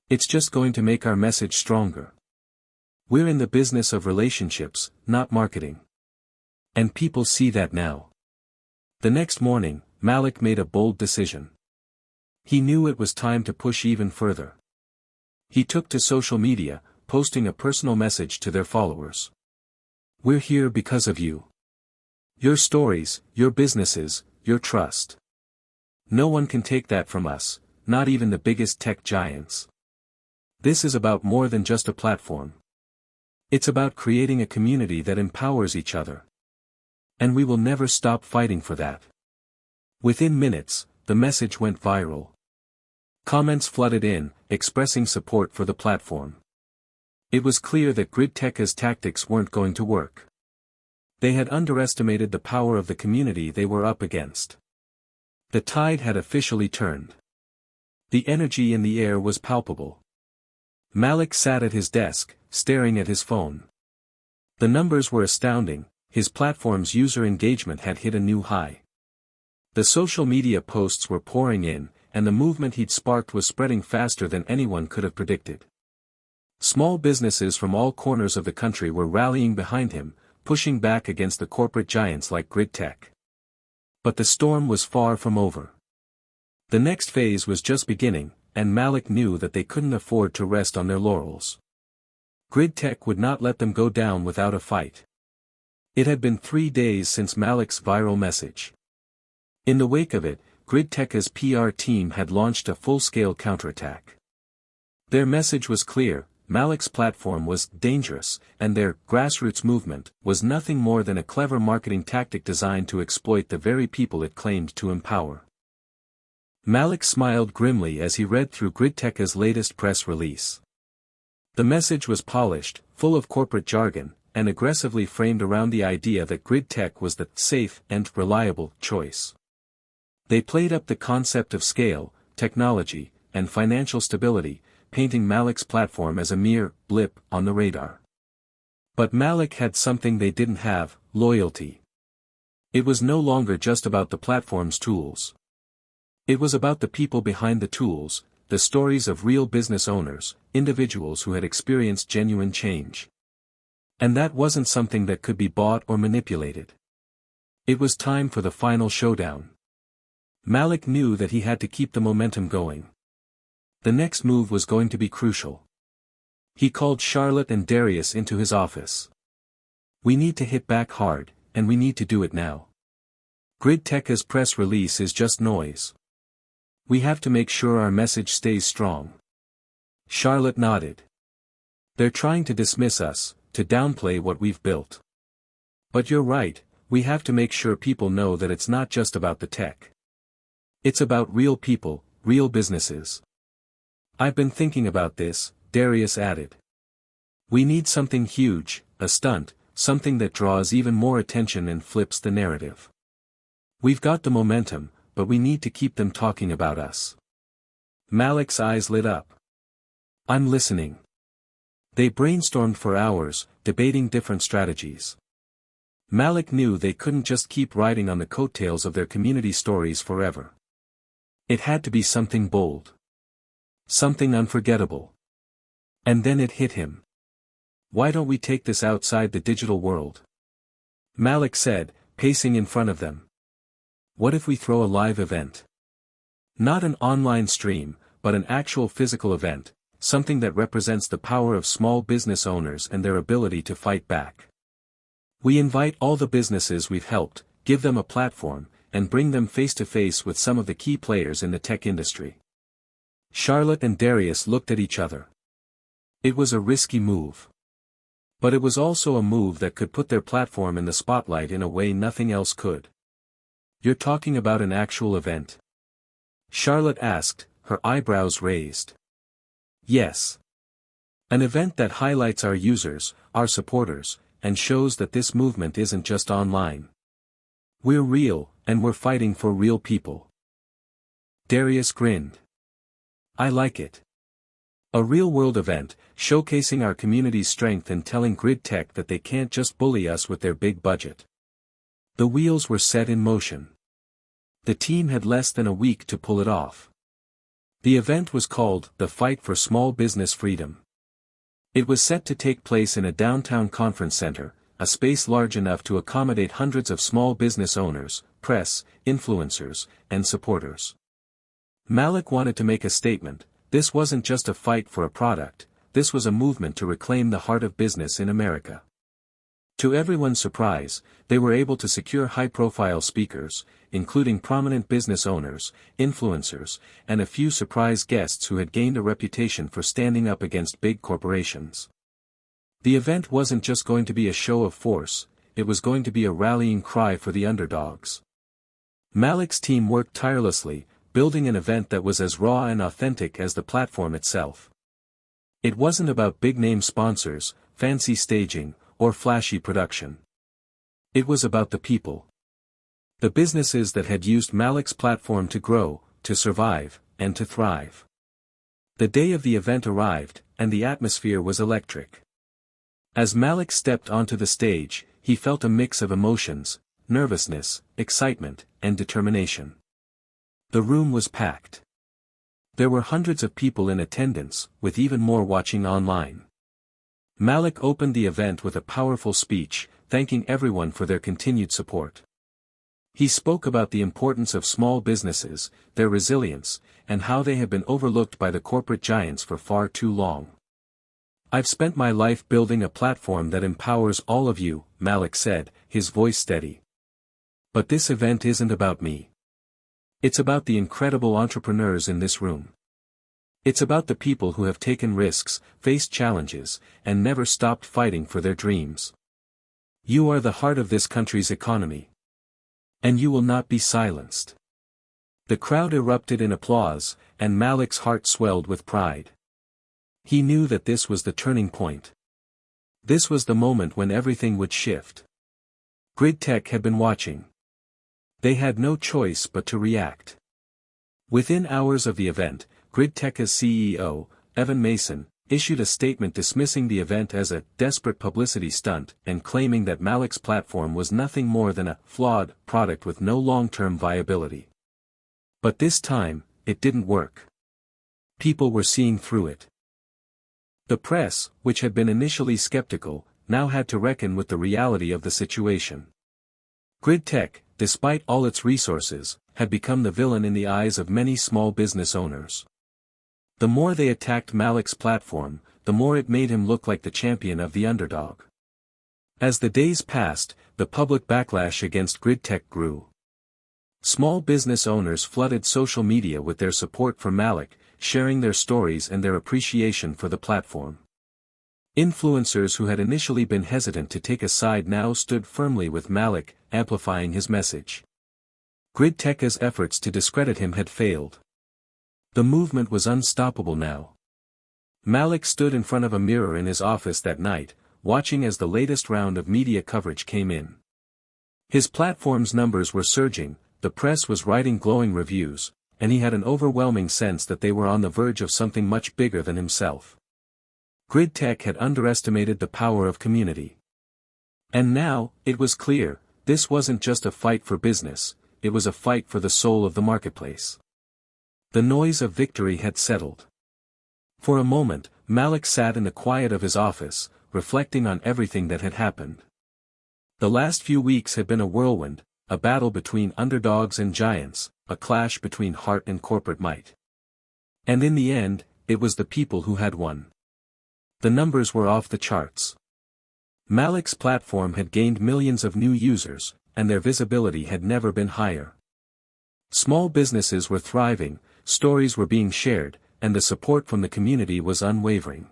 It's just going to make our message stronger. We're in the business of relationships, not marketing. And people see that now." The next morning, Malik made a bold decision. He knew it was time to push even further. He took to social media, posting a personal message to their followers. "We're here because of you. Your stories, your businesses, your trust. No one can take that from us, not even the biggest tech giants. This is about more than just a platform. It's about creating a community that empowers each other. And we will never stop fighting for that." Within minutes, the message went viral. Comments flooded in, expressing support for the platform. It was clear that GridTech's tactics weren't going to work. They had underestimated the power of the community they were up against. The tide had officially turned. The energy in the air was palpable. Malik sat at his desk, staring at his phone. The numbers were astounding, his platform's user engagement had hit a new high. The social media posts were pouring in, and the movement he'd sparked was spreading faster than anyone could have predicted. Small businesses from all corners of the country were rallying behind him, pushing back against the corporate giants like GridTech. But the storm was far from over. The next phase was just beginning, and Malik knew that they couldn't afford to rest on their laurels. GridTech would not let them go down without a fight. It had been 3 days since Malik's viral message. In the wake of it, GridTech's PR team had launched a full-scale counterattack. Their message was clear: Malik's platform was dangerous, and their grassroots movement was nothing more than a clever marketing tactic designed to exploit the very people it claimed to empower. Malik smiled grimly as he read through GridTech's latest press release. The message was polished, full of corporate jargon, and aggressively framed around the idea that GridTech was the safe and reliable choice. They played up the concept of scale, technology, and financial stability, painting Malik's platform as a mere blip on the radar. But Malik had something they didn't have: loyalty. It was no longer just about the platform's tools. It was about the people behind the tools, the stories of real business owners, individuals who had experienced genuine change. And that wasn't something that could be bought or manipulated. It was time for the final showdown. Malik knew that he had to keep the momentum going. The next move was going to be crucial. He called Charlotte and Darius into his office. "We need to hit back hard, and we need to do it now. Gridtech's press release is just noise. We have to make sure our message stays strong." Charlotte nodded. "They're trying to dismiss us, to downplay what we've built. But you're right, we have to make sure people know that it's not just about the tech. It's about real people, real businesses." "I've been thinking about this," Darius added. "We need something huge, a stunt, something that draws even more attention and flips the narrative. We've got the momentum, but we need to keep them talking about us." Malik's eyes lit up. "I'm listening." They brainstormed for hours, debating different strategies. Malik knew they couldn't just keep riding on the coattails of their community stories forever. It had to be something bold. Something unforgettable. And then it hit him. "Why don't we take this outside the digital world?" Malik said, pacing in front of them. "What if we throw a live event? Not an online stream, but an actual physical event, something that represents the power of small business owners and their ability to fight back. We invite all the businesses we've helped, give them a platform, and bring them face to face with some of the key players in the tech industry." Charlotte and Darius looked at each other. It was a risky move. But it was also a move that could put their platform in the spotlight in a way nothing else could. "You're talking about an actual event?" Charlotte asked, her eyebrows raised. "Yes. An event that highlights our users, our supporters, and shows that this movement isn't just online. We're real, and we're fighting for real people." Darius grinned. "I like it. A real-world event, showcasing our community's strength and telling Gridtech that they can't just bully us with their big budget." The wheels were set in motion. The team had less than a week to pull it off. The event was called The Fight for Small Business Freedom. It was set to take place in a downtown conference center, a space large enough to accommodate hundreds of small business owners, press, influencers, and supporters. Malik wanted to make a statement. This wasn't just a fight for a product, this was a movement to reclaim the heart of business in America. To everyone's surprise, they were able to secure high-profile speakers, including prominent business owners, influencers, and a few surprise guests who had gained a reputation for standing up against big corporations. The event wasn't just going to be a show of force, it was going to be a rallying cry for the underdogs. Malik's team worked tirelessly, building an event that was as raw and authentic as the platform itself. It wasn't about big-name sponsors, fancy staging, or flashy production. It was about the people. The businesses that had used Malik's platform to grow, to survive, and to thrive. The day of the event arrived, and the atmosphere was electric. As Malik stepped onto the stage, he felt a mix of emotions, nervousness, excitement, and determination. The room was packed. There were hundreds of people in attendance, with even more watching online. Malik opened the event with a powerful speech, thanking everyone for their continued support. He spoke about the importance of small businesses, their resilience, and how they have been overlooked by the corporate giants for far too long. "I've spent my life building a platform that empowers all of you," Malik said, his voice steady. "But this event isn't about me. It's about the incredible entrepreneurs in this room. It's about the people who have taken risks, faced challenges, and never stopped fighting for their dreams. You are the heart of this country's economy. And you will not be silenced." The crowd erupted in applause, and Malik's heart swelled with pride. He knew that this was the turning point. This was the moment when everything would shift. Gridtech had been watching. They had no choice but to react. Within hours of the event, Gridtech's CEO, Evan Mason, issued a statement dismissing the event as a desperate publicity stunt and claiming that Malik's platform was nothing more than a flawed product with no long-term viability. But this time, it didn't work. People were seeing through it. The press, which had been initially skeptical, now had to reckon with the reality of the situation. Gridtech, despite all its resources, had become the villain in the eyes of many small business owners. The more they attacked Malik's platform, the more it made him look like the champion of the underdog. As the days passed, the public backlash against grid tech grew. Small business owners flooded social media with their support for Malik, sharing their stories and their appreciation for the platform. Influencers who had initially been hesitant to take a side now stood firmly with Malik, amplifying his message. Grid Tech's efforts to discredit him had failed. The movement was unstoppable now. Malik stood in front of a mirror in his office that night, watching as the latest round of media coverage came in. His platform's numbers were surging, the press was writing glowing reviews, and he had an overwhelming sense that they were on the verge of something much bigger than himself. Grid Tech had underestimated the power of community. And now, it was clear, this wasn't just a fight for business, it was a fight for the soul of the marketplace. The noise of victory had settled. For a moment, Malik sat in the quiet of his office, reflecting on everything that had happened. The last few weeks had been a whirlwind, a battle between underdogs and giants, a clash between heart and corporate might. And in the end, it was the people who had won. The numbers were off the charts. Malik's platform had gained millions of new users, and their visibility had never been higher. Small businesses were thriving, stories were being shared, and the support from the community was unwavering.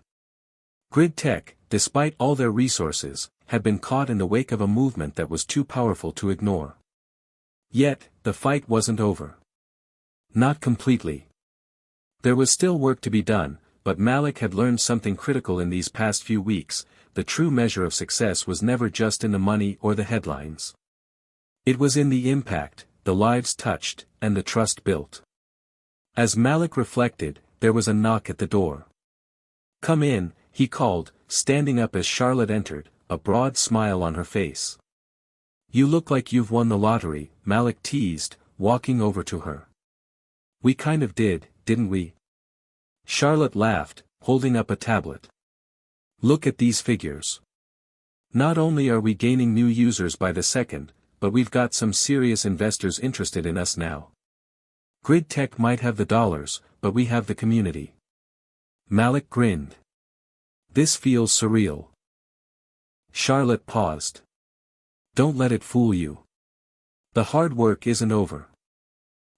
Grid Tech, despite all their resources, had been caught in the wake of a movement that was too powerful to ignore. Yet, the fight wasn't over. Not completely. There was still work to be done, but Malik had learned something critical in these past few weeks: the true measure of success was never just in the money or the headlines. It was in the impact, the lives touched, and the trust built. As Malik reflected, there was a knock at the door. "Come in," he called, standing up as Charlotte entered, a broad smile on her face. "You look like you've won the lottery," Malik teased, walking over to her. "We kind of did, didn't we?" Charlotte laughed, holding up a tablet. "Look at these figures. Not only are we gaining new users by the second, but we've got some serious investors interested in us now. Grid Tech might have the dollars, but we have the community." Malik grinned. "This feels surreal." Charlotte paused. "Don't let it fool you. The hard work isn't over.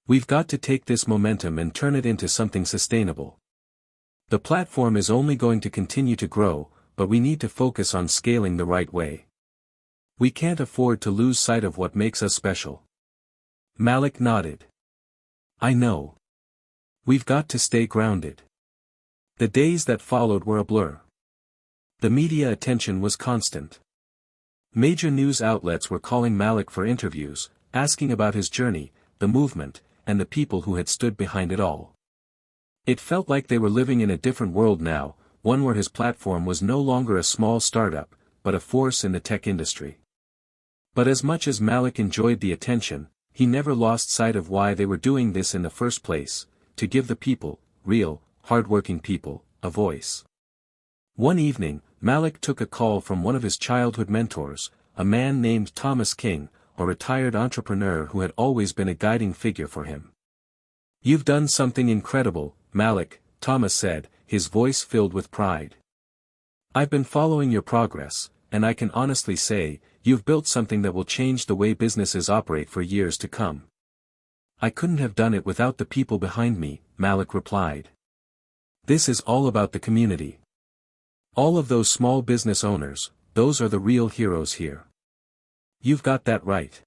We've got to take this momentum and turn it into something sustainable. The platform is only going to continue to grow, but we need to focus on scaling the right way. We can't afford to lose sight of what makes us special." Malik nodded. "I know. We've got to stay grounded." The days that followed were a blur. The media attention was constant. Major news outlets were calling Malik for interviews, asking about his journey, the movement, and the people who had stood behind it all. It felt like they were living in a different world now, one where his platform was no longer a small startup, but a force in the tech industry. But as much as Malik enjoyed the attention, he never lost sight of why they were doing this in the first place: to give the people, real, hardworking people, a voice. One evening, Malik took a call from one of his childhood mentors, a man named Thomas King, a retired entrepreneur who had always been a guiding figure for him. "You've done something incredible, Malik," Thomas said, his voice filled with pride. "I've been following your progress, and I can honestly say, you've built something that will change the way businesses operate for years to come." "I couldn't have done it without the people behind me," Malik replied. "This is all about the community. All of those small business owners, those are the real heroes here." "You've got that right.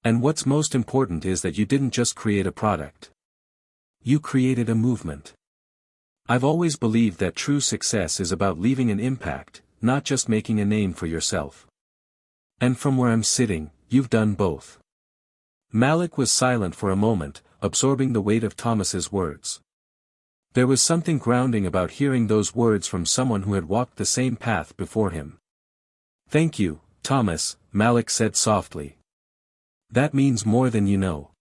And what's most important is that you didn't just create a product. You created a movement. I've always believed that true success is about leaving an impact, not just making a name for yourself. And from where I'm sitting, you've done both." Malik was silent for a moment, absorbing the weight of Thomas's words. There was something grounding about hearing those words from someone who had walked the same path before him. "Thank you, Thomas," Malik said softly. "That means more than you know."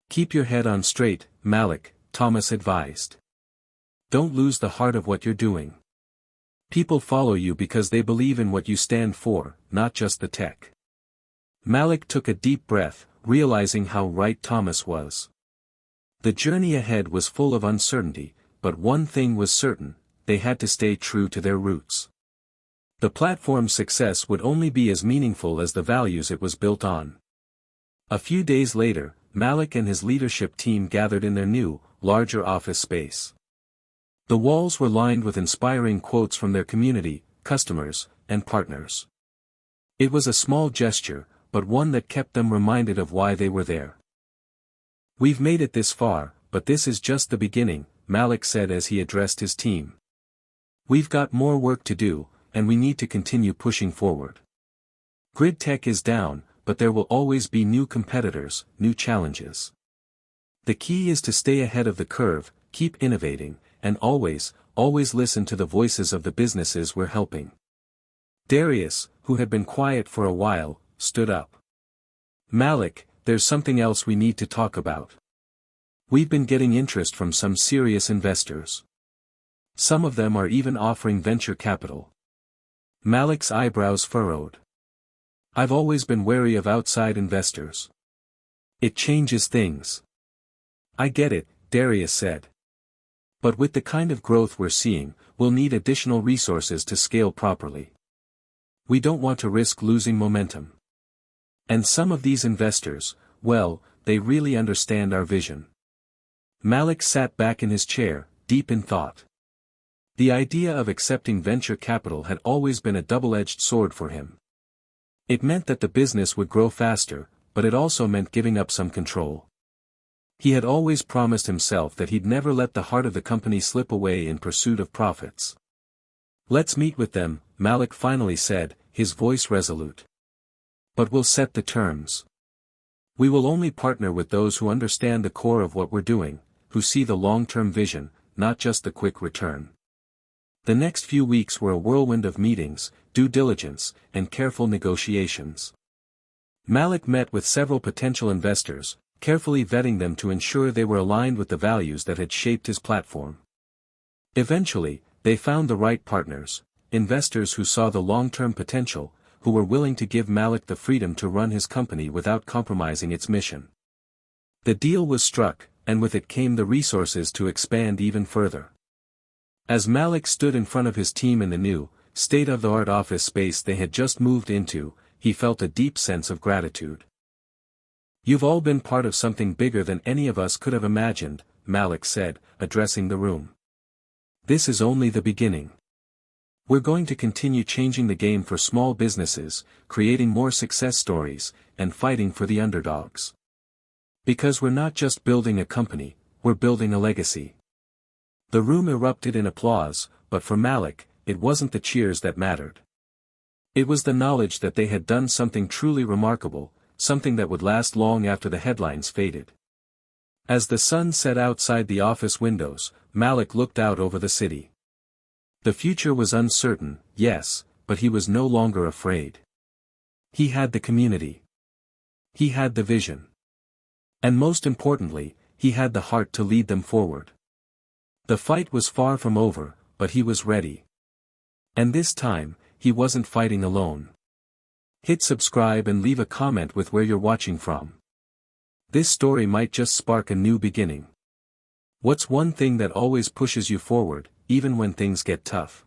"Keep your head on straight, Malik," Thomas advised. "Don't lose the heart of what you're doing. People follow you because they believe in what you stand for, not just the tech." Malik took a deep breath, realizing how right Thomas was. The journey ahead was full of uncertainty, but one thing was certain: they had to stay true to their roots. The platform's success would only be as meaningful as the values it was built on. A few days later, Malik and his leadership team gathered in their new, larger office space. The walls were lined with inspiring quotes from their community, customers, and partners. It was a small gesture, but one that kept them reminded of why they were there. "We've made it this far, but this is just the beginning," Malik said as he addressed his team. "We've got more work to do, and we need to continue pushing forward. Grid tech is down, but there will always be new competitors, new challenges. The key is to stay ahead of the curve, keep innovating, and always listen to the voices of the businesses we're helping." Darius, who had been quiet for a while, stood up. "Malik, there's something else we need to talk about. We've been getting interest from some serious investors. Some of them are even offering venture capital." Malik's eyebrows furrowed. "I've always been wary of outside investors. It changes things." "I get it," Darius said. "But with the kind of growth we're seeing, we'll need additional resources to scale properly. We don't want to risk losing momentum. And some of these investors, well, they really understand our vision." Malik sat back in his chair, deep in thought. The idea of accepting venture capital had always been a double-edged sword for him. It meant that the business would grow faster, but it also meant giving up some control. He had always promised himself that he'd never let the heart of the company slip away in pursuit of profits. "Let's meet with them," Malik finally said, his voice resolute. "But we'll set the terms. We will only partner with those who understand the core of what we're doing, who see the long-term vision, not just the quick return." The next few weeks were a whirlwind of meetings, due diligence, and careful negotiations. Malik met with several potential investors, carefully vetting them to ensure they were aligned with the values that had shaped his platform. Eventually, they found the right partners, investors who saw the long-term potential, who were willing to give Malik the freedom to run his company without compromising its mission. The deal was struck, and with it came the resources to expand even further. As Malik stood in front of his team in the new, state-of-the-art office space they had just moved into, he felt a deep sense of gratitude. "You've all been part of something bigger than any of us could have imagined," Malik said, addressing the room. "This is only the beginning. We're going to continue changing the game for small businesses, creating more success stories, and fighting for the underdogs. Because we're not just building a company, we're building a legacy." The room erupted in applause, but for Malik, it wasn't the cheers that mattered. It was the knowledge that they had done something truly remarkable, something that would last long after the headlines faded. As the sun set outside the office windows, Malik looked out over the city. The future was uncertain, yes, but he was no longer afraid. He had the community. He had the vision. And most importantly, he had the heart to lead them forward. The fight was far from over, but he was ready. And this time, he wasn't fighting alone. Hit subscribe and leave a comment with where you're watching from. This story might just spark a new beginning. What's one thing that always pushes you forward, even when things get tough?